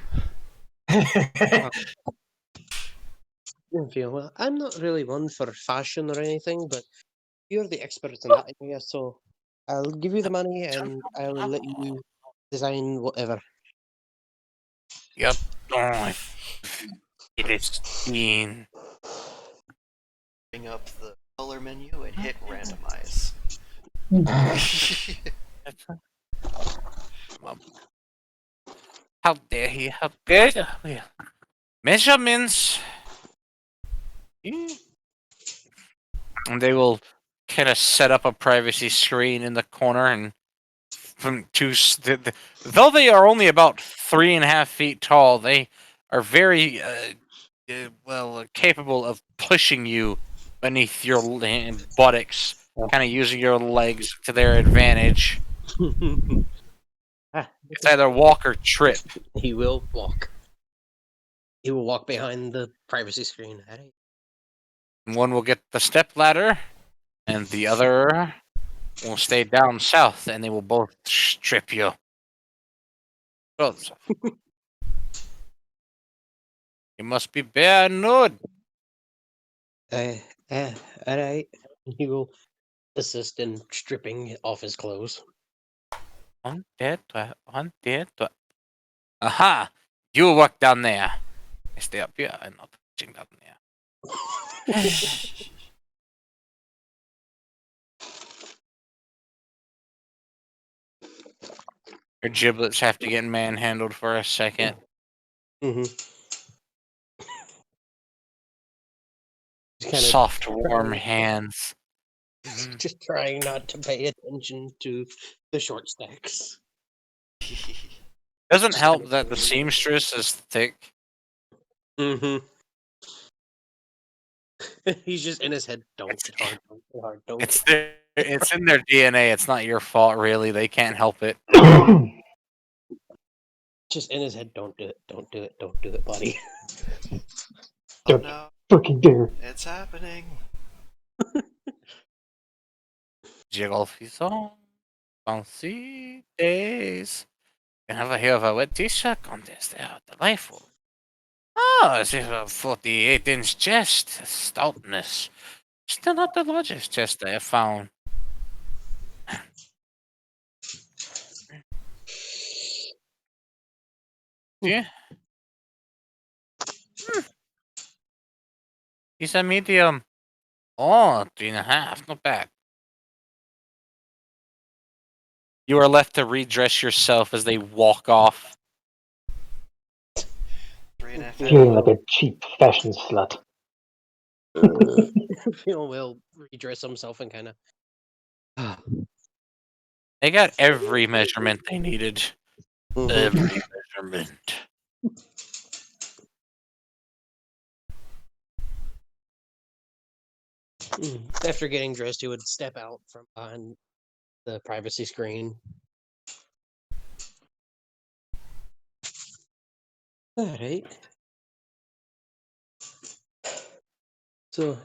Well, I'm not really one for fashion or anything, but you're the expert in that area, so I'll give you the money and I'll let you design whatever. Yep. Oh, it is seen. Bring up the color menu and hit randomize. How dare he? How dare he? Measurements. And they will kind of set up a privacy screen in the corner and from two. Though they are only about 3.5 feet tall, they are very capable of pushing you beneath your buttocks, kind of using your legs to their advantage. It's either walk or trip. He will walk. He will walk behind the privacy screen. One will get the step ladder, and the other will stay down south, and they will both strip you. Both. You must be bare nude. All right. He will assist in stripping off his clothes. One dead, one dead. Aha! You work down there. I stay up here. I'm not touching down there. Your giblets have to get manhandled for a second. Mm-hmm. Soft, warm hands. Just trying not to pay attention to the short stacks. Doesn't help that the seamstress is thick. Mm-hmm. He's just in his head. Don't get hard. Don't get hard. Don't. It's in their DNA. It's not your fault, really. They can't help it. Just in his head. Don't do it. Don't do it. Don't do it, buddy. Oh Don't no, fucking dare. it's happening. Jiggle song. Fancy days. You never hear of a wet t-shirt contest. They are delightful. Oh, it's a 48-inch chest. Stoutness. Still not the largest chest I have found. Yeah. He's a medium. Oh, 3.5. Not bad. You are left to redress yourself as they walk off. 3.5. Feeling like a cheap fashion slut. Phil will redress himself and kind of. They got every measurement they needed. Every measurement. After getting dressed, he would step out from behind the privacy screen. Alright. So,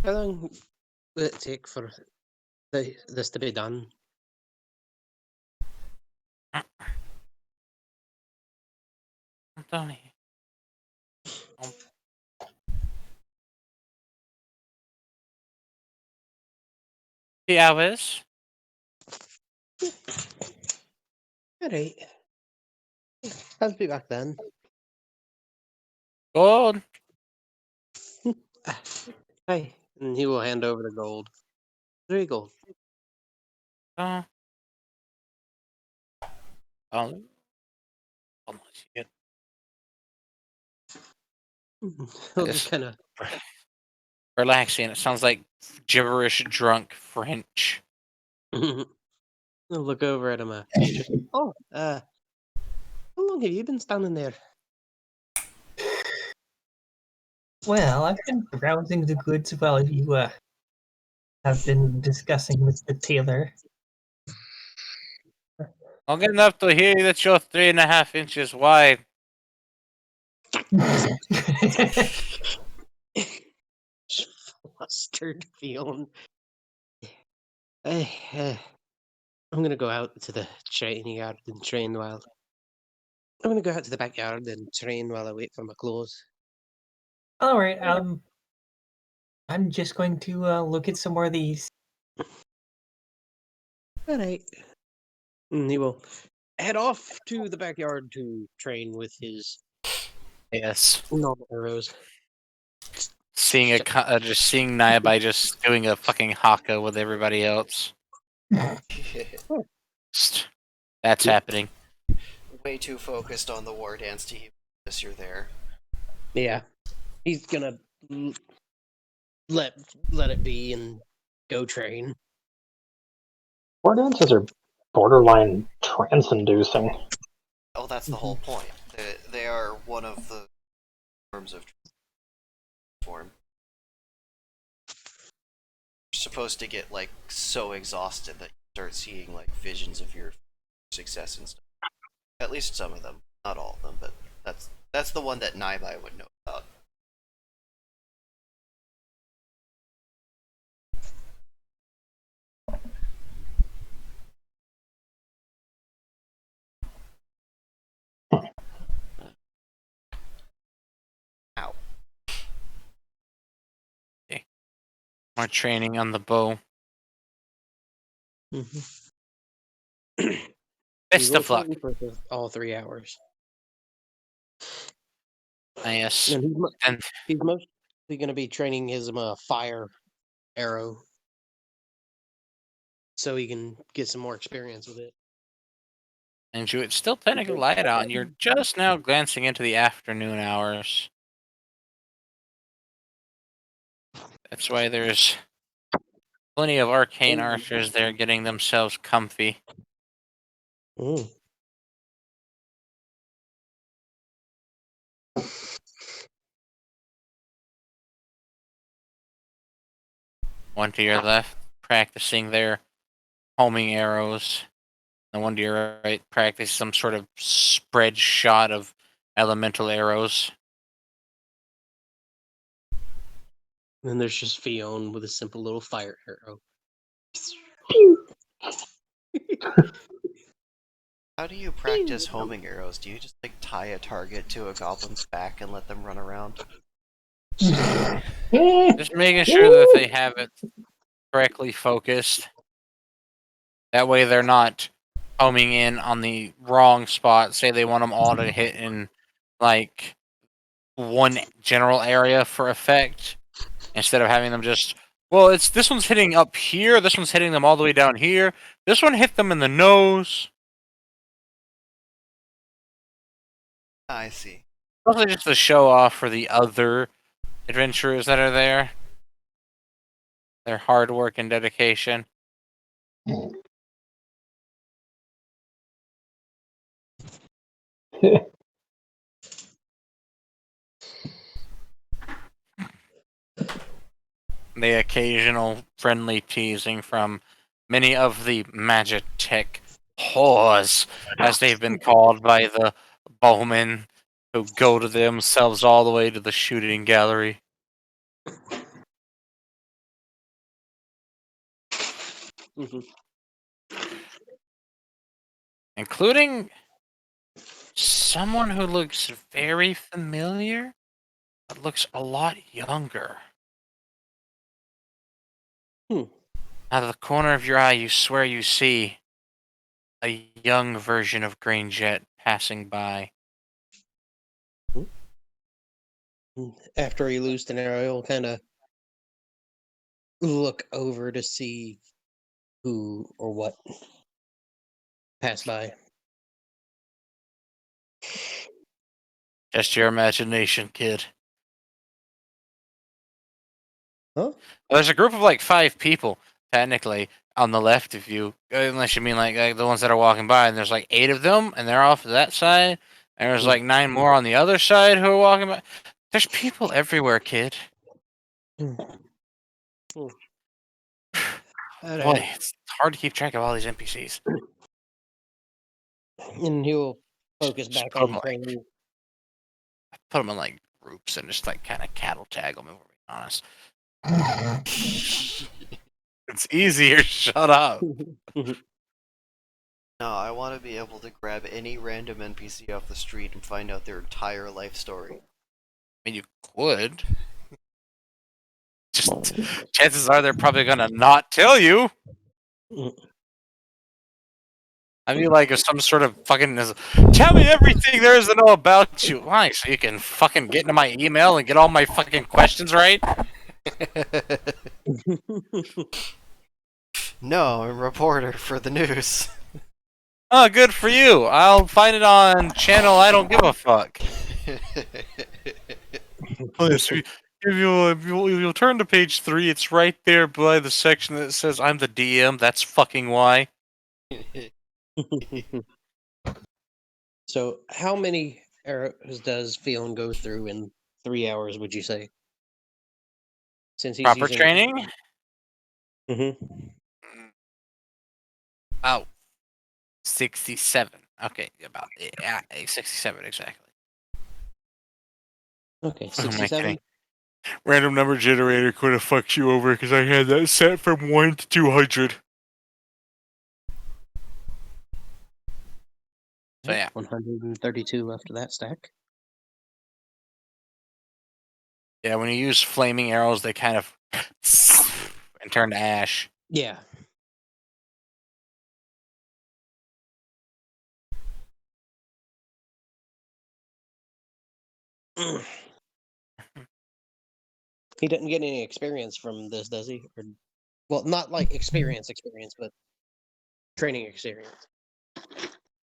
how long will it take for this to be done? Tony. 3 hours. Alright. I'll be back then. Gold. Hi. And he will hand over the gold. 3 gold. Oh. Oh. Shit. He'll Yes. just kind of Relaxing. It sounds like gibberish drunk French. look over at him. Oh, how long have you been standing there? Well, I've been browsing the goods while you have been discussing with the tailor. Long enough to hear that you're 3.5 inches wide. Flustered feeling. I'm gonna go out to the training yard and train while. I'm gonna go out to the backyard and train while I wait for my clothes. All right. I'm just going to look at some more of these. All right. And he will head off to the backyard to train with his Yes. normal arrows. Seeing just seeing Naibai just doing a fucking haka with everybody else. That's happening. Way too focused on the war dance to even notice you're there. Yeah, he's gonna let it be and go train. War dances are borderline trance-inducing. Oh, that's the whole point. They are one of the forms of form. You're supposed to get like so exhausted that you start seeing like visions of your success and stuff. At least some of them, not all of them, but that's the one that Naibai would know about. Ow. More training on the bow. Best of luck. For all 3 hours. Yes. And And he's mostly going to be training his fire arrow, so he can get some more experience with it. Andrew, it's still technically light out, and you're just now glancing into the afternoon hours. That's why there's plenty of arcane archers there getting themselves comfy. Mm. One to your left, practicing their homing arrows. The one to your right, practice some sort of spread shot of elemental arrows. And then there's just Fiona with a simple little fire arrow. How do you practice homing arrows? Do you just like tie a target to a goblin's back and let them run around? Just making sure that they have it correctly focused. That way they're not homing in on the wrong spot. Say they want them all to hit in like one general area for effect, instead of having them just, well, it's this one's hitting up here, this one's hitting them all the way down here, this one hit them in the nose. I see. Mostly just to show off for the other adventurers that are there. their hard work and dedication. The occasional friendly teasing from many of the Magitech whores, as they've been called by the bowmen who go to themselves all the way to the shooting gallery. Mhm. Including someone who looks very familiar, but looks a lot younger. Hmm. Out of the corner of your eye, you swear you see a young version of Grainjet passing by. After he loosed an arrow, he'll kind of look over to see who or what passed by. Just your imagination, kid. Huh? There's a group of like 5 people, technically, on the left of you, unless you mean like the ones that are walking by, and there's like 8 of them, and they're off to that side, and there's like 9 more on the other side who are walking by. There's people everywhere, kid. Hmm. Boy, it's hard to keep track of all these NPCs. And he'll focus Just back put on them like, training. in like groups and just like kind of cattle tag them, if we're being honest. It's easier, shut up. No, I want to be able to grab any random NPC off the street and find out their entire life story. I mean, you could. Just chances are they're probably gonna not tell you. I mean, like, if some sort of fucking tell me everything there is to know about you. Why? So you can fucking get into my email and get all my fucking questions right? No, I'm a reporter for the news. Oh, good for you. I'll find it on channel I don't give a fuck. Please, if you'll turn to page 3, it's right there by the section that says I'm the DM. That's fucking why. So, how many arrows does Fion go through in 3 hours, would you say? Since he's Proper using. training? Mm-hmm. About 67. Okay, about 67 exactly. Okay, What am I 67. kidding? Random number generator could have fucked you over because I had that set from 1 to 200. So yeah. 132 left of that stack. Yeah, when you use flaming arrows, they kind of and turn to ash. Yeah. He didn't get any experience from this, does he? Or, well, not like experience, but training experience.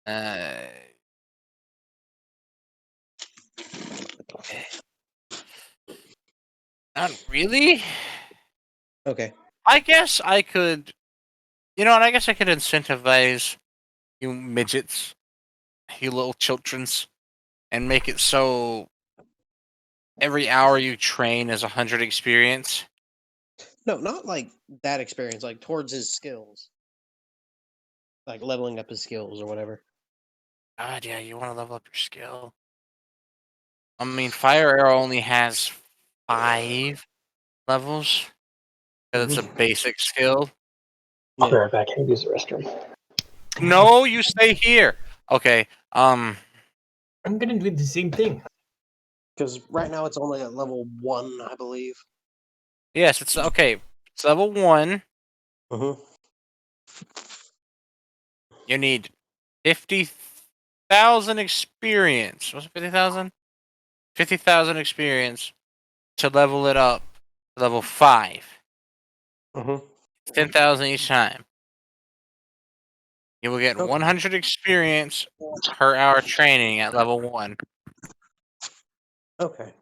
Uh, Not really. Okay. I guess I could. You know what? I guess I could incentivize you midgets, you little childrens, and make it so every hour you train is 100 experience. No, not like that experience, like towards his skills. Like leveling up his skills or whatever. God, yeah, you want to level up your skill. I mean, Fire Arrow only has 5 levels because it's a basic skill. I'll be right back. I can use the restroom. No, you stay here. Okay. I'm gonna do the same thing. Because right now it's only at level 1, I believe. Yes, it's okay. It's level 1. Mm-hmm. You need 50,000 experience. Was it 50,000? 50,000 experience to level it up to level 5. Mm-hmm. 10,000 each time. You will get Okay. 100 experience per hour training at level 1. Okay.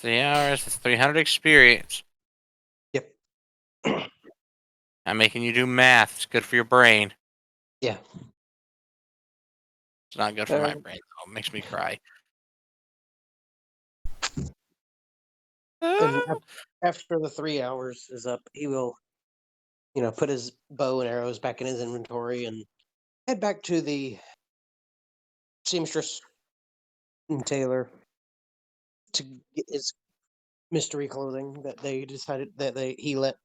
3 hours. It's 300 experience. Yep. I'm making you do math. It's good for your brain. Yeah. It's not good for my brain, though. It makes me cry. And after the 3 hours is up, he will, put his bow and arrows back in his inventory and head back to the seamstress and tailor to get his mystery clothing that they decided that he let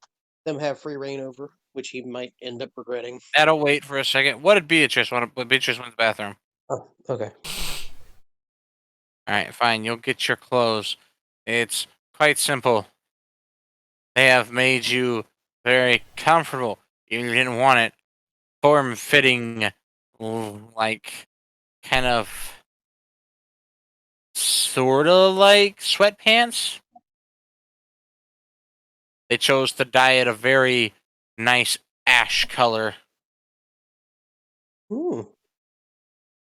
them have free reign over, which he might end up regretting. That'll wait for a second. What did Beatrice want? Beatrice went to the bathroom. Oh, okay. All right, fine. You'll get your clothes. It's quite simple. They have made you very comfortable. You didn't want it. Form-fitting, like, kind of, sort of like sweatpants. They chose to dye it a very nice ash color. Ooh.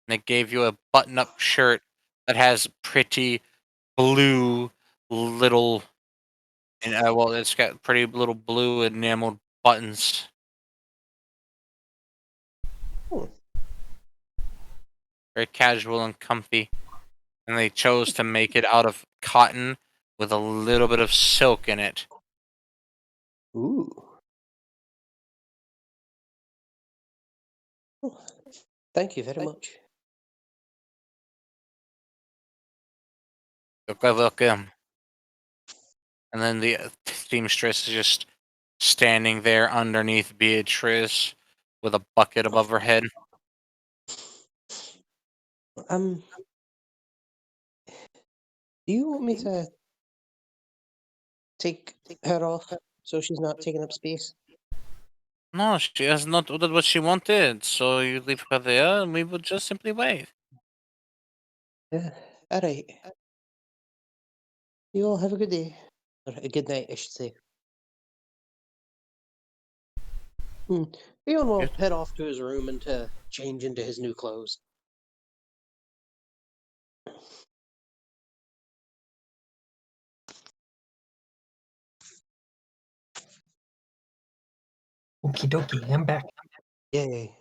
And it gave you a button-up shirt that has pretty blue little, and well, it's got pretty little blue enameled buttons. Hmm. Very casual and comfy. And they chose to make it out of cotton with a little bit of silk in it. Ooh. Thank you very much. You're welcome. And then the seamstress is just standing there underneath Beatrice with a bucket above her head. Do you want me to take her off so she's not taking up space? No, she has not ordered what she wanted, so you leave her there and we will just simply wait. Yeah. All right. You all have a good day. Or a good night, I should say. Leon will head off to his room and to change into his new clothes. Okie dokie, I'm back. Yay.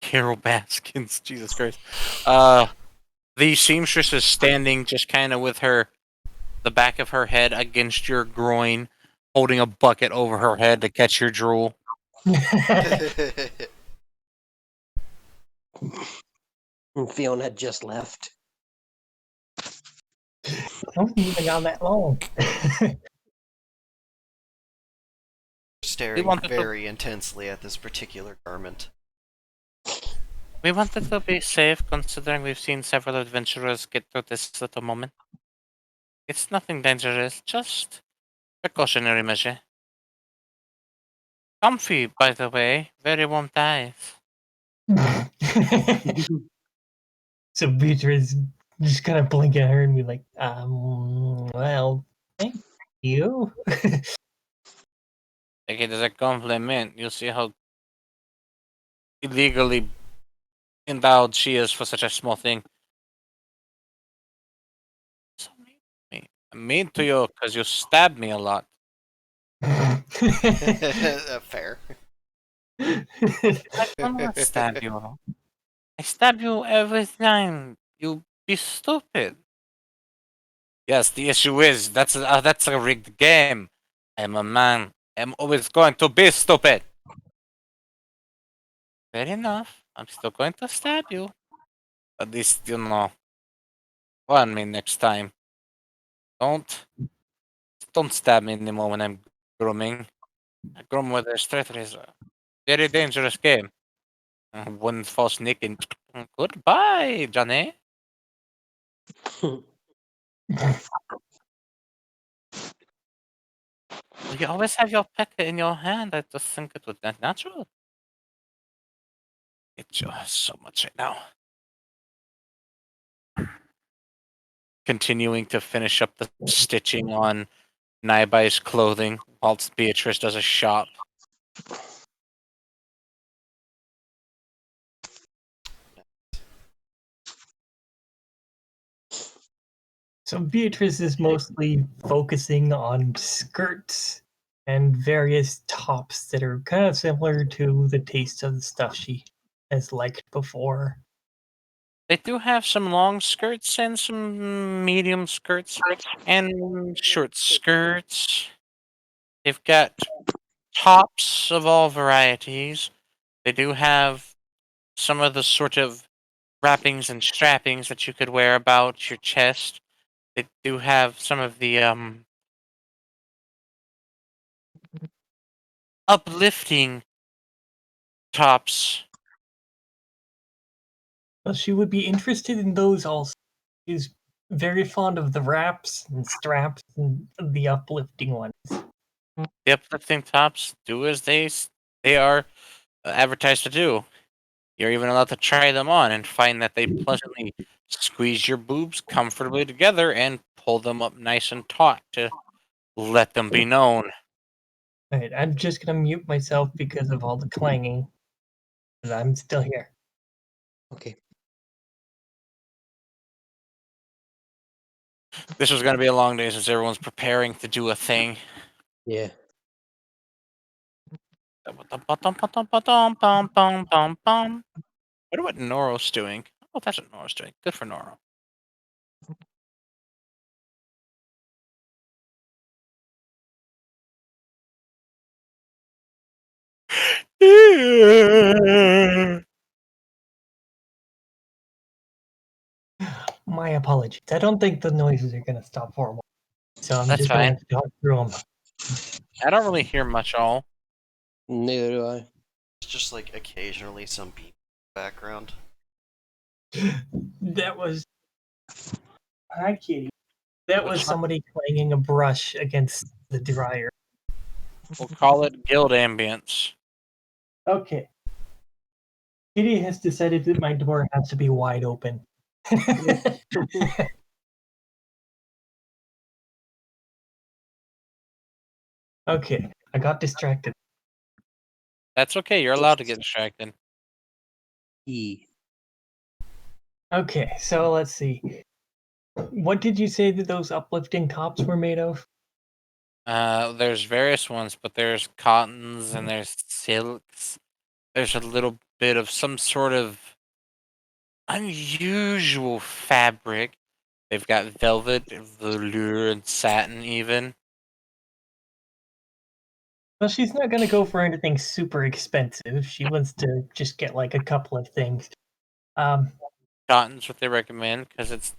Carol Baskins, Jesus Christ. The seamstress is standing just kind of with the back of her head against your groin, holding a bucket over her head to catch your drool. And Fiona had just left. Don't even gone that long. Staring very intensely at this particular garment. We wanted to be safe, considering we've seen several adventurers get through this little moment. It's nothing dangerous, just precautionary measure. Comfy, by the way. Very warm thighs. So Beatrice just kind of blink at her and be like, well, thank you. Take it as a compliment. You'll see how illegally endowed she is for such a small thing. So mean to me. I'm mean to you because you stabbed me a lot. Fair. I do not stab you. I stab you every time. You be stupid. Yes, the issue is that's a rigged game. I'm a man. I'm always going to be stupid. Fair enough. I'm still going to stab you. At least you know. Warn me next time. Don't don't stab me anymore when I'm grooming. I groom with a straight razor. Very dangerous game. One false nick and goodbye, Johnny. Well, you always have your pecker in your hand. I just think it would be natural. It just so much right now. Continuing to finish up the stitching on Naibai's clothing whilst Beatrice does a shop. So Beatrice is mostly focusing on skirts and various tops that are kind of similar to the taste of the stuff she has liked before. They do have some long skirts and some medium skirts and short skirts. They've got tops of all varieties. They do have some of the sort of wrappings and strappings that you could wear about your chest. They do have some of the uplifting tops. Well, she would be interested in those also. She's very fond of the wraps and straps and the uplifting ones. The uplifting tops do as they are advertised to do. You're even allowed to try them on and find that they pleasantly squeeze your boobs comfortably together and pull them up nice and taut to let them be known. Alright, I'm just gonna mute myself because of all the clanging. But I'm still here. Okay. This was going to be a long day since everyone's preparing to do a thing. Yeah. Wonder what Noro's doing. Oh, that's what Noro's doing. Good for Noro. My apologies. I don't think the noises are gonna stop for a while. So I'm That's just gonna fine. have to talk through them. I don't really hear much all. Neither do I. It's just like occasionally some beep in the background. That was. Hi, kitty. That was Which somebody clanging a brush against the dryer. we'll call it guild ambience. Okay. Kitty has decided that my door has to be wide open. Okay, I got distracted. That's okay. You're allowed to get distracted. E. Okay, so let's see. What did you say that those uplifting tops were made of? There's various ones, but there's cottons and there's silks. There's a little bit of some sort of unusual fabric. They've got velvet, velour, and satin even. Well, she's not gonna go for anything super expensive. She wants to just get like a couple of things. Cotton's what they recommend because it's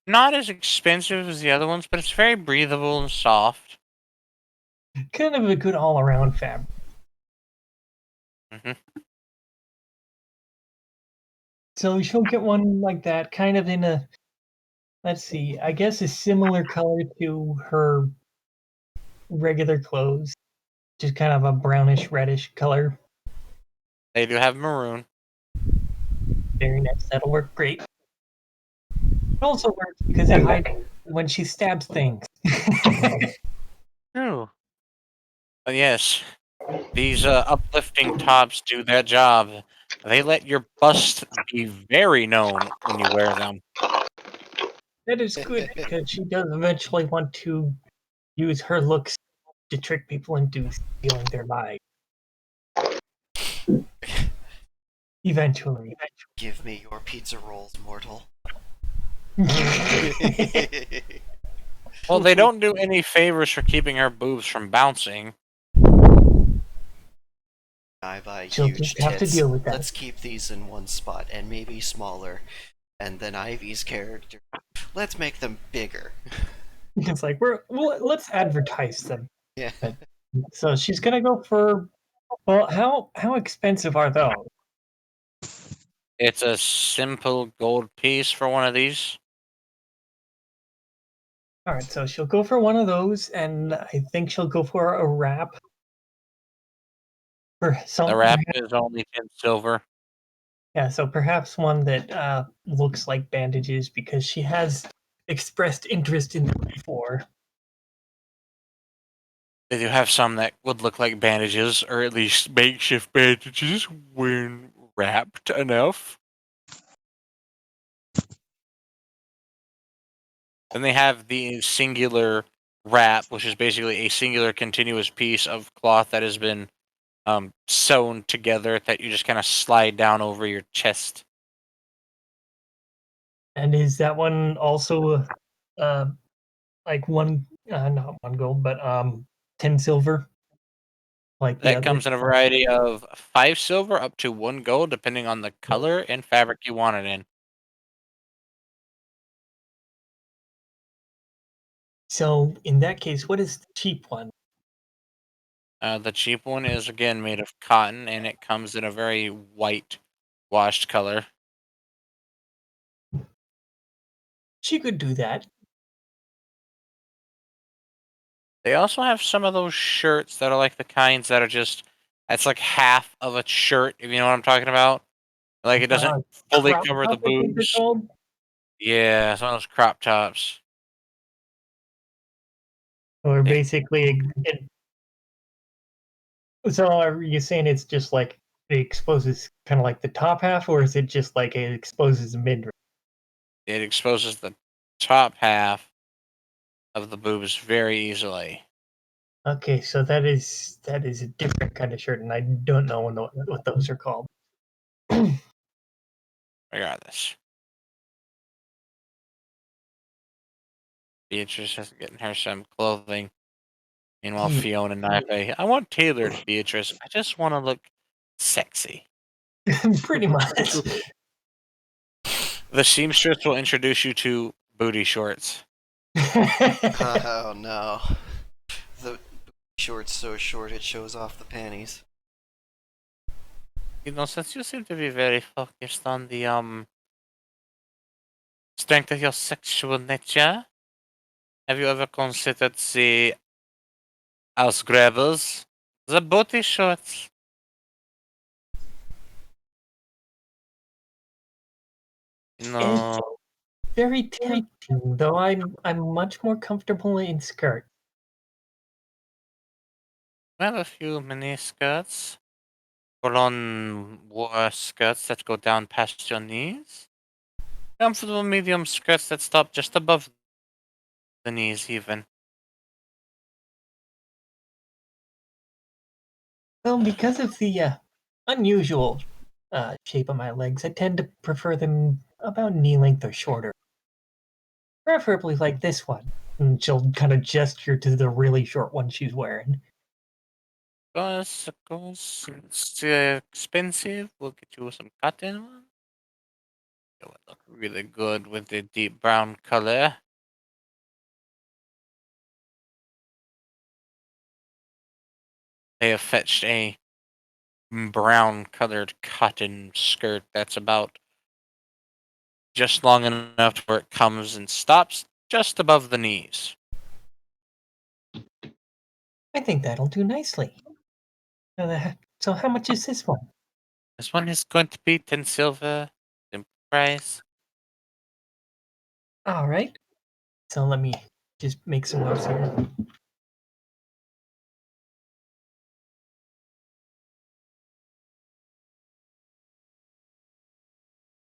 not as expensive as the other ones, but it's very breathable and soft. Kind of a good all-around fabric. hmm So she'll get one like that, kind of in a, let's see, I guess a similar color to her regular clothes, just kind of a brownish reddish color. They do have maroon. Very nice. That'll work great. It also works because it hides when she stabs things. Oh. But yes, these uplifting tops do their job. They let your bust be very known when you wear them. That is good because she does eventually want to use her looks to trick people into stealing their lives. Eventually. Give me your pizza rolls, mortal. Well, they don't do any favors for keeping her boobs from bouncing. I buy She'll huge just have to tits. deal with that. Let's keep these in one spot and maybe smaller. And then Ivy's character, let's make them bigger. It's like let's advertise them. Yeah. So she's gonna go for, well, how expensive are those? It's a simple gold piece for one of these. All right, so she'll go for one of those, and I think she'll go for a wrap. For some, The wrap is only 10 silver. yeah, so perhaps one that looks like bandages because she has expressed interest in them before. They do have some that would look like bandages, or at least makeshift bandages when wrapped enough. Then they have the singular wrap, which is basically a singular continuous piece of cloth that has been sewn together that you just kind of slide down over your chest. And is that one also like one not one gold, but 10 silver? Like the That other? comes in a variety of 5 silver up to 1 gold, depending on the color and fabric you want it in. So in that case, what is the cheap one? The cheap one is again made of cotton, and it comes in a very white washed color. She could do that. They also have some of those shirts that are like the kinds that are just it's like half of a shirt, if you know what I'm talking about. Like it doesn't fully Crop cover the top, I think they're boobs. called. Yeah, some of those crop tops. Or They, basically, so are you saying it's just like it exposes kind of like the top half, or is it just like it exposes the mid? it exposes the top half of the boobs very easily. Okay, so that is a different kind of shirt, and I don't know what those are called. Regardless. Beatrice is getting her some clothing. Meanwhile, Yeah, Fiona and I want tailored Beatrice. I just want to look sexy. pretty much. The seamstress will introduce you to booty shorts. Oh no. The short's so short it shows off the panties. You know, since you seem to be very focused on the strength of your sexual nature, have you ever considered the house grabbers, the booty shorts? It's No, very tempting, though I'm much more comfortable in skirt. I have a few mini skirts, full-on war skirts that go down past your knees. Comfortable medium skirts that stop just above the knees, even. Well, because of the unusual shape of my legs, I tend to prefer them about knee length or shorter. Preferably like this one. And she'll kind of gesture to the really short one she's wearing. Of course, it's expensive. We'll get you some cotton one. It would look really good with the deep brown color. They have fetched a brown colored cotton skirt that's about just long enough where it comes and stops just above the knees. I think that'll do nicely. So how much is this one? This one is going to be 10 silver. Simple price. All right. So let me just make some notes here.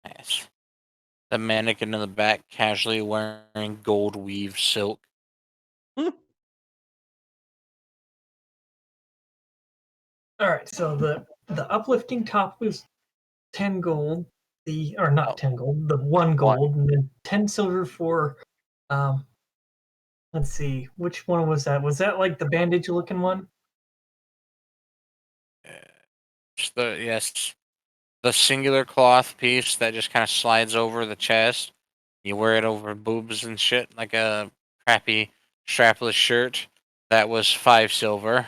Nice. The mannequin in the back casually wearing gold weave silk. All right. So the uplifting top was 10 gold. The or not Oh, 10 gold. The one one. gold, and then 10 silver for um. Let's see, which one was that? Was that like the bandage looking one? Yes, the singular cloth piece that just kind of slides over the chest. You wear it over boobs and shit like a crappy strapless shirt. That was 5 silver.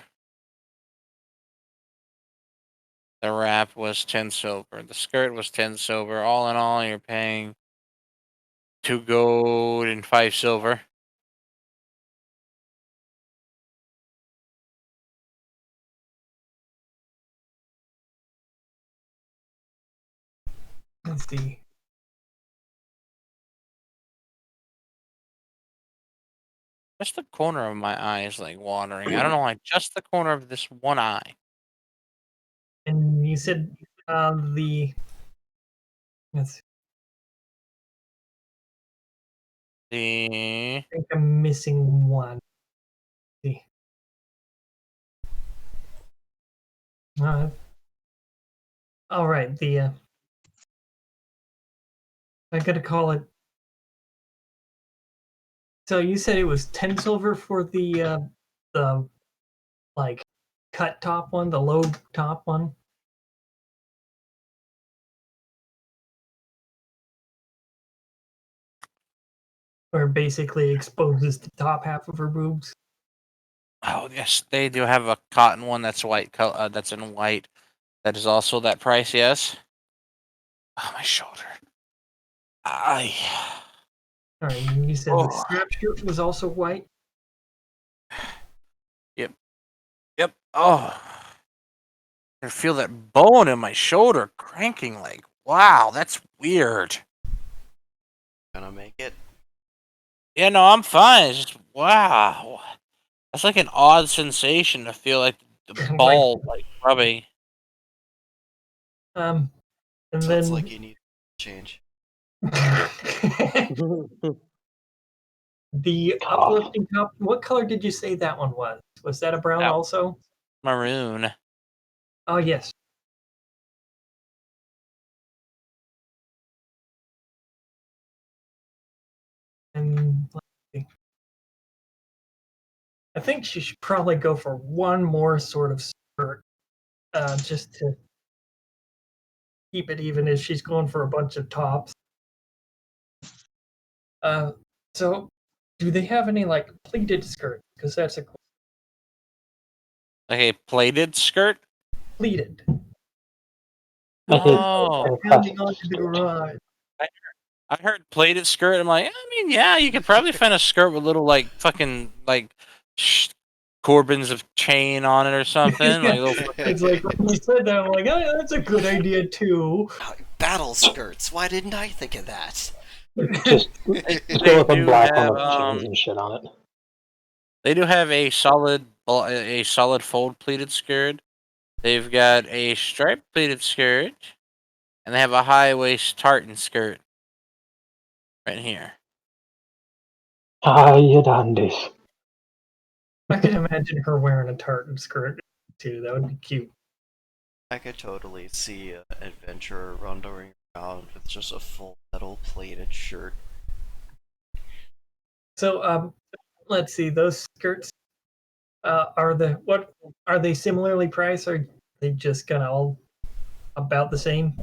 The wrap was 10 silver. The skirt was 10 silver. All in all, you're paying 2 gold and 5 silver. Let's see. Just the corner of my eye is like watering. I don't know why. Just the corner of this one eye. And you said the let's see. See. I think I'm missing one. See. All right, I gotta call it. So you said it was 10 silver for the like cut top one, the low top one. Where it basically exposes the top half of her boobs. Oh yes, they do have a cotton one that's white. That's in white. That is also that price. Yes. Oh, my shoulder. I. All right, and you said the Oh. strap shirt was also white. Yep. Yep. Oh. I feel that bone in my shoulder cranking. Like, wow, that's weird. Gonna make it. Yeah, no, I'm fine. It's just wow. That's like an odd sensation to feel like the Like, ball like rubbing. and Sounds like then you need change. the uplifting top. What color did you say that one was? Was that a brown That also? maroon. Oh yes. And let's see. I think she should probably go for one more sort of skirt, just to keep it even if she's going for a bunch of tops. Uh, so do they have any like pleated skirts? Because that's a Like a plated skirt. pleated. I hate Oh, Pounding onto the garage. I heard plated skirt. I'm like, I mean, yeah, you could probably find a skirt with little like fucking like Corbins of chain on it or something. Like little. It's like when you said that, I'm like, oh, yeah, that's a good idea too. Battle skirts. Why didn't I think of that? just They, just they go with a do black one have with chains and shit on it. they do have a solid fold pleated skirt. They've got a striped pleated skirt, and they have a high waist tartan skirt right here. Ah, you dandies. I can imagine her wearing a tartan skirt too. That would be cute. I could totally see an adventurer wandering around with just a full metal plated shirt. So, let's see. Those skirts, are they similarly priced? Or are they just kind of all about the same?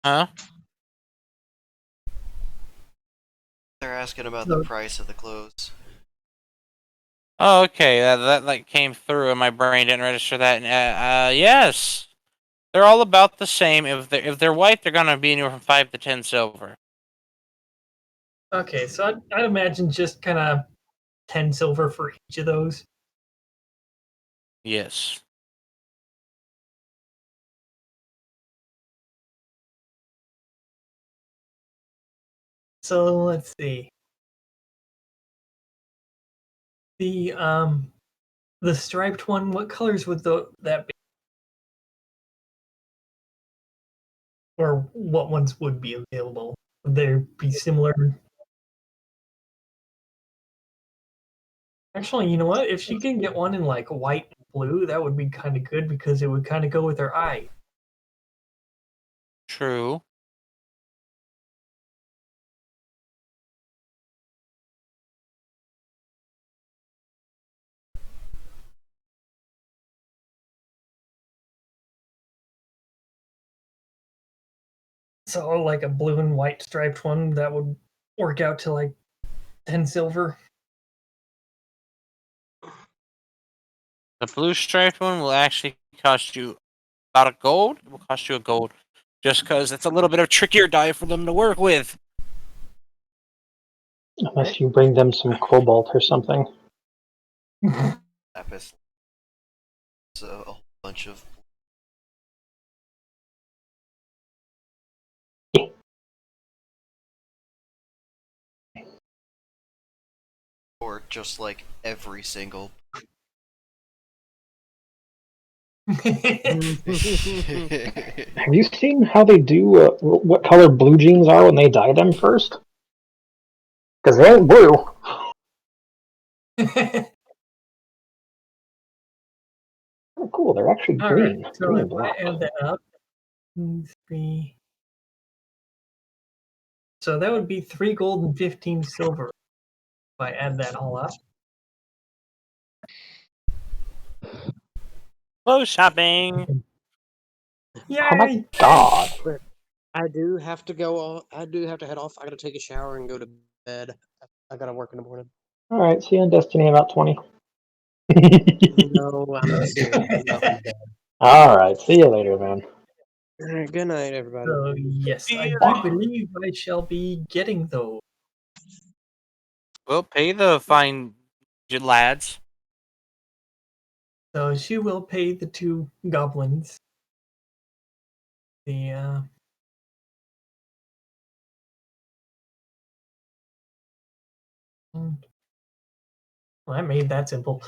Huh? They're asking about the So, price of the clothes. Oh, okay. That like came through, and my brain didn't register that. Yes, they're all about the same. If they're white, they're gonna be anywhere from 5 to 10 silver. okay, so I'd imagine just kind of 10 silver for each of those. Yes. So let's see. The um the striped one, what colors would that be? Or what ones would be available? Would they be similar? Actually, you know what? If she can get one in like white and blue, that would be kind of good because it would kind of go with her eye. True. So like a blue and white striped one that would work out to like 10 silver. The blue striped one will actually cost you about a gold. It will cost you a gold, just because it's a little bit of trickier dye for them to work with. Unless you bring them some cobalt or something. Lapis. So a whole bunch of or just like every single Have you seen how they do what color blue jeans are when they dye them first? Because they ain't blue. Oh, cool. They're actually All right. green. So Green if and black. I add that up, 2, 3. So that would be 3 gold and 15 silver. If I add that all up. Clothes shopping. Oh my Yay! god. I do have to go. I do have to head off. I gotta take a shower and go to bed. I gotta work in the morning. Alright, see you in Destiny in about 20. No, I'm not serious. I'm going to bed. Alright, see you later, man. All right, good night, everybody. So yes, I do Wow. believe I shall be getting those. Well, pay the fine, lads. So she will pay the 2 goblins. The well, I made that simple.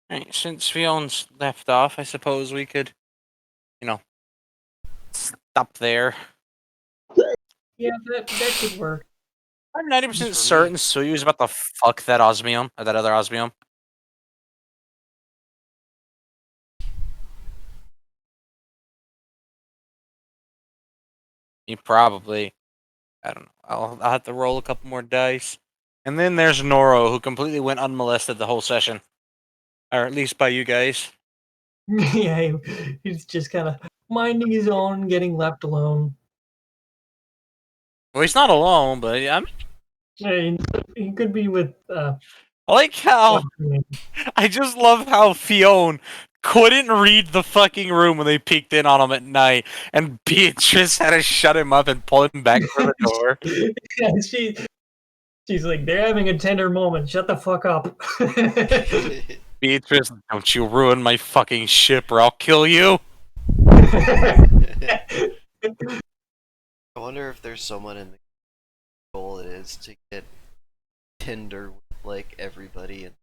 Right, since Fion's left off, I suppose we could, stop there. Yeah, that could work. I'm 90% For certain me. Suyu is about to fuck that osmium, or that other osmium. He probably. I don't know. I'll have to roll a couple more dice. And then there's Noro, who completely went unmolested the whole session. Or at least by you guys. Yeah, he's just kind of minding his own, getting left alone. Well, he's not alone, but He could be with I like how what's her name? I just love how Fionn couldn't read the fucking room when they peeked in on him at night, and Beatrice had to shut him up and pull him back from the door. Yeah, she's like, they're having a tender moment. Shut the fuck up. Beatrice, don't you ruin my fucking ship or I'll kill you. I wonder if there's someone in the goal it is to get Tinder with like everybody and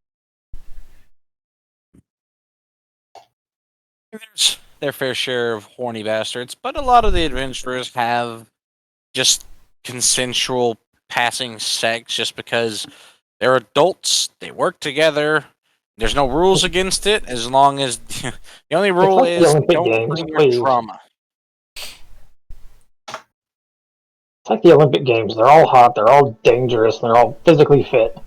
There's their fair share of horny bastards, but a lot of the adventurers have just consensual passing sex just because they're adults, they work together. There's no rules against it as long as the only It's rule like the is Olympic don't Games, bring your please. trauma. It's like the Olympic Games. They're all hot, they're all dangerous, and they're all physically fit.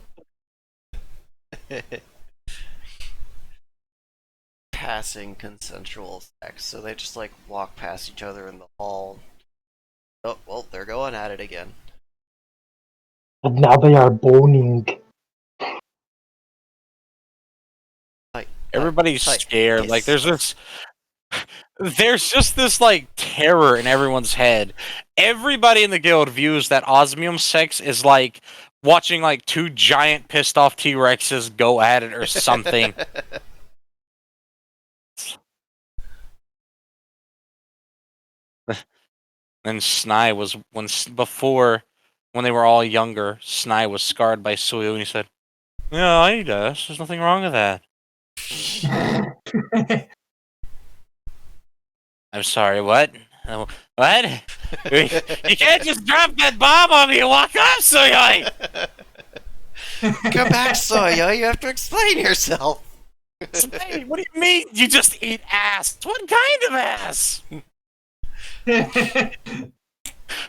passing consensual sex. So they just like walk past each other in the hall. Oh, well, they're going at it again. And now they are boning. Everybody's Like, scared. Like yes. there's just this like terror in everyone's head. Everybody in the guild views that osmium sex is like watching like 2 giant pissed off T-Rexes go at it or something. And Snai was before when they were all younger. Snai was scarred by Suyu, and he said, "Yeah, I guess there's nothing wrong with that." I'm sorry, what? What? You can't just drop that bomb on me and walk off, Suyu! Come back, Soya. You have to explain yourself. Snai, what do you mean you just eat ass? What kind of ass?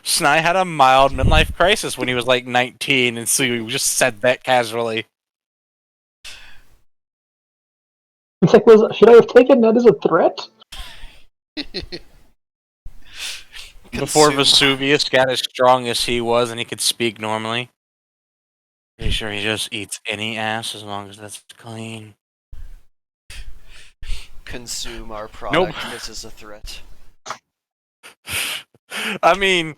Snai had a mild midlife crisis when he was like 19, and Suyu just said that casually. It's like, should I have taken that as a threat? Before Consume. Vesuvius got as strong as he was and he could speak normally. Pretty sure he just eats any ass as long as that's clean. Consume our product. This is a threat. I mean,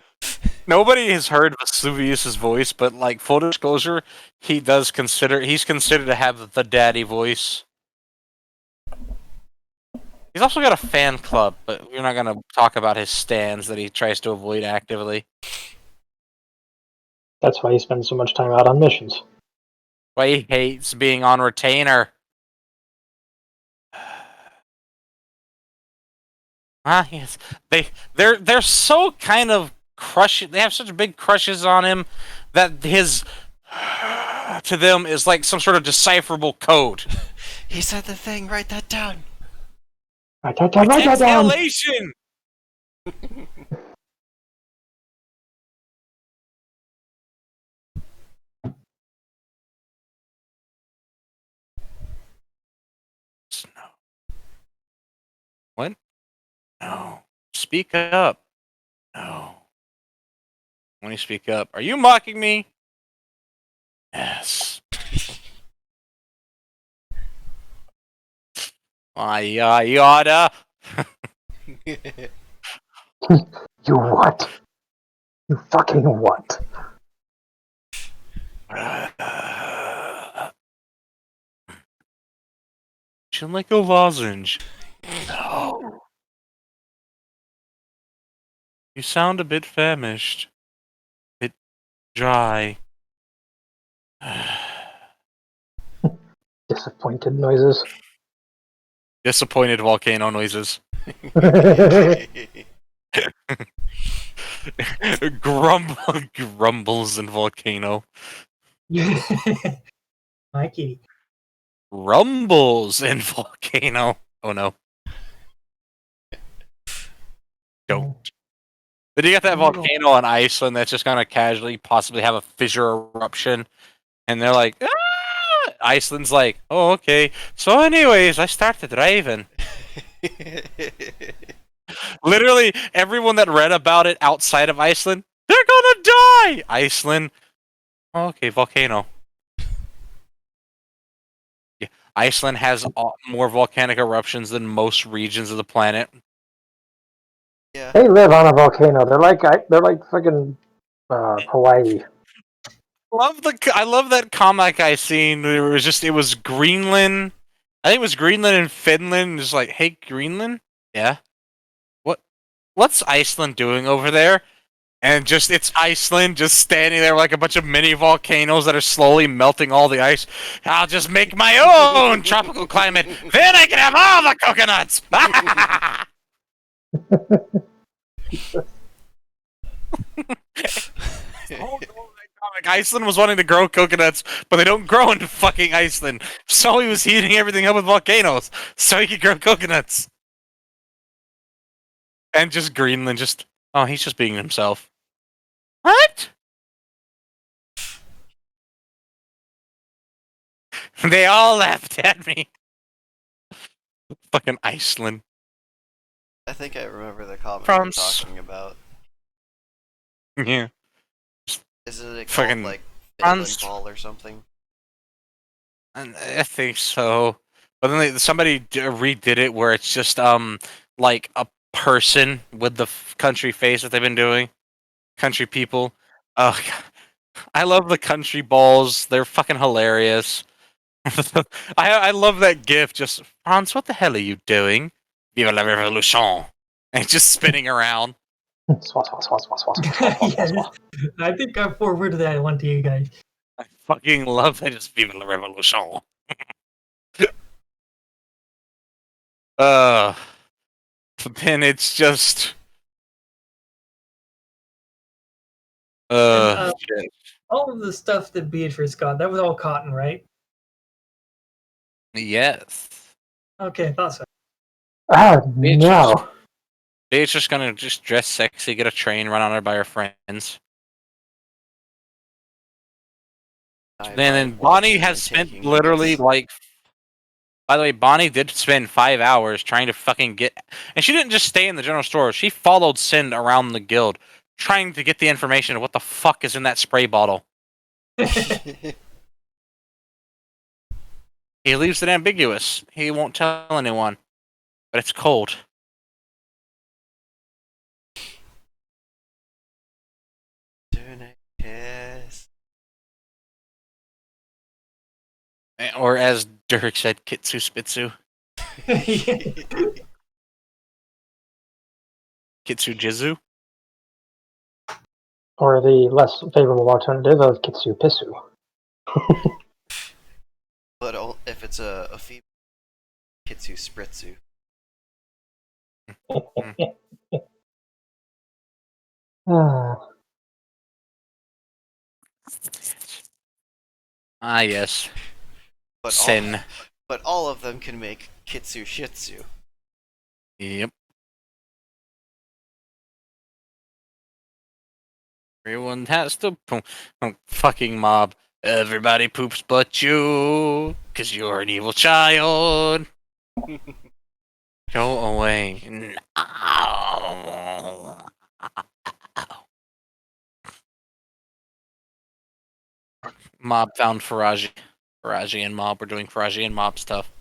nobody has heard Vesuvius's voice, but like full disclosure, he's considered to have the daddy voice. He's also got a fan club, but we're not gonna talk about his stands that he tries to avoid actively. That's why he spends so much time out on missions. Why he hates being on retainer. Ah, yes. They're so kind of crushing. They have such big crushes on him that his to them is like some sort of decipherable code. He said the thing. Write that down. Write that down. Write that down. Exhalation. No. What? No. Speak up. No. When you speak up, are you mocking me? Yes. Yada. You what? You fucking what? Chill like a lozenge. No. You sound a bit famished. A bit dry. Disappointed noises. Disappointed volcano noises. Grumbles in volcano. Mikey. Rumbles in volcano. Oh no. Don't. But you got that volcano on Iceland that's just gonna casually possibly have a fissure eruption, and they're like, ah! Iceland's like, oh okay. So, anyways, I started driving. Literally, everyone that read about it outside of Iceland, they're gonna die. Iceland, oh, okay, volcano. Yeah, Iceland has more volcanic eruptions than most regions of the planet. Yeah. They live on a volcano. They're like fucking Hawaii. I love that comic I seen. It was Greenland. I think it was Greenland and Finland. Just like, hey, Greenland, yeah. What's Iceland doing over there? And just it's Iceland just standing there like a bunch of mini volcanoes that are slowly melting all the ice. I'll just make my own tropical climate. Then I can have all the coconuts. Iceland was wanting to grow coconuts, but they don't grow in fucking Iceland. So he was heating everything up with volcanoes so he could grow coconuts. And just Greenland, he's just being himself. What? They all laughed at me. Fucking Iceland. I think I remember the comic you're France. talking about. Yeah. Isn't it called Fucking like France. Finland Ball or something? I think so. But then somebody redid it where it's just like a person with the country face that they've been doing. Country people. Oh, I love the country balls. They're fucking hilarious. I love that gif. Just Franz, what the hell are you doing? Vive la revolution! And just spinning around. Swat, swat, swat, swat, swat, swat, swat, swat, Yes, swat. I think I forwarded that one to you guys. I fucking love that. Just Vive la revolution. But then it's just shit. All of the stuff that Beatrice got, that was all cotton, right? Yes. Okay, thought so. Ah, no. They're just gonna just dress sexy, get a train, run on her by her friends. And then Bonnie has spent literally like. By the way, Bonnie did spend 5 hours trying to fucking get, and she didn't just stay in the general store. She followed Sind around the guild, trying to get the information of what the fuck is in that spray bottle. He leaves it ambiguous. He won't tell anyone, but it's cold. Yes. Or as Dirk said, Kitsu Spitsu. Kitsu Jizu. Or the less favorable alternative of Kitsu Pisu. it's a female Kitsu Spritzu. Ah, Ah, yes. But Sin. all of them can make Kitsu Shih Tzu. Yep. Everyone has to poop. Fucking mob. Everybody poops but you, 'cause you're an evil child. Go away. No. Mob found Faraji. Faraji and Mob were doing Faraji and Mob stuff.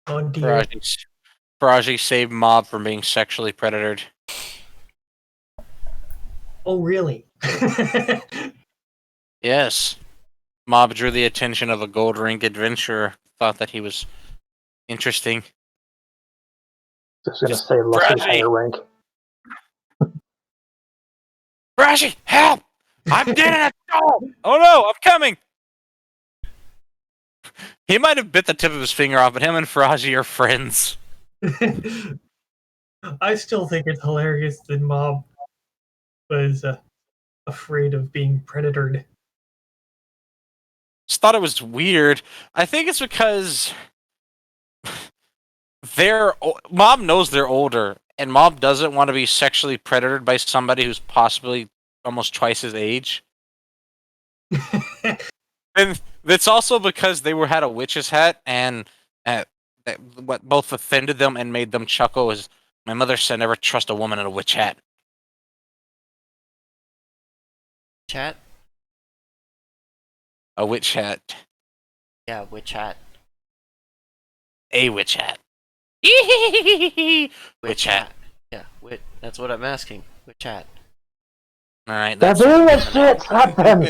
Oh dear. Faraji saved Mob from being sexually predated. Oh really? Yes. Mob drew the attention of a gold ring adventurer. Thought that he was interesting. just gonna Just say lucky Faraji! higher rank. Faraji, help! I'm getting a stall! Oh no, I'm coming! He might have bit the tip of his finger off, but him and Faraji are friends. I still think it's hilarious that Mob was afraid of being predatored. Just thought it was weird. I think it's because Mob knows they're older, and Mob doesn't want to be sexually predated by somebody who's possibly almost twice his age. And it's also because they had a witch's hat, and what both offended them and made them chuckle is my mother said never trust a woman in a witch hat. Chat? A witch hat. Yeah, which hat? A witch hat. Witch hat. Yeah, that's what I'm asking. Which hat? Alright, They're that's doing this shit! Stop them!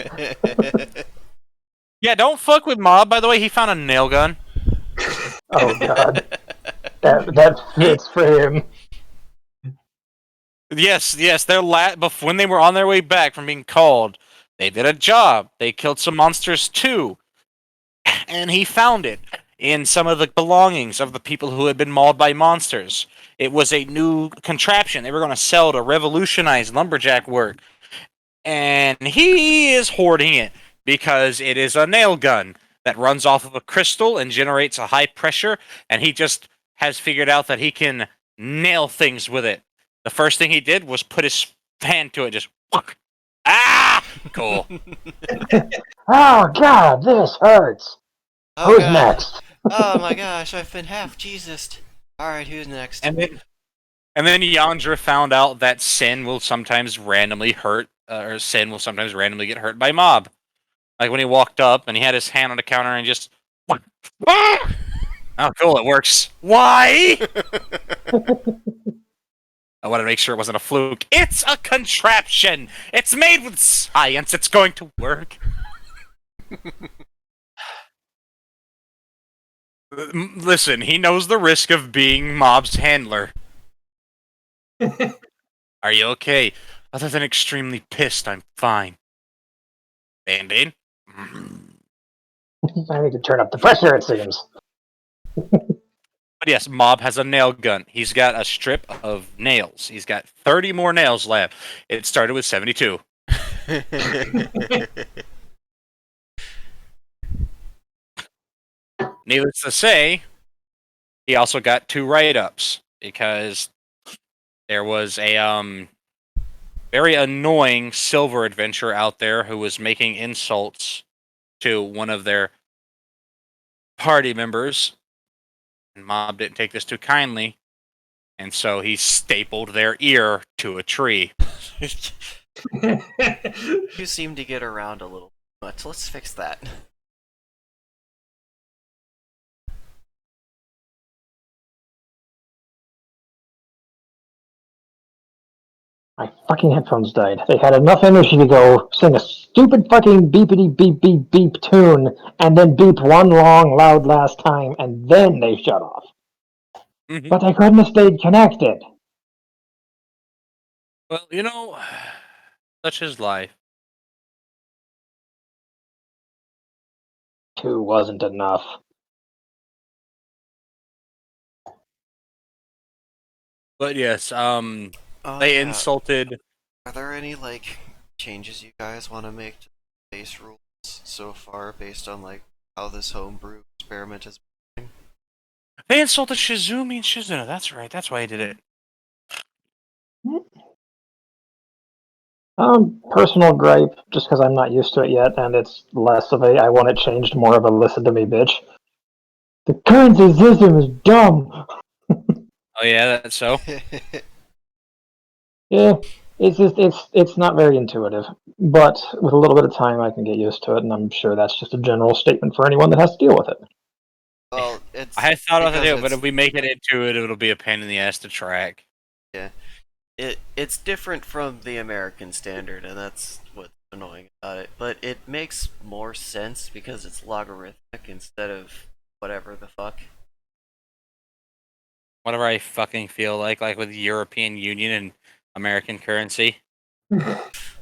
Yeah, don't fuck with Mob, by the way, he found a nail gun. Oh god. That fits for him. Yes, they're when they were on their way back from being called, they did a job. They killed some monsters too. And he found it in some of the belongings of the people who had been mauled by monsters. It was a new contraption they were going to sell to revolutionize lumberjack work. And he is hoarding it because it is a nail gun that runs off of a crystal and generates a high pressure, and he just has figured out that he can nail things with it. The first thing he did was put his hand to it, just whack. Ah, cool. Oh god, this hurts! Oh Who's god. next? Oh my gosh, I've been half Jesus. Alright, who's next? And then Yandra found out that Sin will sometimes randomly hurt, or Sin will sometimes randomly get hurt by Mob. Like when he walked up and he had his hand on the counter and just. Ah! Oh, cool, it works. Why? I want to make sure it wasn't a fluke. It's a contraption! It's made with science. It's going to work. Listen, he knows the risk of being Mob's handler. Are you okay? Other than extremely pissed, I'm fine. Band-Aid? I need to turn up the pressure, it seems. But yes, Mob has a nail gun. He's got a strip of nails. He's got 30 more nails left. It started with 72. Needless to say, he also got 2 write-ups because there was a very annoying silver adventurer out there who was making insults to one of their party members. And Mob didn't take this too kindly, and so he stapled their ear to a tree. You seem to get around a little much. Let's fix that. My fucking headphones died. They had enough energy to go sing a stupid fucking beepity beep beep beep tune and then beep one long loud last time and then they shut off. Mm-hmm. But I couldn't have stayed connected. Well, you know, such is life. 2 wasn't enough. But yes, Oh, they yeah. insulted. Are there any like changes you guys want to make to the base rules so far, based on like how this homebrew experiment has been? They insulted Shizumi and Shizuna. That's right. That's why I did it. Personal gripe, just because I'm not used to it yet, and it's less of a I want it changed, more of a listen to me, bitch. The currency system is dumb. Oh yeah, that's so. Yeah, it's just it's not very intuitive, but with a little bit of time, I can get used to it, and I'm sure that's just a general statement for anyone that has to deal with it. Well, it's I had thought of because it, but if we make it intuitive, it'll be a pain in the ass to track. yeah, it's different from the American standard, and that's what's annoying about it. But it makes more sense because it's logarithmic instead of whatever the fuck. Whatever I fucking feel like with the European Union and American currency.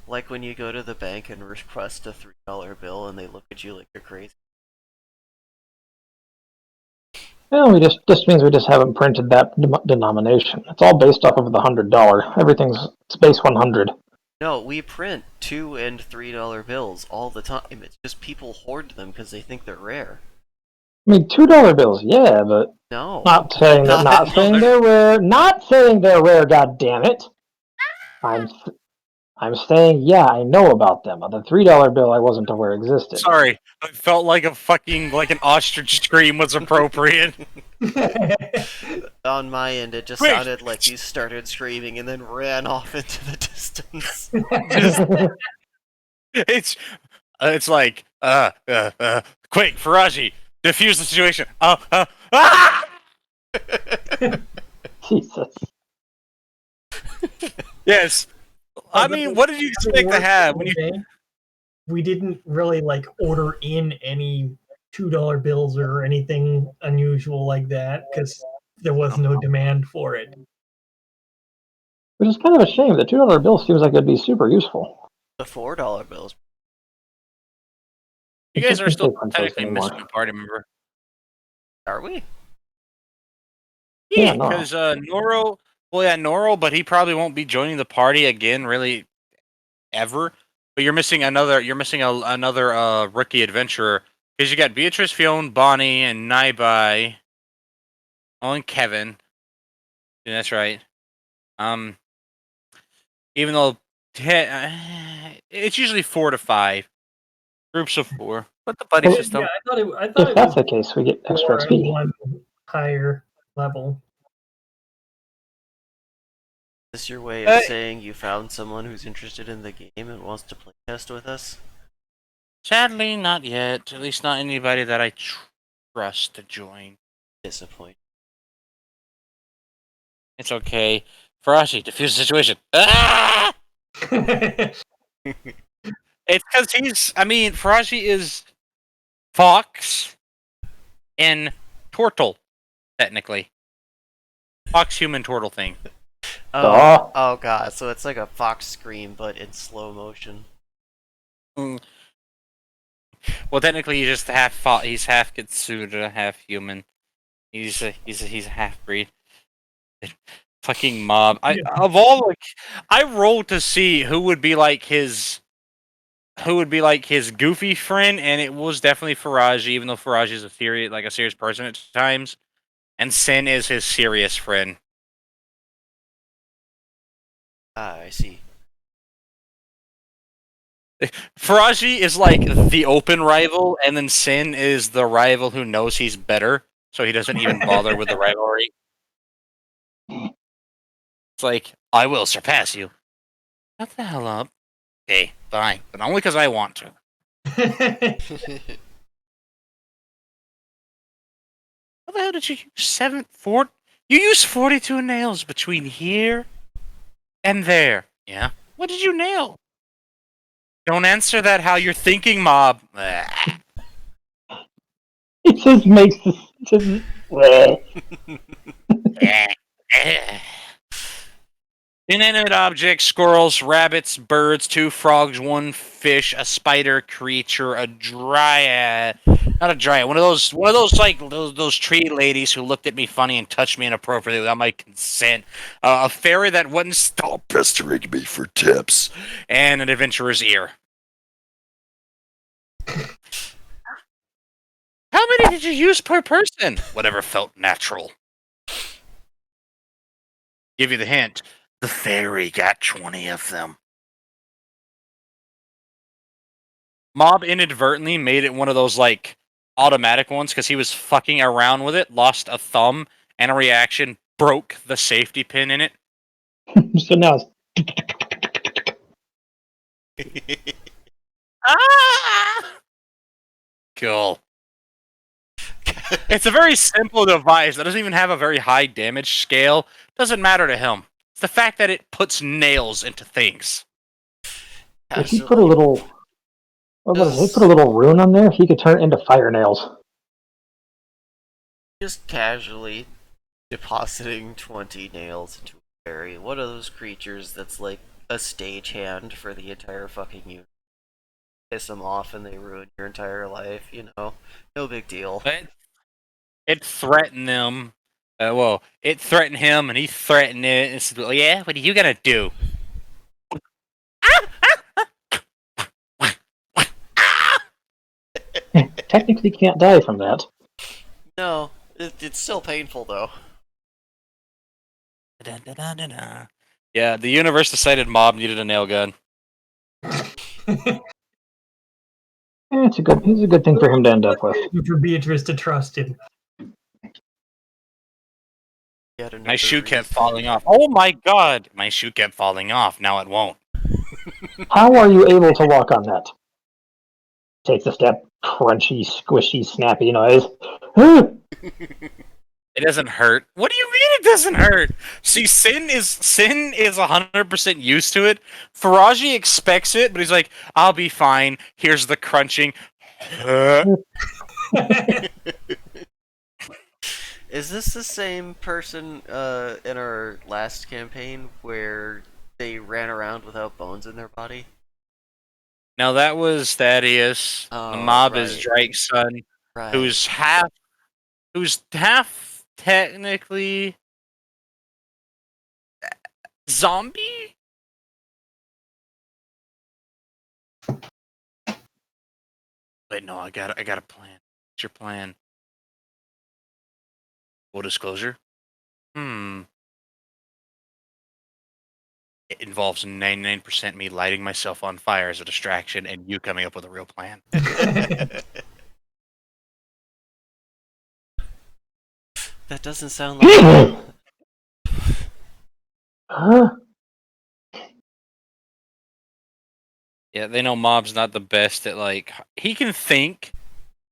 Like when you go to the bank and request a $3 bill, and they look at you like you're crazy. Well, this means we just haven't printed that denomination. It's all based off of the $100. It's base 100. No, we print $2 and $3 bills all the time. It's just people hoard them because they think they're rare. I mean, $2 bills, yeah, but No, not saying that. Not saying they're rare. Not saying they're rare. God damn it! I'm saying, yeah, I know about them. The $3 bill I wasn't aware existed. Sorry, I felt like a fucking like an ostrich scream was appropriate. On my end, it just Wait. sounded like you started screaming and then ran off into the distance. It's like quick, Faraji, defuse the situation. Jesus. Yes. I mean, what did you expect to have when you? We didn't really like order in any $2 bills or anything unusual like that because there was no demand for it. Which is kind of a shame. The $2 bill seems like it'd be super useful. The $4 bills. You It's guys just are that still they print those technically anymore. missing a party member. Are we? Yeah, Yeah, Noro. because Noro. Well, yeah, Noro, but he probably won't be joining the party again, really, ever. But you're missing another. You're missing another rookie adventurer because you got Beatrice, Fiona, Bonnie, and Naibai. Oh, and Kevin. Yeah, that's right. Even though it's usually 4 to 5 groups of 4, but the buddy Well, system. yeah, I thought If it that's was the case, we get extra more at XP. one higher level. Is this your way of saying you found someone who's interested in the game and wants to play test with us? Sadly, not yet. At least not anybody that I trust to join. Disappoint. It's okay. Farashi, defuse the situation. Ah! It's because he's. I mean, Farashi is Fox and Turtle, technically. Fox human turtle thing. Oh god, so it's like a fox scream, but in slow motion. Mm. Well, technically, he's just he's half Kitsura, half human. He's a half breed. Fucking mob. I rolled to see who would be like his goofy friend, and it was definitely Faraji, even though Faraji is a serious person at times, and Sin is his serious friend. Ah, I see. Faraji is like the open rival, and then Sin is the rival who knows he's better, so he doesn't even bother with the rivalry. It's like, I will surpass you. Shut the hell up. Okay, fine, but only because I want to. How the hell did you use You used 42 nails between here and there. Yeah. What did you nail? Don't answer that how you're thinking, mob. It just makes this just. Inanimate objects, squirrels, rabbits, birds, 2 frogs, 1 fish, a spider creature, a dryad. Not a dryad. One of those like those tree ladies who looked at me funny and touched me inappropriately without my consent. A fairy that wouldn't stop pestering me for tips, and an adventurer's ear. How many did you use per person? Whatever felt natural. Give you the hint. The fairy got 20 of them. Mob inadvertently made it one of those like automatic ones because he was fucking around with it, lost a thumb, and a reaction broke the safety pin in it. So now it's Ah! Cool. It's a very simple device that doesn't even have a very high damage scale. Doesn't matter to him. It's the fact that it puts nails into things. if he put a little, what was it? He put a little rune on there, he could turn it into fire nails. Just casually depositing 20 nails into a fairy. One of those creatures that's like a stagehand for the entire fucking unit. Piss them off and they ruin your entire life, you know. No big deal. It threatened them. It threatened him, and he threatened it. And said, well, yeah, what are you gonna do? Technically can't die from that. No, it's still painful though. Yeah, the universe decided Mob needed a nail gun. It's a good thing for him to end up with. For Beatrice to trust him. My shoe kept falling off. Oh my god! My shoe kept falling off. Now it won't. How are you able to walk on that? Takes a step, crunchy, squishy, snappy noise. It doesn't hurt. What do you mean it doesn't hurt? See, Sin is 100% used to it. Faraji expects it, but he's like, "I'll be fine." Here's the crunching. Is this the same person in our last campaign where they ran around without bones in their body? Now that was Thaddeus. The Oh, Mob is right. Drake's son, Right. who's half technically zombie. Wait, no, I got a plan. What's your plan? Full disclosure. It involves 99% me lighting myself on fire as a distraction and you coming up with a real plan. That doesn't sound like. Huh? Yeah, they know Mob's not the best at like he can think.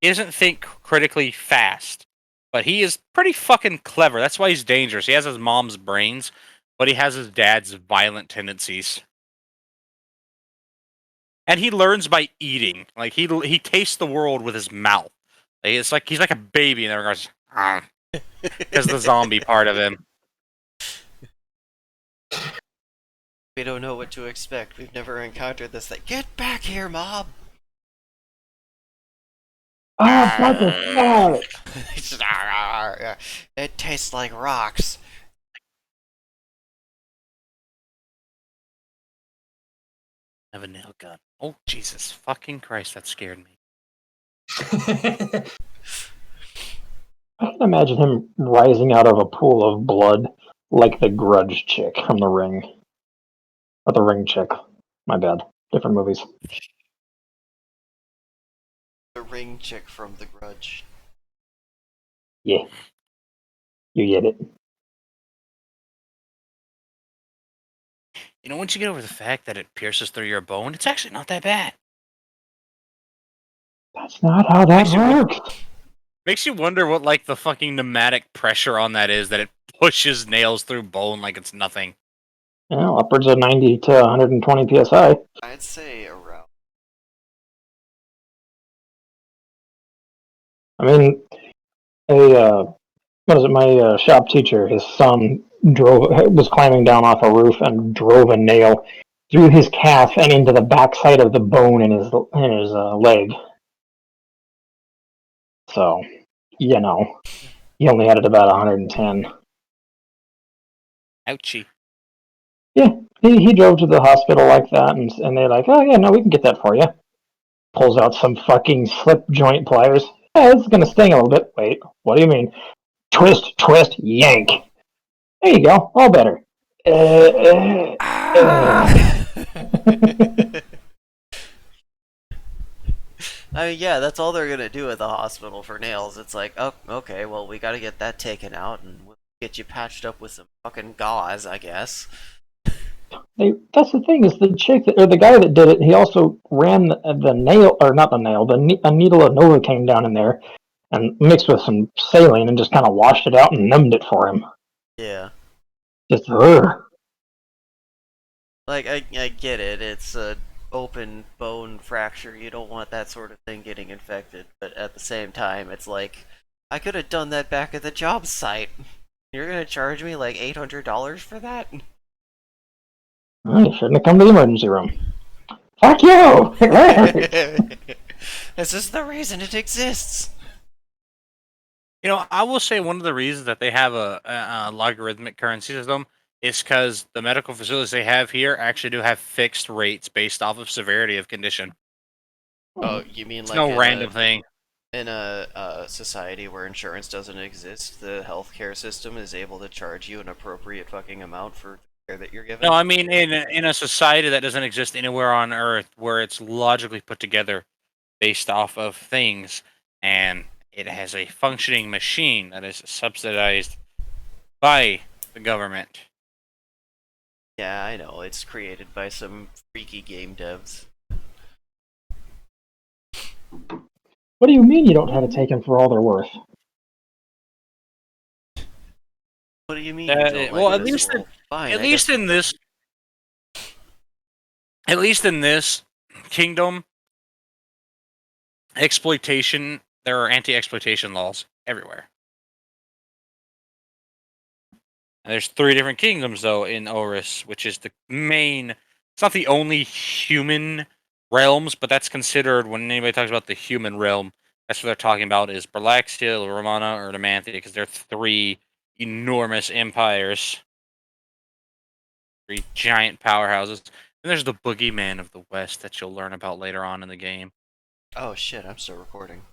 He doesn't think critically fast, but he is pretty fucking clever. That's why he's dangerous. He has his mom's brains, but he has his dad's violent tendencies. And he learns by eating. Like he tastes the world with his mouth. Like, it's like he's like a baby in that regards. Because the zombie part of him. We don't know what to expect. We've never encountered this thing. Get back here, Mob! Oh, brother! No. It tastes like rocks. I have a nail gun. Oh, Jesus fucking Christ, that scared me. I can imagine him rising out of a pool of blood like the Grudge chick from The Ring. Not the Ring chick. My bad. Different movies. The ring chick from The Grudge. Yeah. You get it. You know, once you get over the fact that it pierces through your bone, it's actually not that bad. That's not how that works. Makes you wonder what, like, the fucking pneumatic pressure on that is, that it pushes nails through bone like it's nothing. Well, upwards of 90 to 120 psi. I'd say around. I mean, what is it? My shop teacher, his son was climbing down off a roof and drove a nail through his calf and into the backside of the bone in his leg. So, you know, he only had it about 110. Ouchie. Yeah, he drove to the hospital like that, and they're like, oh yeah, no, we can get that for you. Pulls out some fucking slip joint pliers. Hey, this is gonna sting a little bit. Wait, what do you mean? Twist, twist, yank. There you go, all better. I mean, yeah, that's all they're gonna do at the hospital for nails. It's like, oh, okay, well, we gotta get that taken out, and we'll get you patched up with some fucking gauze, I guess. That's the thing is the chick or the guy that did it. He also ran the nail or not the nail. A needle of Novocaine down in there and mixed with some saline and just kind of washed it out and numbed it for him. Yeah. Just ugh. Like, I get it. It's a open bone fracture. You don't want that sort of thing getting infected. But at the same time, it's like, I could have done that back at the job site. You're gonna charge me like $800 for that? I shouldn't have come to the emergency room. Fuck you! This is the reason it exists. You know, I will say one of the reasons that they have a logarithmic currency system is because the medical facilities they have here actually do have fixed rates based off of severity of condition. Oh, you mean It's like no random thing. in a society where insurance doesn't exist, the healthcare system is able to charge you an appropriate fucking amount for the care that you're given? No, I mean in a society that doesn't exist anywhere on Earth where it's logically put together based off of things, and it has a functioning machine that is subsidized by the government. Yeah, I know. It's created by some freaky game devs. What do you mean you don't have it taken for all they're worth? What do you mean you don't Well, like at this least world? Fine, at I least guess. in this kingdom, exploitation. There are anti-exploitation laws everywhere. And there's 3 different kingdoms though in Oris, which is the main. It's not the only human realms, but that's considered when anybody talks about the human realm. That's what they're talking about is Berlaxia, Romana, or Nemanthia, because they're 3 enormous empires, 3 giant powerhouses. And there's the boogeyman of the West that you'll learn about later on in the game. Oh shit, I'm still recording.